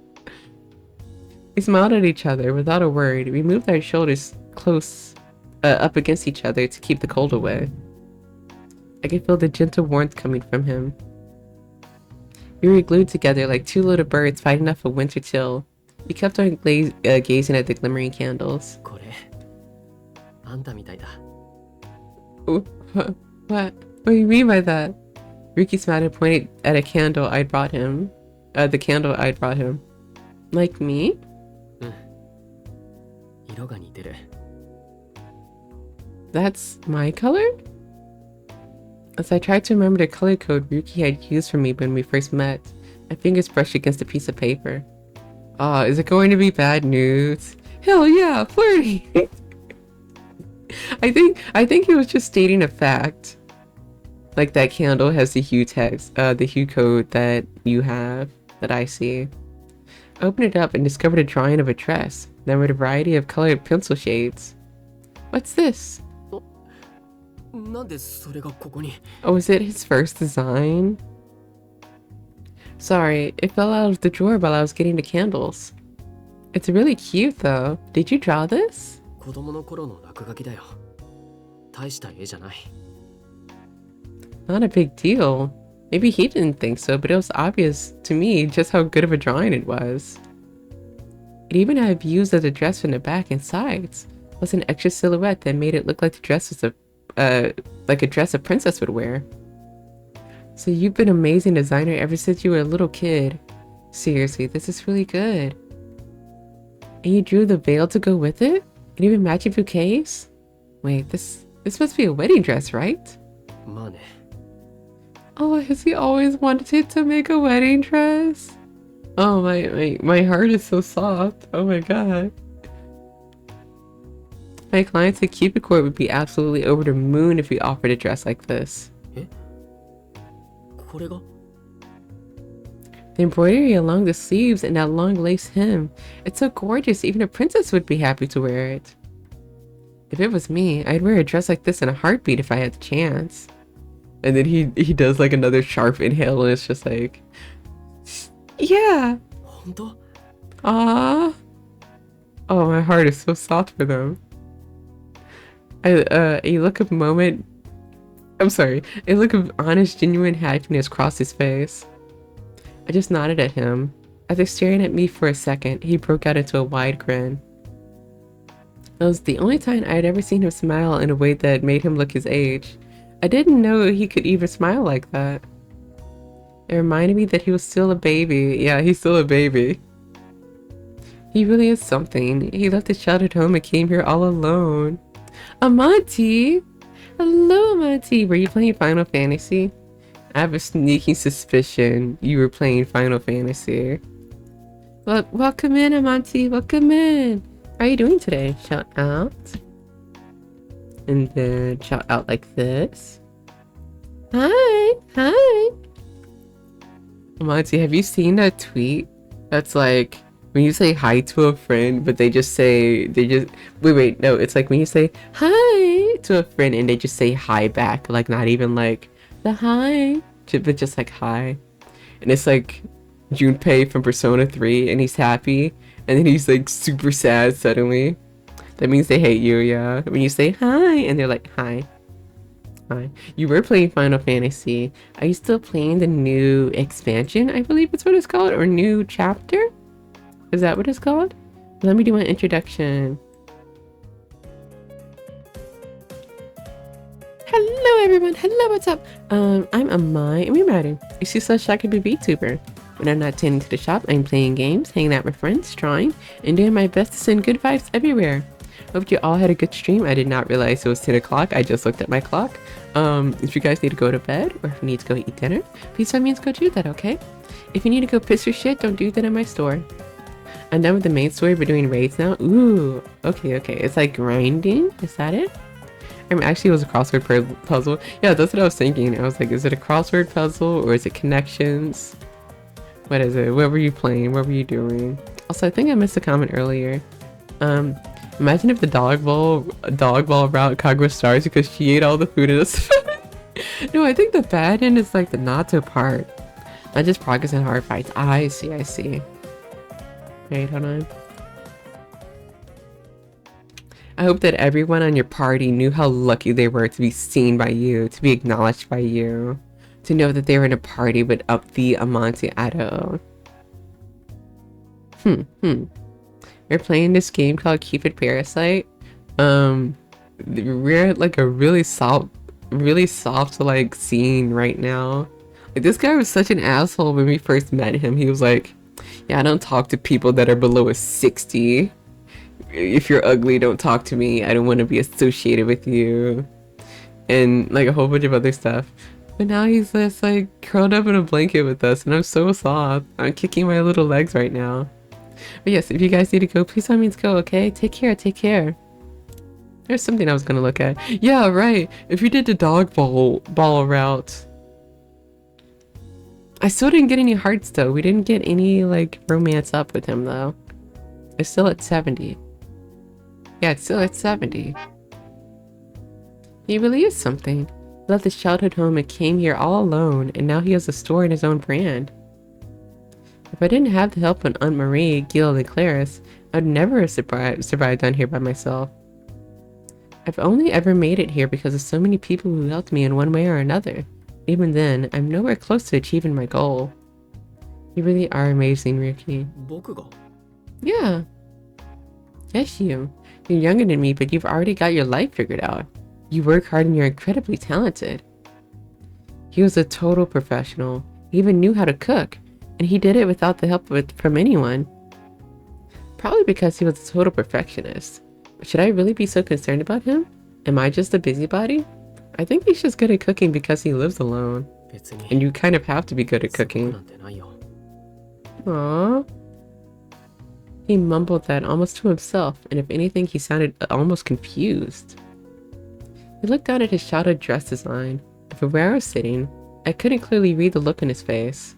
We smiled at each other without a word. We moved our shoulders close up against each other to keep the cold away. I could feel the gentle warmth coming from him. We were glued together like two little birds fighting off a winter chill. We kept on gazing at the glimmering candles. これあんたみたいだ What? What do you mean by that? Ryuki smiled and pointed at a candle I'd brought him. The candle I'd brought him. Like me? 色が似てる That's my color? As I tried to remember the color code Ryuki had used for me when we first met, my fingers brushed against a piece of paper. Ah, is it going to be bad news? Hell yeah, flirty! I think he was just stating a fact. Like that candle has the hue text, the hue code that you have, that I see. I opened it up and discovered a drawing of a dress. There were a variety of colored pencil shades. What's this? なんでそれがここに Oh, is it his first design? Sorry, it fell out of the drawer while I was getting the candles. It's really cute though. Did you draw this? 子供の頃の落書きだよ大した絵じゃない Not a big deal. Maybe he didn't think so, but it was obvious to me just how good of a drawing it was. It even had views of the dress from the back and sides, plus an extra silhouette that made it look like the dress was like a dress a princess would wear. So you've been an amazing designer ever since you were a little kid. Seriously, this is really good. And you drew the veil to go with it? And even matching bouquets? Wait, this must be a wedding dress, right? まあね。 Oh, has he always wanted to make a wedding dress? Oh, my heart is so soft. Oh my god. My clients at Cupid Court would be absolutely over the moon if we offered a dress like this. え？これが？ The embroidery along the sleeves and that long lace hem. It's so gorgeous, even a princess would be happy to wear it. If it was me, I'd wear a dress like this in a heartbeat if I had the chance. And then he does like another sharp inhale and it's just like... Yeah! 本当？ Aww. Oh, my heart is so soft for them. A look of honest, genuine happiness crossed his face. I just nodded at him. After staring at me for a second, he broke out into a wide grin. It was the only time I had ever seen him smile in a way that made him look his age. I didn't know he could even smile like that. It reminded me that he was still a baby. Yeah, he's still a baby. He really is something. He left his childhood home and came here all alone. Amanti! Hello, Amanti! Were you playing Final Fantasy? I have a sneaking suspicion you were playing Final Fantasy. Well, welcome in, Amanti. Welcome in. How are you doing today? Shout out. And then shout out like this. Hi! Hi! Amanti, have you seen that tweet? That's like, when you say hi to a friend, but wait, no, it's like when you say hi to a friend and they just say hi back, like not even like the hi, but just like hi. And it's like Junpei from Persona 3 and he's happy and then he's like super sad suddenly. That means they hate you, yeah. When you say hi and they're like hi. Hi. You were playing Final Fantasy. Are you still playing the new expansion? I believe it's what it's called, or new chapter? Is that what it's called? Let me do an introduction. Hello everyone, hello, what's up? I'm Amai Umimaru, a success Shakabi VTuber. When I'm not tending to the shop, I'm playing games, hanging out with friends, drawing, and doing my best to send good vibes everywhere. Hope you all had a good stream. I did not realize it was 10 o'clock. I just looked at my clock. If you guys need to go to bed or if you need to go eat dinner, please by means go do that, okay? If you need to go piss your shit, don't do that in my store. I'm done with the main story. We're doing raids now. Ooh, okay. It's like grinding. Is that it? Actually, it was a crossword puzzle. Yeah, that's what I was thinking. I was like, is it a crossword puzzle or is it connections? What is it? What were you playing? What were you doing? Also, I think I missed a comment earlier. Imagine if the dog bowl route Kagura stars because she ate all the food in this. No, I think the bad end is like the Nato part. Not just progress in hard fights. I see. Wait, hold on. I hope that everyone on your party knew how lucky they were to be seen by you, to be acknowledged by you, to know that they were in a party with up the Amontillado. We're playing this game called Cupid Parasite. We're at like a really soft like scene right now. Like, this guy was such an asshole when we first met him. He was like, yeah, I don't talk to people that are below a 60. If you're ugly, don't talk to me. I don't want to be associated with you. And like a whole bunch of other stuff. But now he's just like curled up in a blanket with us and I'm so soft. I'm kicking my little legs right now. But yes, if you guys need to go, please by means go, okay? Take care. There's something I was gonna look at. Yeah, right. If you did the dog ball route. I still didn't get any hearts though. We didn't get any like romance up with him though. It's still at 70. Yeah, it's still at 70. He really is something. He left his childhood home and came here all alone, and now he has a store in his own brand. If I didn't have the help of Aunt Marie, Gil, and Clarice, I'd never have survived down here by myself. I've only ever made it here because of so many people who helped me in one way or another. Even then, I'm nowhere close to achieving my goal. You really are amazing, Ryuki. 僕が？ Yeah, Yes, you. You're younger than me, but you've already got your life figured out. You work hard and you're incredibly talented. He was a total professional. He even knew how to cook, and he did it without the help from anyone. Probably because he was a total perfectionist. Should I really be so concerned about him? Am I just a busybody? I think he's just good at cooking because he lives alone. And you kind of have to be good at cooking. Aww. He mumbled that almost to himself, and if anything, he sounded almost confused. He looked down at his childhood dress design, and from where I was sitting, I couldn't clearly read the look on his face.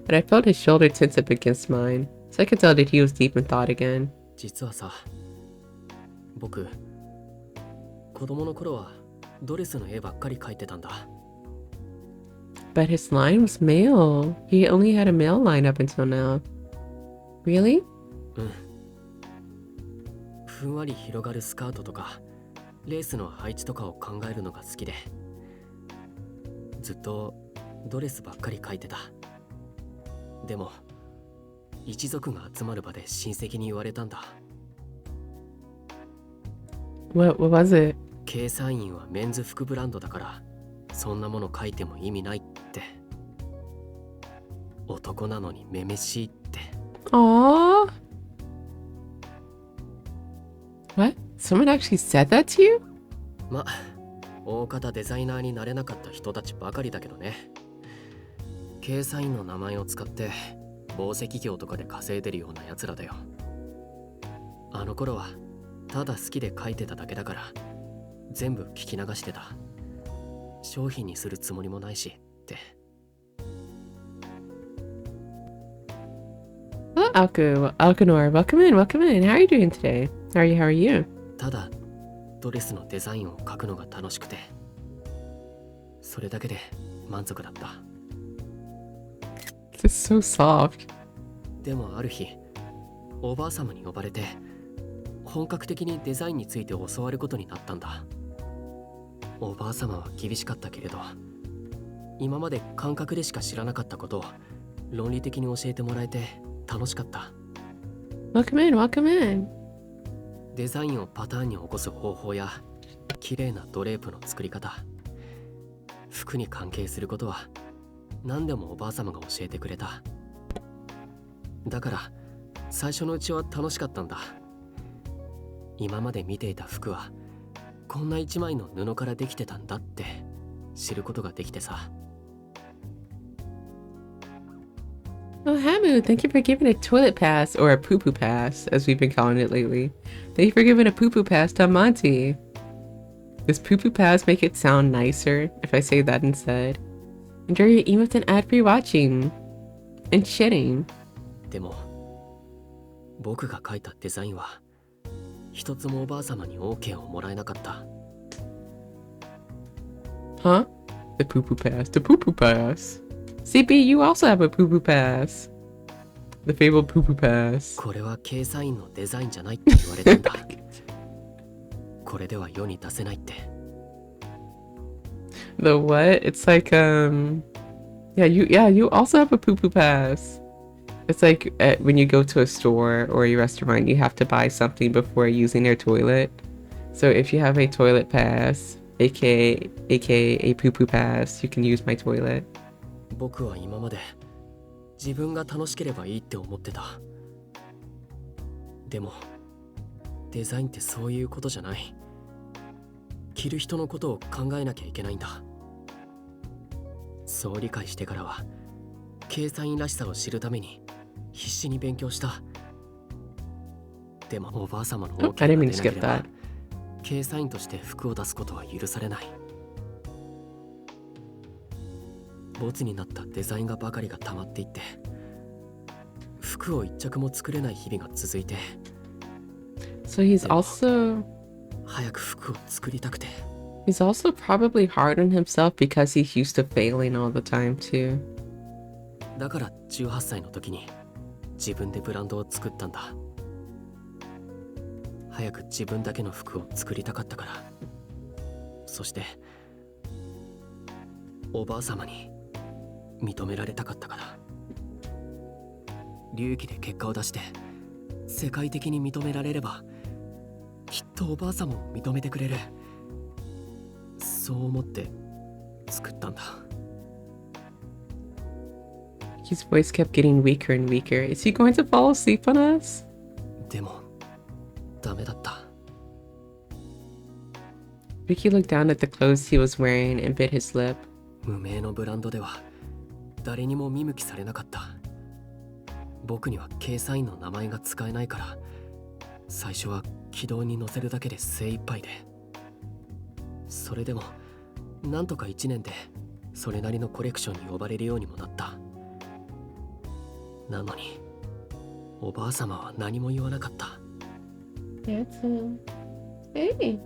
But I felt his shoulder tense up against mine, so I could tell that he was deep in thought again. 実はさ、僕、子供の頃はドレスの絵ばっかり描いてたんだ。But his line was male. He only had a male line up until now. Really? うん。ふんわり広がるスカートとか、レースの配置とかを考えるのが好きで、ずっとドレスばっかり描いてた。でも、一族が集まる場で親戚に言われたんだ。What was it? 計算員はメンズ服ブランドだから、そんなもの描いても意味ないって。男なのにめめしいって。Aww. What? Someone actually said that to you? ま、大方デザイナーになれなかった人たちばかりだけどね。計算員の名前を使って宝石業とかで稼いでるようなやつらだよ。あの頃はただ好きで描いてただけだから全部聞き流してた。商品にするつもりもないしって。Hello, Alkanor. Welcome in, welcome in. How are you doing today? How are you? ただドレスのデザインを描くのが楽しくて、それだけで満足だった。This is so soft. でもある日、おばあ様に呼ばれて本格的にデザインについて教わることになったんだ。おばあ様は厳しかったけれど、今まで感覚でしか知らなかったことを論理的に教えてもらえて楽しかった。Welcome in, welcome in. デザインをパターンに起こす方法や綺麗なドレープの作り方、服に関係することは何でもおばあ様が教えてくれた。だから最初のうちは楽しかったんだ。今まで見ていた服はこんな一枚の布からできてたんだって知ることができてさ。Oh, Hamu, thank you for giving a toilet pass, or a poo-poo pass, as we've been calling it lately. Thank you for giving a poo-poo pass to Monty. Does poo-poo pass make it sound nicer if I say that instead? Enjoy your emotes and ad-free watching. And shitting. でも僕が描いたデザインは一つもおばあ様に OK をもらえなかった。Huh? The poo-poo pass. The poo-poo pass. CP, you also have a poo-poo pass. The fabled poo-poo pass. これは計算員のデザインじゃないって言われたんだ。これでは世に出せないって。The what? It's like you also have a poo-poo pass. It's like when you go to a store or a restaurant, you have to buy something before using their toilet. So if you have a toilet pass, aka a poo-poo pass, you can use my toilet. 僕は今まで自分が楽しければいいって思ってた。でもデザインってそういうことじゃない。着る人のことを考えなきゃいけないんだ。そう理解してからは計算員らしさを知るために必死に勉強した。でもおばあ様の OK が出なければ計算員として服を出すことは許されない。ボツになったデザイン画ばかりが溜まっていって、服を一着も作れない日々が続いて。So he's also 早く服を作りたくて。He's also probably hard on himself because he's used to failing all the time too. だから18歳の時に自分でブランドを作ったんだ。早く自分だけの服を作りたかったから。そしておばあ様に認められたかったから。隆起で結果を出して世界的に認められればきっとおばあさんも認めてくれる。そう思って作ったんだ。 His voice kept getting weaker and weaker. Is he going to fall asleep on us? でもダメだった。 Ryuki looked down at the clothes he was wearing and bit his lip. 無名のブランドでは誰にも見向きされなかった。僕には掲載員の名前が使えないから、最初は軌道に乗せるだけで精一杯で。それでもなんとか1年でそれなりのコレクションに呼ばれるようにもなった。なのにおばあ様は何も言わなかった。 That's him. Hey.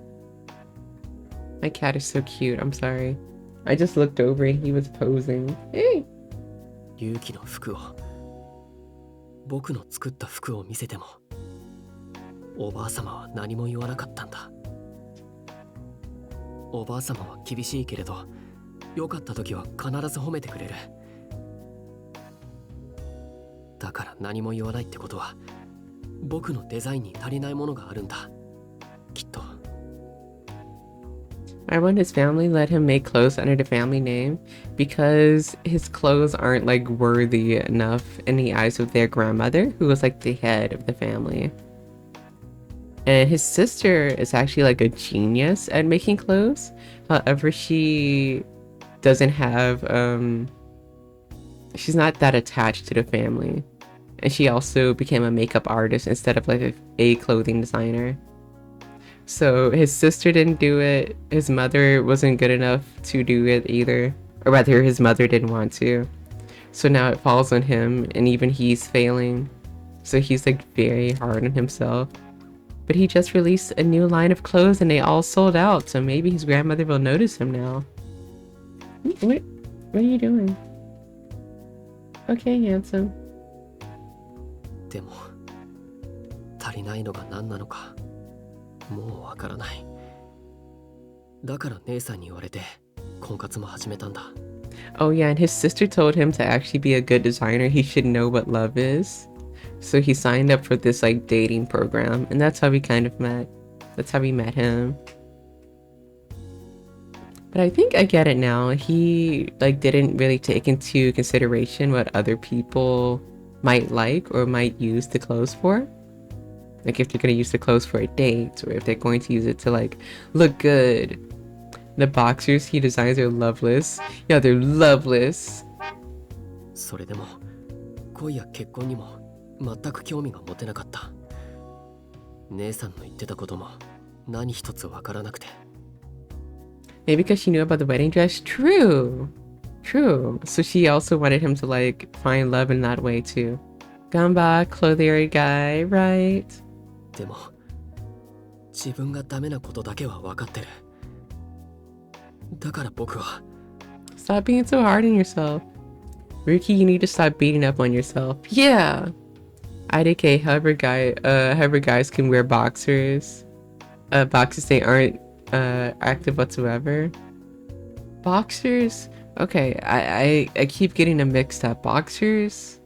My cat is so cute. I'm sorry. I just looked over and he was posing. Hey. 勇気の服を、僕の作った服を見せてもおばあ様は何も言わなかったんだ。おばあ様は厳しいけれど良かった時は必ず褒めてくれる。だから何も言わないってことは僕のデザインに足りないものがあるんだ、きっと。I want his family let him make clothes under the family name because his clothes aren't like worthy enough in the eyes of their grandmother, who was like the head of the family. And his sister is actually like a genius at making clothes. However, she doesn't have she's not that attached to the family. And she also became a makeup artist instead of like a clothing designer. So his sister didn't do it. His mother wasn't good enough to do it either. Or rather, his mother didn't want to. So now it falls on him, and even he's failing. So he's like very hard on himself. But he just released a new line of clothes and they all sold out. So maybe his grandmother will notice him now. What are you doing? Okay, handsome. でも足りないのが何なのかもうわからない。だから姉さんに言われて婚活も始めたんだ。 Oh yeah, and his sister told him to actually be a good designer. He should know what love is. So he signed up for this like dating program, and that's how we kind of met. That's how we met him. But I think I get it now. He like didn't really take into consideration what other people might like or might use the clothes for. Like if they're gonna use the clothes for a date, or if they're going to use it to like look good. The boxers he designs are loveless. Yeah, they're loveless. それでも恋や結婚にも全く興味が持てなかった。姉さんの言ってたことも何一つわからなくて。 Maybe because she knew about the wedding dress? True. True. So she also wanted him to like find love in that way too. Gamba, clothier guy, right? でも自分がダメなことだけは分かってる。だから僕は Stop being so hard on yourself. Ryuki, you need to stop beating up on yourself. Yeah. IDK, however guys can wear boxers. Boxers, they aren't active whatsoever. Boxers? Okay, I keep getting them mixed up. Boxers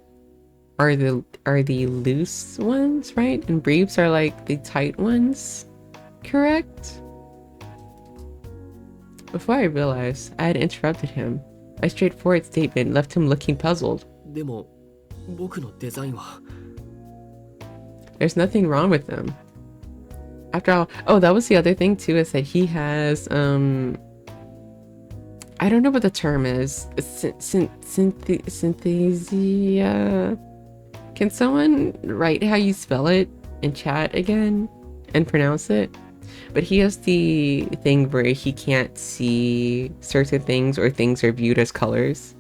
are the loose ones, right? And briefs are like the tight ones. Correct? Before I realized, I had interrupted him. My straightforward statement left him looking puzzled. でも僕のデザインは There's nothing wrong with them. After all, oh, that was the other thing too, is that he has, I don't know what the term is. Synthesia. Can someone write how you spell it in chat again and pronounce it? But he has the thing where he can't see certain things, or things are viewed as colors.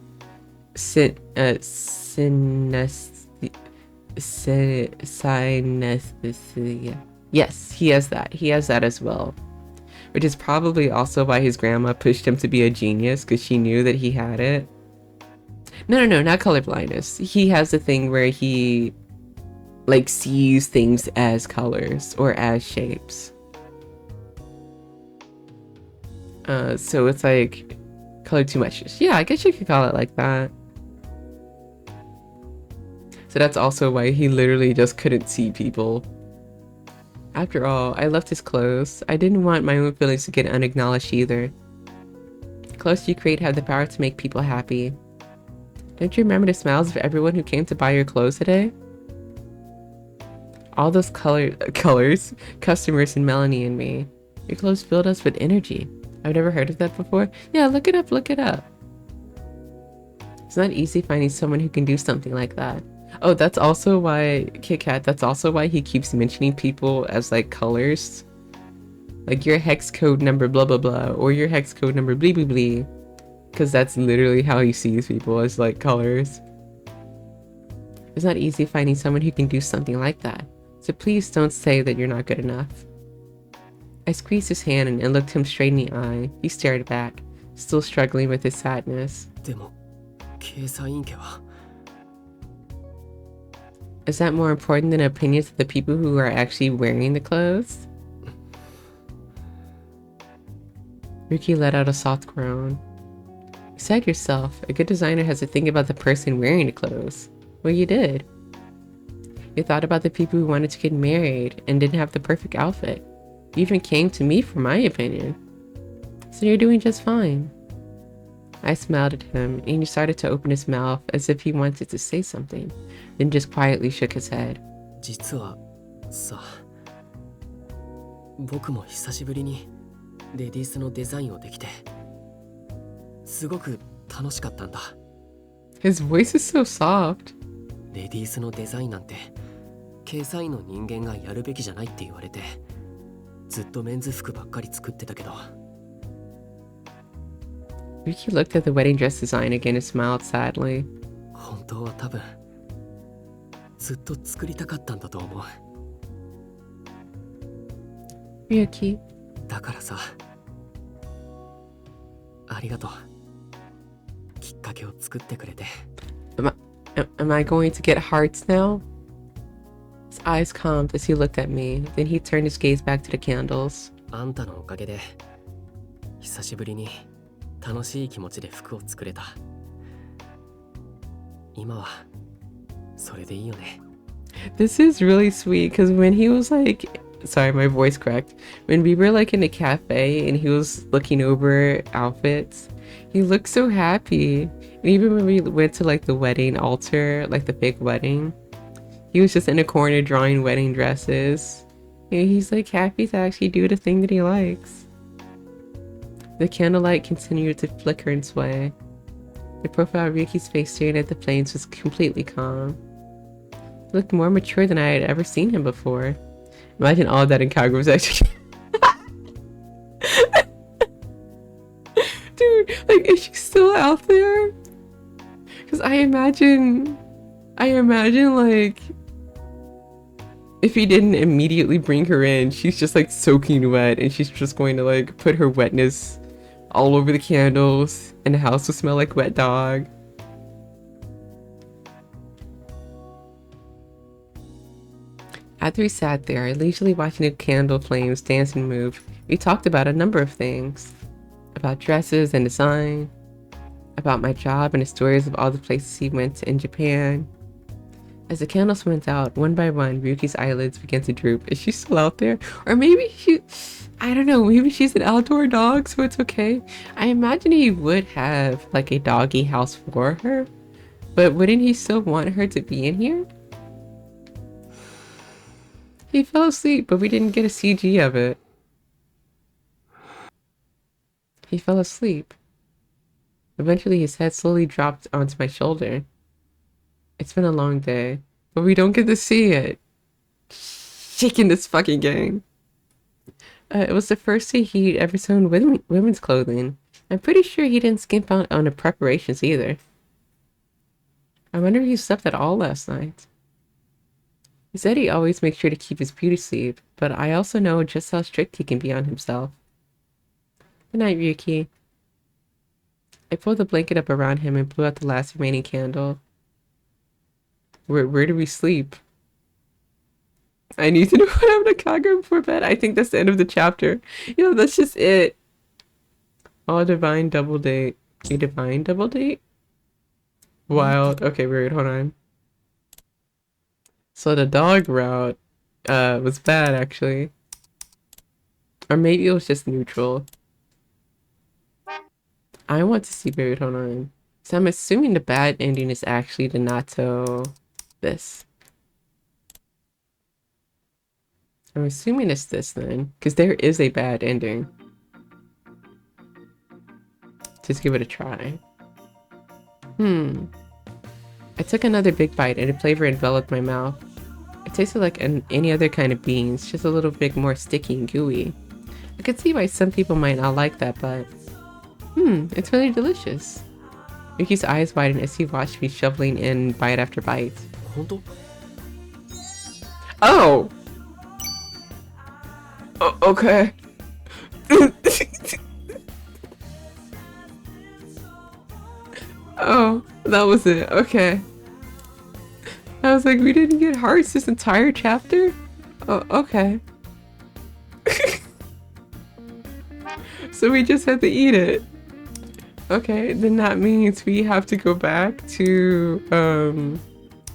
Synesthesia. Yes, he has that. He has that as well. Which is probably also why his grandma pushed him to be a genius, because she knew that he had it. No, not colorblindness. He has the thing where he like sees things as colors or as shapes. So it's like color too much. Yeah, I guess you could call it like that. So that's also why he literally just couldn't see people. After all, I left his clothes. I didn't want my own feelings to get unacknowledged either. Clothes you create have the power to make people happy. Don't you remember the smiles of everyone who came to buy your clothes today? All those colors, customers, and Melanie and me. Your clothes filled us with energy. I've never heard of that before. Yeah, look it up, look it up. It's not easy finding someone who can do something like that. Oh, that's also why, Kit Kat, that's also why he keeps mentioning people as like colors. Like your hex code number blah blah blah, or your hex code number blee blee blee. Because that's literally how he sees people, as like colors. It's not easy finding someone who can do something like that. So please don't say that you're not good enough. I squeezed his hand and looked him straight in the eye. He stared back, still struggling with his sadness. でも掲載員家は Is that more important than opinions of the people who are actually wearing the clothes? Ryuki let out a soft groan. You said yourself, a good designer has to think about the person wearing the clothes. Well, you did. You thought about the people who wanted to get married and didn't have the perfect outfit. You even came to me for my opinion. So you're doing just fine. I smiled at him, and he started to open his mouth as if he wanted to say something, then just quietly shook his head. 実はさ、僕も久しぶりにレディースのデザインをできて、すごく楽しかったんだ。His voice is so soft. レディースのデザインなんて掲載の人間がやるべきじゃないって言われて、ずっとメンズ服ばっかり作ってたけど。Ryuki looked at the wedding dress design again and smiled sadly. 本当は多分ずっと作りたかったんだと思う。Ryuki. だからさ、ありがとう。きっかけを作ってくれて。Am I going to get hearts now? His eyes calmed as he looked at me. Then he turned his gaze back to the candles. あんたのおかげで久しぶりに楽しい気持ちで服を作れた。今はそれでいいよね。This is really sweet because when he was like, sorry, my voice cracked. When we were like in a cafe and he was looking over outfits, he looked so happy. And even when we went to like the wedding altar, like the big wedding, he was just in a corner drawing wedding dresses. And he's like happy to actually do the thing that he likes. The candlelight continued to flicker and sway. The profile of Ryuki's face staring at the flames was completely calm. He looked more mature than I had ever seen him before. Imagine all of that in Kagura's actually. Dude, like, is she still out there? Because I imagine like, if he didn't immediately bring her in, she's just like soaking wet and she's just going to like put her wetness all over the candles and the house will smell like wet dog. After we sat there, leisurely watching the candle flames dance and move, we talked about a number of things. About dresses and design, about my job and the stories of all the places he went in Japan. As the candles went out, one by one, Ryuki's eyelids began to droop. Is she still out there? Or maybe I don't know, maybe she's an outdoor dog, so it's okay. I imagine he would have like a doggy house for her, but wouldn't he still want her to be in here? He fell asleep, but we didn't get a CG of it. He fell asleep. Eventually, his head slowly dropped onto my shoulder. It's been a long day, but we don't get to see it. Shaking this fucking game. It was the first day he'd ever sewn women's clothing. I'm pretty sure he didn't skimp out on the preparations either. I wonder if he slept at all last night. He said he always makes sure to keep his beauty sleep, but I also know just how strict he can be on himself. Good night, Ryuki. I pulled the blanket up around him and blew out the last remaining candle. Where do we sleep? I need to know what happened to Kagura before bed. I think that's the end of the chapter. You know, that's just it. Oh, divine double date. A divine double date? Wild. Okay, weird. Hold on. So the dog route was bad actually. Or maybe it was just neutral. I want to see, wait, hold on. So I'm assuming the bad ending is actually the natto this. I'm assuming it's this then, because there is a bad ending. Just give it a try. I took another big bite and the flavor enveloped my mouth. It tasted like any other kind of beans, just a little bit more sticky and gooey. I could see why some people might not like that, but it's really delicious. Yuki's eyes widened as he watched me shoveling in bite after bite. Oh! Okay. Oh, that was it. Okay. I was like, we didn't get hearts this entire chapter? Oh, okay. So we just had to eat it. Okay, then that means we have to go back to,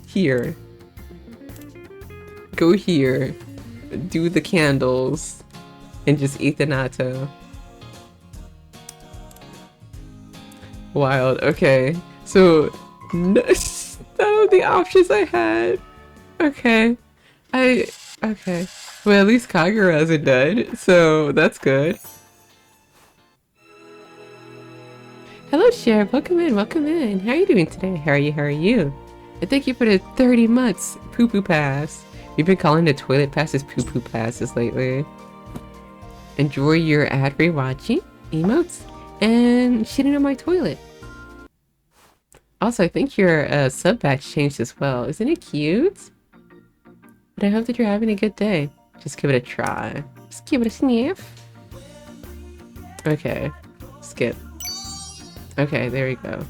here. Go here. Do the candles. And just eat the natto. Wild. Okay. So, none of the options I had. Okay. Okay. Well, at least Kagura hasn't died, so that's good. Hello, Sheriff. Welcome in. Welcome in. How are you doing today? How are you? How are you? And thank you for the 30 months poo-poo pass. We've been calling the toilet passes poo-poo passes lately. Enjoy your ad-free watching, emotes, and shitting on my toilet. Also, I think your sub batch changed as well. Isn't it cute? But I hope that you're having a good day. Just give it a try. Just give it a sniff. Okay. Skip. Okay, there we go.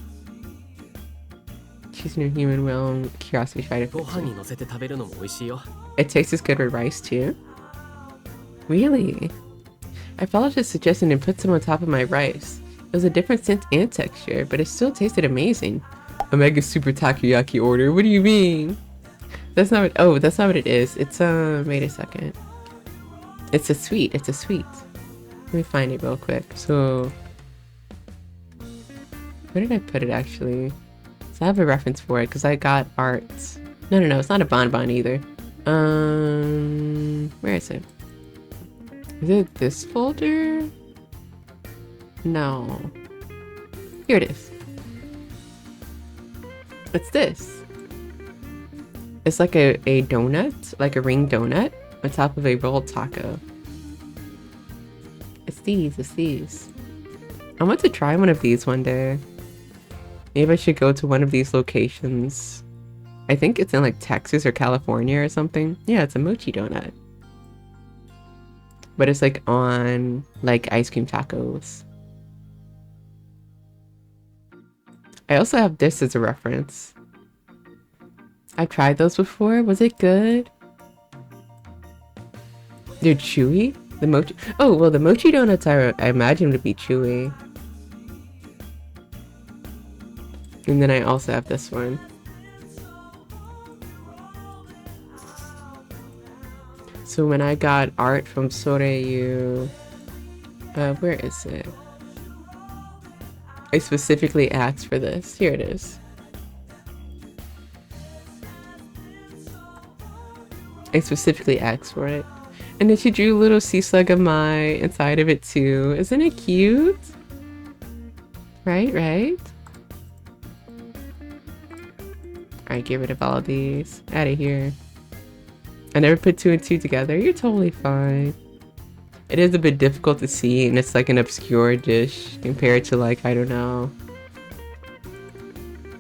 Choosing your human will and curiosity fighter. It tastes as good with rice too? Really? I followed his suggestion and put some on top of my rice. It was a different scent and texture, but it still tasted amazing. A mega super takoyaki order? What do you mean? That's not what- oh, that's not what it is. It's, wait a second. It's a sweet. It's a sweet. Let me find it real quick. So, where did I put it actually? So I have a reference for it because I got art. No, it's not a bonbon either. Where is it? Is it this folder? No. Here it is. What's this? It's like a donut, like a ring donut on top of a rolled taco. It's these. I want to try one of these one day. Maybe I should go to one of these locations. I think it's in like Texas or California or something. Yeah, it's a mochi donut. But it's like on like ice cream tacos. I also have this as a reference. I've tried those before. Was it good? They're chewy? The mochi. Oh, well, the mochi donuts I imagine would be chewy. And then I also have this one. So when I got art from Soreyu, where is it? I specifically asked for this. Here it is. I specifically asked for it. And then she drew a little sea slug of Amai inside of it too. Isn't it cute? Right? Alright, get rid of all of these. Out of here. I never put 2 and 2 together. You're totally fine. It is a bit difficult to see, and it's like an obscure dish compared to like, I don't know,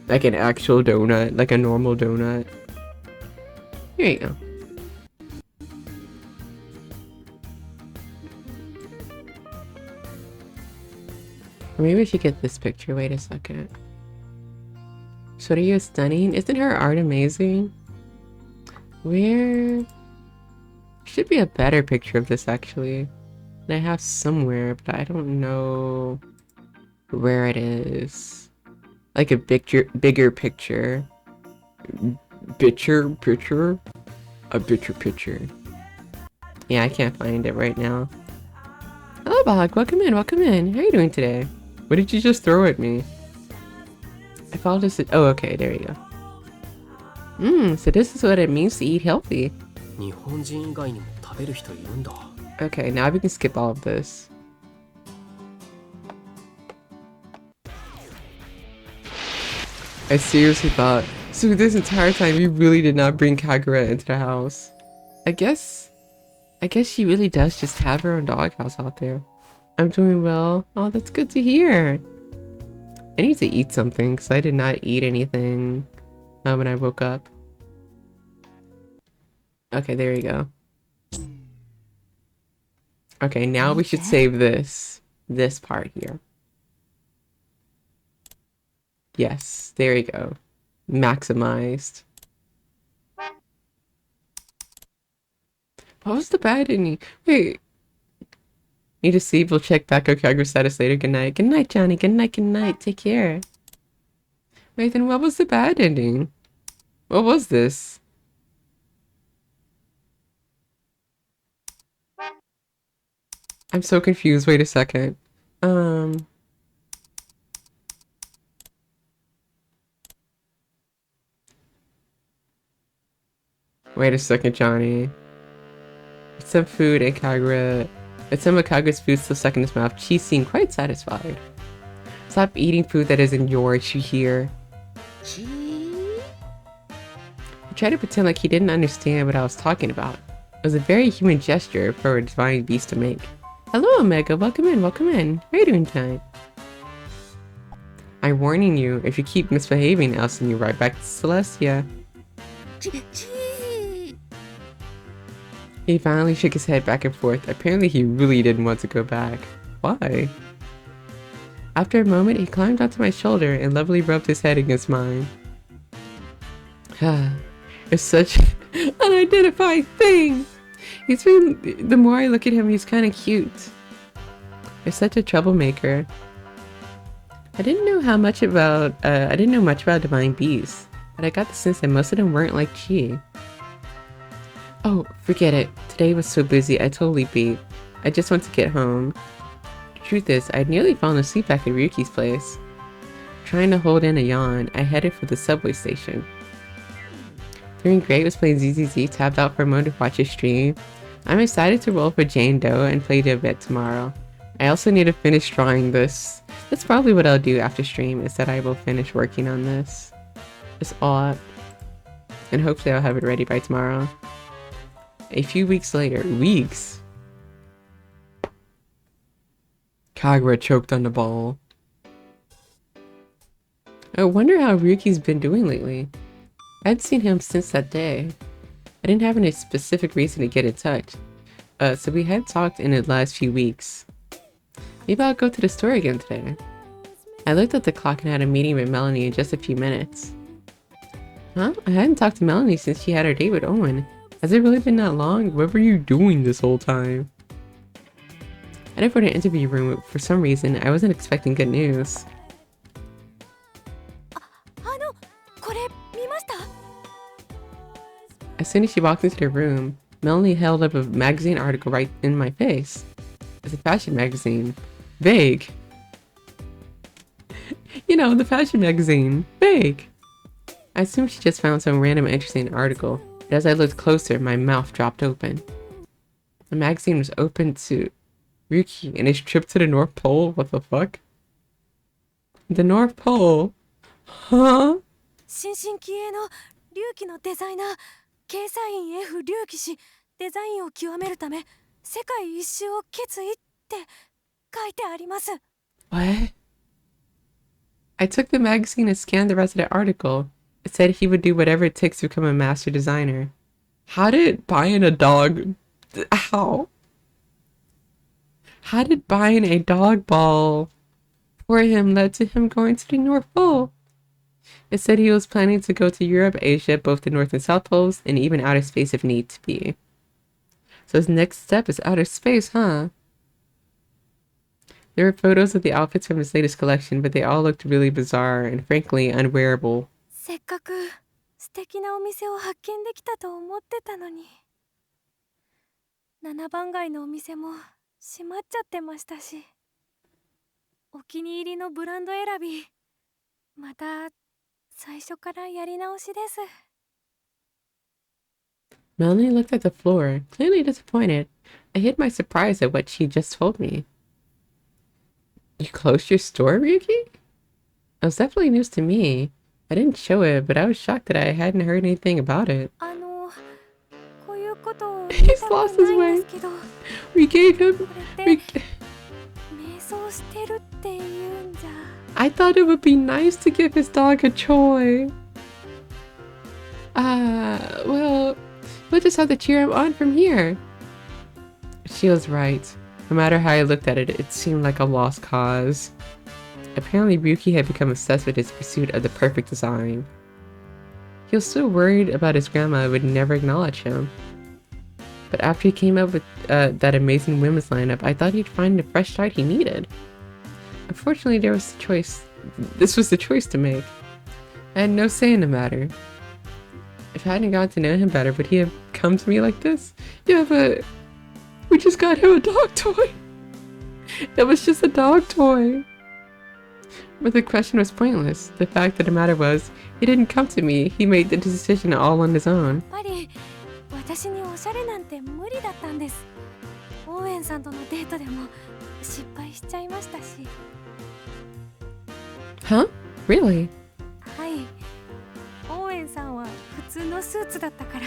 like an actual donut, like a normal donut. Here you go. Or maybe we should get this picture. Wait a second. Soraya is stunning. Isn't her art amazing? Where? Should be a better picture of this actually. That I have somewhere, but I don't know where it is. Like a bigger picture. Picture? A picture. Yeah, I can't find it right now. Hello, Bog. Welcome in. Welcome in. How are you doing today? What did you just throw at me? I followed this. Oh, okay. There you go. So this is what it means to eat healthy. 日本人以外にも食べる人いるんだ。 Okay, now we can skip all of this. I seriously thought, so this entire time we really did not bring Kagura into the house. I guess she really does just have her own doghouse out there. I'm doing well. Oh, that's good to hear. I need to eat something because I did not eat anything when I woke up. Okay, there you go. Okay, now we should save this part here. Yes, there you go. Maximized. What was the bad ending? Wait. Need to see. We'll check back on Kagura's status later. Good night. Good night, Johnny. Good night. Good night. Take care. Wait, then what was the bad ending? What was this? I'm so confused. Wait a second. Wait a second, Johnny. Some food and Kagura. With some of Kagura's food still stuck in his mouth, she seemed quite satisfied. Stop eating food that isn't yours, you hear? He tried to pretend like he didn't understand what I was talking about. It was a very human gesture for a divine beast to make. Hello, Omega. Welcome in. Welcome in. How are you doing tonight? I'm warning you, if you keep misbehaving, I'll send you right back to Celestia. He finally shook his head back and forth. Apparently he really didn't want to go back. Why? After a moment, he climbed onto my shoulder and lovingly rubbed his head against mine. It's such an unidentified thing! The more I look at him, he's kind of cute. He's such a troublemaker. I didn't know much about divine beasts, but I got the sense that most of them weren't like Chi. Oh, forget it. Today was so busy, I totally beat. I just want to get home. The truth is, I'd nearly fallen asleep back at Ryuki's place. Trying to hold in a yawn, I headed for the subway station. Doing great was playing ZZZ, tapped out for a moment to watch his stream. I'm excited to roll for Jane Doe and play a bit tomorrow. I also need to finish drawing this. That's probably what I'll do after stream, is that I will finish working on this. It's odd. And hopefully I'll have it ready by tomorrow. A few weeks later, Kagura choked on the ball. I wonder how Ryuki's been doing lately. I hadn't seen him since that day. I didn't have any specific reason to get in touch. So we had talked in the last few weeks. Maybe I'll go to the store again today. I looked at the clock and had a meeting with Melanie in just a few minutes. Huh? I hadn't talked to Melanie since she had her date with Owen. Has it really been that long? What were you doing this whole time? I headed for the interview room. For some reason, I wasn't expecting good news. As soon as she walked into the room, Melanie held up a magazine article right in my face. It's a fashion magazine. Vague. You know, the fashion magazine. Vague. I assumed she just found some random interesting article, but as I looked closer, my mouth dropped open. The magazine was open to Ryuki and his trip to the North Pole? What the fuck? The North Pole? Huh? 新進気鋭の龍騎のデザイナー掲載員 F 龍騎氏デザインを極めるため世界一周を決意って書いてあります。 What? I took the magazine and scanned the rest of the article. It said he would do whatever it takes to become a master designer. How did buying a dog... How? How did buying a dog ball for him led to him going to the North Pole? It said he was planning to go to Europe, Asia, both the North and South Poles, and even outer space if need to be. So his next step is outer space, huh? There were photos of the outfits from his latest collection, but they all looked really bizarre and frankly unwearable. せっかく素敵なお店を発見できたと思ってたのに。7番街のお店も閉まっちゃってましたし、お気に入りのブランド選び、また最初からやり直しです。 Melanie looked at the floor, clearly disappointed. I hid my surprise at what she just told me. You closed your store, Ryuki? It was definitely news to me. I didn't show it, but I was shocked that I hadn't heard anything about it. こういうことを He's lost his way. We gave him... We... 瞑想してるって言うんじゃ。 I thought it would be nice to give his dog a choy. Well, we'll just have to cheer him on from here. She was right. No matter how I looked at it, it seemed like a lost cause. Apparently, Ryuki had become obsessed with his pursuit of the perfect design. He was so worried about his grandma would never acknowledge him. But after he came up with that amazing women's lineup, I thought he'd find the fresh start he needed. Unfortunately, this was the choice to make. I had no say in the matter. If I hadn't gotten to know him better, would he have come to me like this? Yeah, but we just got him a dog toy. It was just a dog toy. But the question was pointless. The fact of the matter was, he didn't come to me. He made the decision all on his own. 私におしゃれなんて無理だったんです。オーエンさんとのデートでも失敗しちゃいましたし。Huh? Really? はい。オーエンさんは普通のスーツだったから、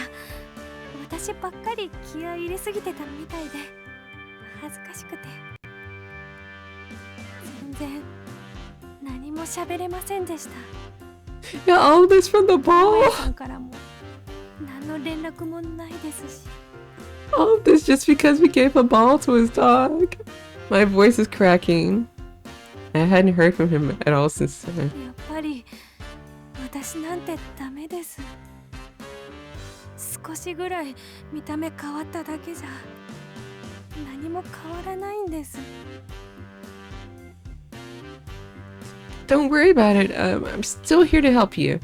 私ばっかり気合い入れすぎてたみたいで恥ずかしくて。全然何も喋れませんでした。Yeah, all this from the オー ball. エンさんからも何の連絡もないですし。 All of this just because we gave a ball to his dog. My voice is cracking. I hadn't heard from him at all since then. やっぱり私なんてダメです。少しぐらい見た目変わっただけじゃ何も変わらないんです。 Don't worry about it. I'm still here to help you.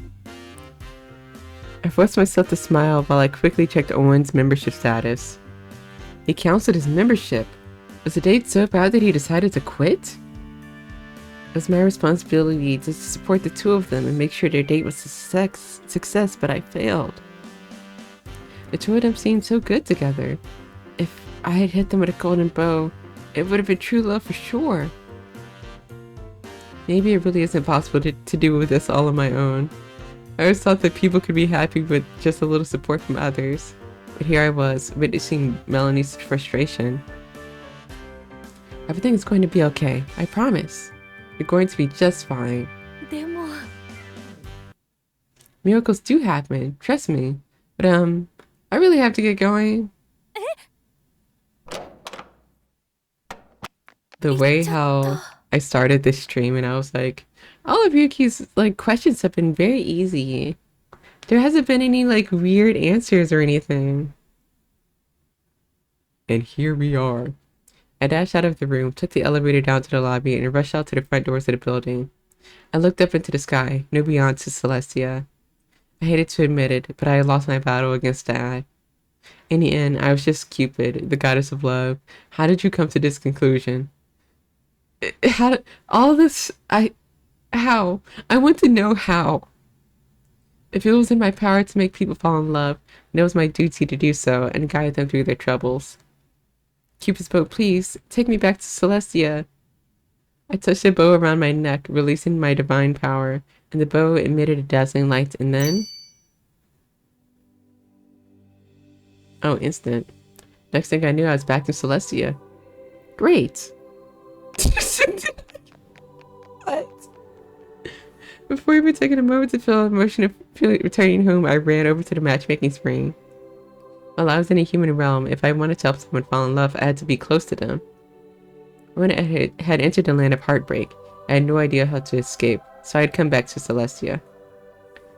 I forced myself to smile while I quickly checked Owen's membership status. He canceled his membership. Was the date so bad that he decided to quit? It was my responsibility to support the two of them and make sure their date was a success, but I failed. The two of them seemed so good together. If I had hit them with a golden bow, it would have been true love for sure. Maybe it really isn't possible to do with this all on my own. I always thought that people could be happy with just a little support from others. But here I was, witnessing Melanie's frustration. Everything is going to be okay, I promise. You're going to be just fine. でも Miracles do happen, trust me. But I really have to get going. The way how I started this stream and I was like, all of Ryuki's like questions have been very easy. There hasn't been any like weird answers or anything. And here we are. I dashed out of the room, took the elevator down to the lobby, and rushed out to the front doors of the building. I looked up into the sky, no beyond to Celestia. I hated to admit it, but I had lost my battle against Dad. In the end, I was just Cupid, the goddess of love. How did you come to this conclusion? How did all this? How? I want to know how. If it was in my power to make people fall in love, then it was my duty to do so and guide them through their troubles. Cupid's bow, please, take me back to Celestia. I touched the bow around my neck, releasing my divine power, and the bow emitted a dazzling light, and then... Oh, instant. Next thing I knew, I was back in Celestia. Great! What? Before even taking a moment to feel emotion of returning home, I ran over to the matchmaking screen. While I was in a human realm, if I wanted to help someone fall in love, I had to be close to them. When I had entered the land of heartbreak, I had no idea how to escape, so I had come back to Celestia.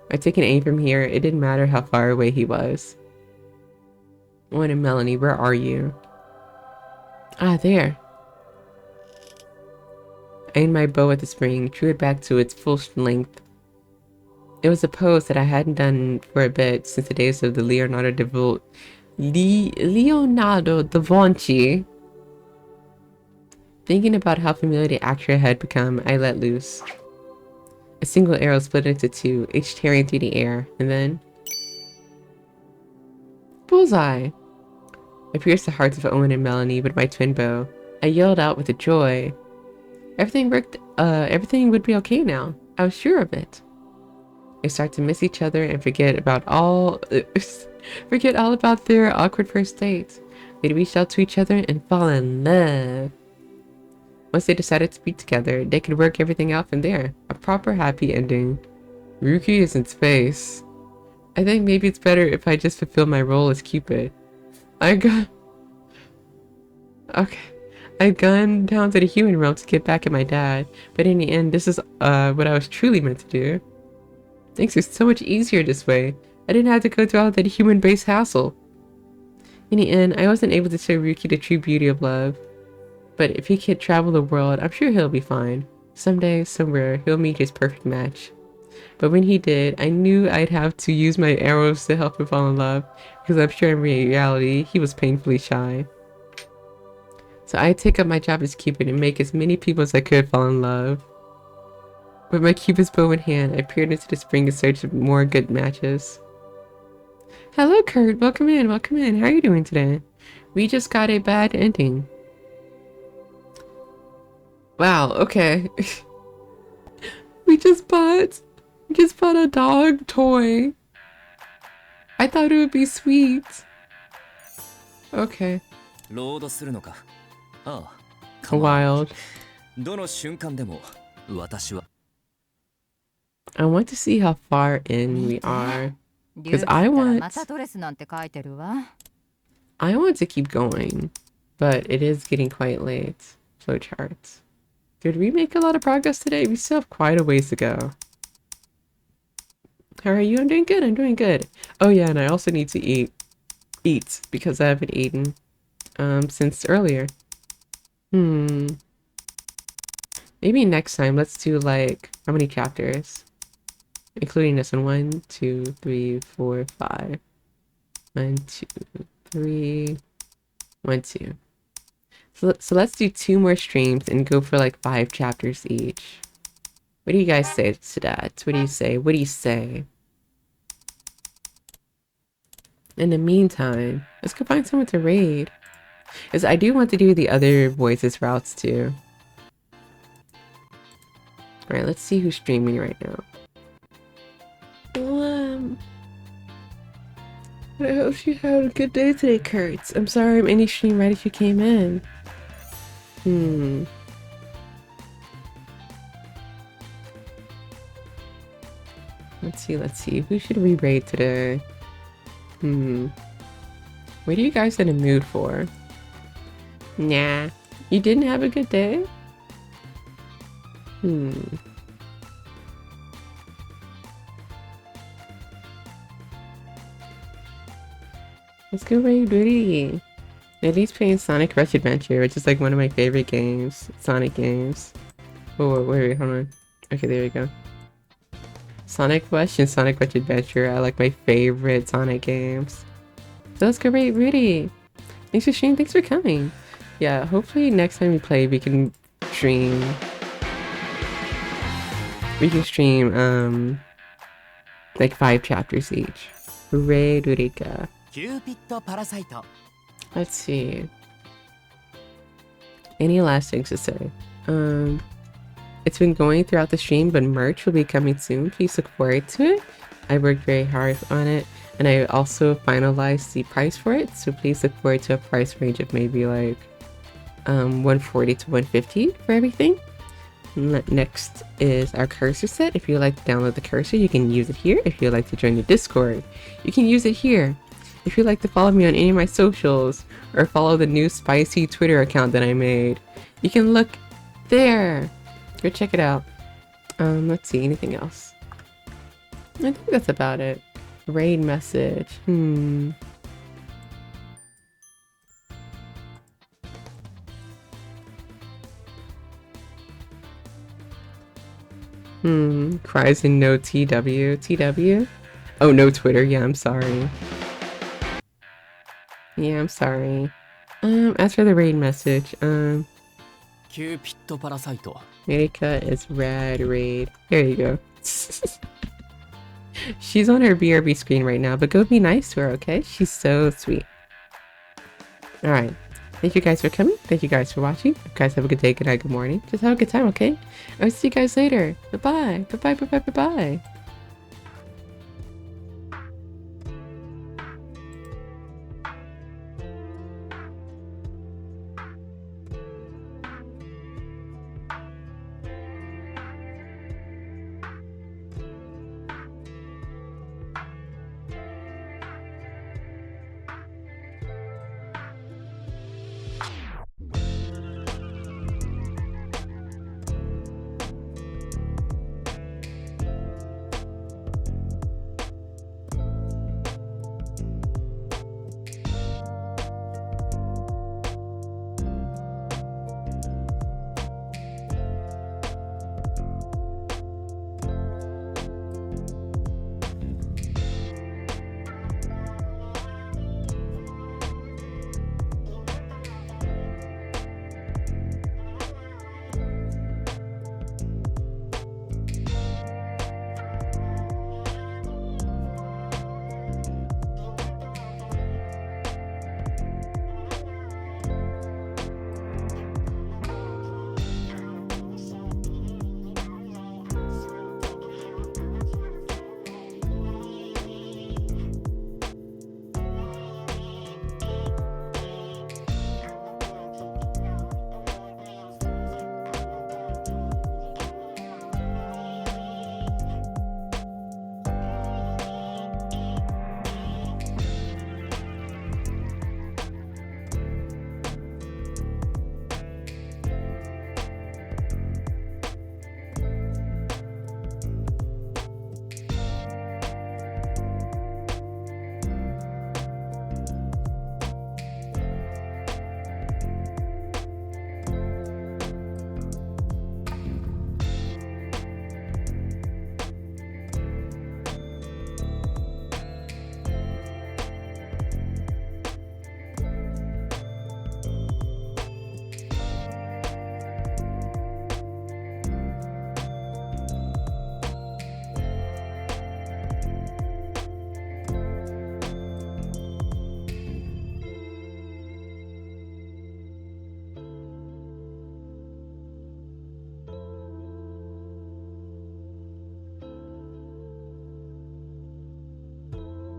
By taking aim from here, it didn't matter how far away he was. Owen and Melanie, where are you? Ah, there. I aimed my bow at the spring, drew it back to its full length. It was a pose that I hadn't done for a bit since the days of the Leonardo da Vinci. Thinking about how familiar the actor had become, I let loose. A single arrow split into two, each tearing through the air, and then... Bullseye! I pierced the hearts of Owen and Melanie with my twin bow. I yelled out with joy. Everything would be okay now. I was sure of it. They start to miss each other and forget all about their awkward first dates. They reached out to each other and fall in love. Once they decided to be together, they could work everything out from there. A proper happy ending. Ryuki is in space. I think maybe it's better if I just fulfill my role as Cupid. I'd gone down to the human realm to get back at my dad, but in the end, this is what I was truly meant to do. Things are so much easier this way. I didn't have to go through all that human-based hassle. In the end, I wasn't able to show Ryuki the true beauty of love. But if he could travel the world, I'm sure he'll be fine. Someday, somewhere, he'll meet his perfect match. But when he did, I knew I'd have to use my arrows to help him fall in love, because I'm sure in reality, he was painfully shy. So I'd take up my job as Cupid and make as many people as I could fall in love. With my Cupid's bow in hand, I peered into the spring in search of more good matches. Hello, Kurt. Welcome in. Welcome in. How are you doing today? We just got a bad ending. Wow, okay. we just bought a dog toy. I thought it would be sweet. Okay. Wild. I want to see how far in we are. Because I want to keep going. But it is getting quite late. Flowcharts. Did we make a lot of progress today? We still have quite a ways to go. How are you? I'm doing good. I'm doing good. Oh yeah, and I also need to eat because I haven't eaten since earlier. Maybe next time let's do like how many chapters? Including this one. 1, 2, 3, 4, 5. 1, 2, 3. 1, 2. So let's do 2 more streams and go for like 5 chapters each. What do you guys say to that? What do you say? What do you say? In the meantime, let's go find someone to raid. Because I do want to do the other voices routes too. Alright, let's see who's streaming right now. I hope you had a good day today, Kurt. I'm sorry I'm in your stream right as you came in. Let's see. Who should we raid today? What are you guys in a mood for? Nah. You didn't have a good day? Let's go raid Rudy. At least playing Sonic Rush Adventure, which is like one of my favorite games. Sonic games. Oh, wait, hold on. Okay, there we go. Sonic Rush and Sonic Rush Adventure are like my favorite Sonic games. So let's go raid Rudy. Thanks for streaming, thanks for coming. Yeah, hopefully next time we play we can stream. Like 5 chapters each. Hooray, Rurika. Cupid Parasite. Let's see. Any last things to say? It's been going throughout the stream, but merch will be coming soon. Please look forward to it. I worked very hard on it, and I also finalized the price for it. So please look forward to a price range of maybe like 140 to 150 for everything. Next is our cursor set. If you'd like to download the cursor, you can use it here. If you'd like to join the Discord, you can use it here. If you'd like to follow me on any of my socials or follow the new spicy Twitter account that I made, you can look there. Go check it out. Let's see, anything else? I think that's about it. Raid message. Cries in no TW. TW? Oh, no Twitter. Yeah, I'm sorry. Yeah, I'm sorry. As for the raid message, Cupid Parasite. Erika is rad raid. There you go. She's on her BRB screen right now, but go be nice to her, okay? She's so sweet. Alright. Thank you guys for coming. Thank you guys for watching. You guys have a good day, good night, good morning. Just have a good time, okay? I'll see you guys later. Bye-bye. Bye-bye, bye-bye, bye-bye.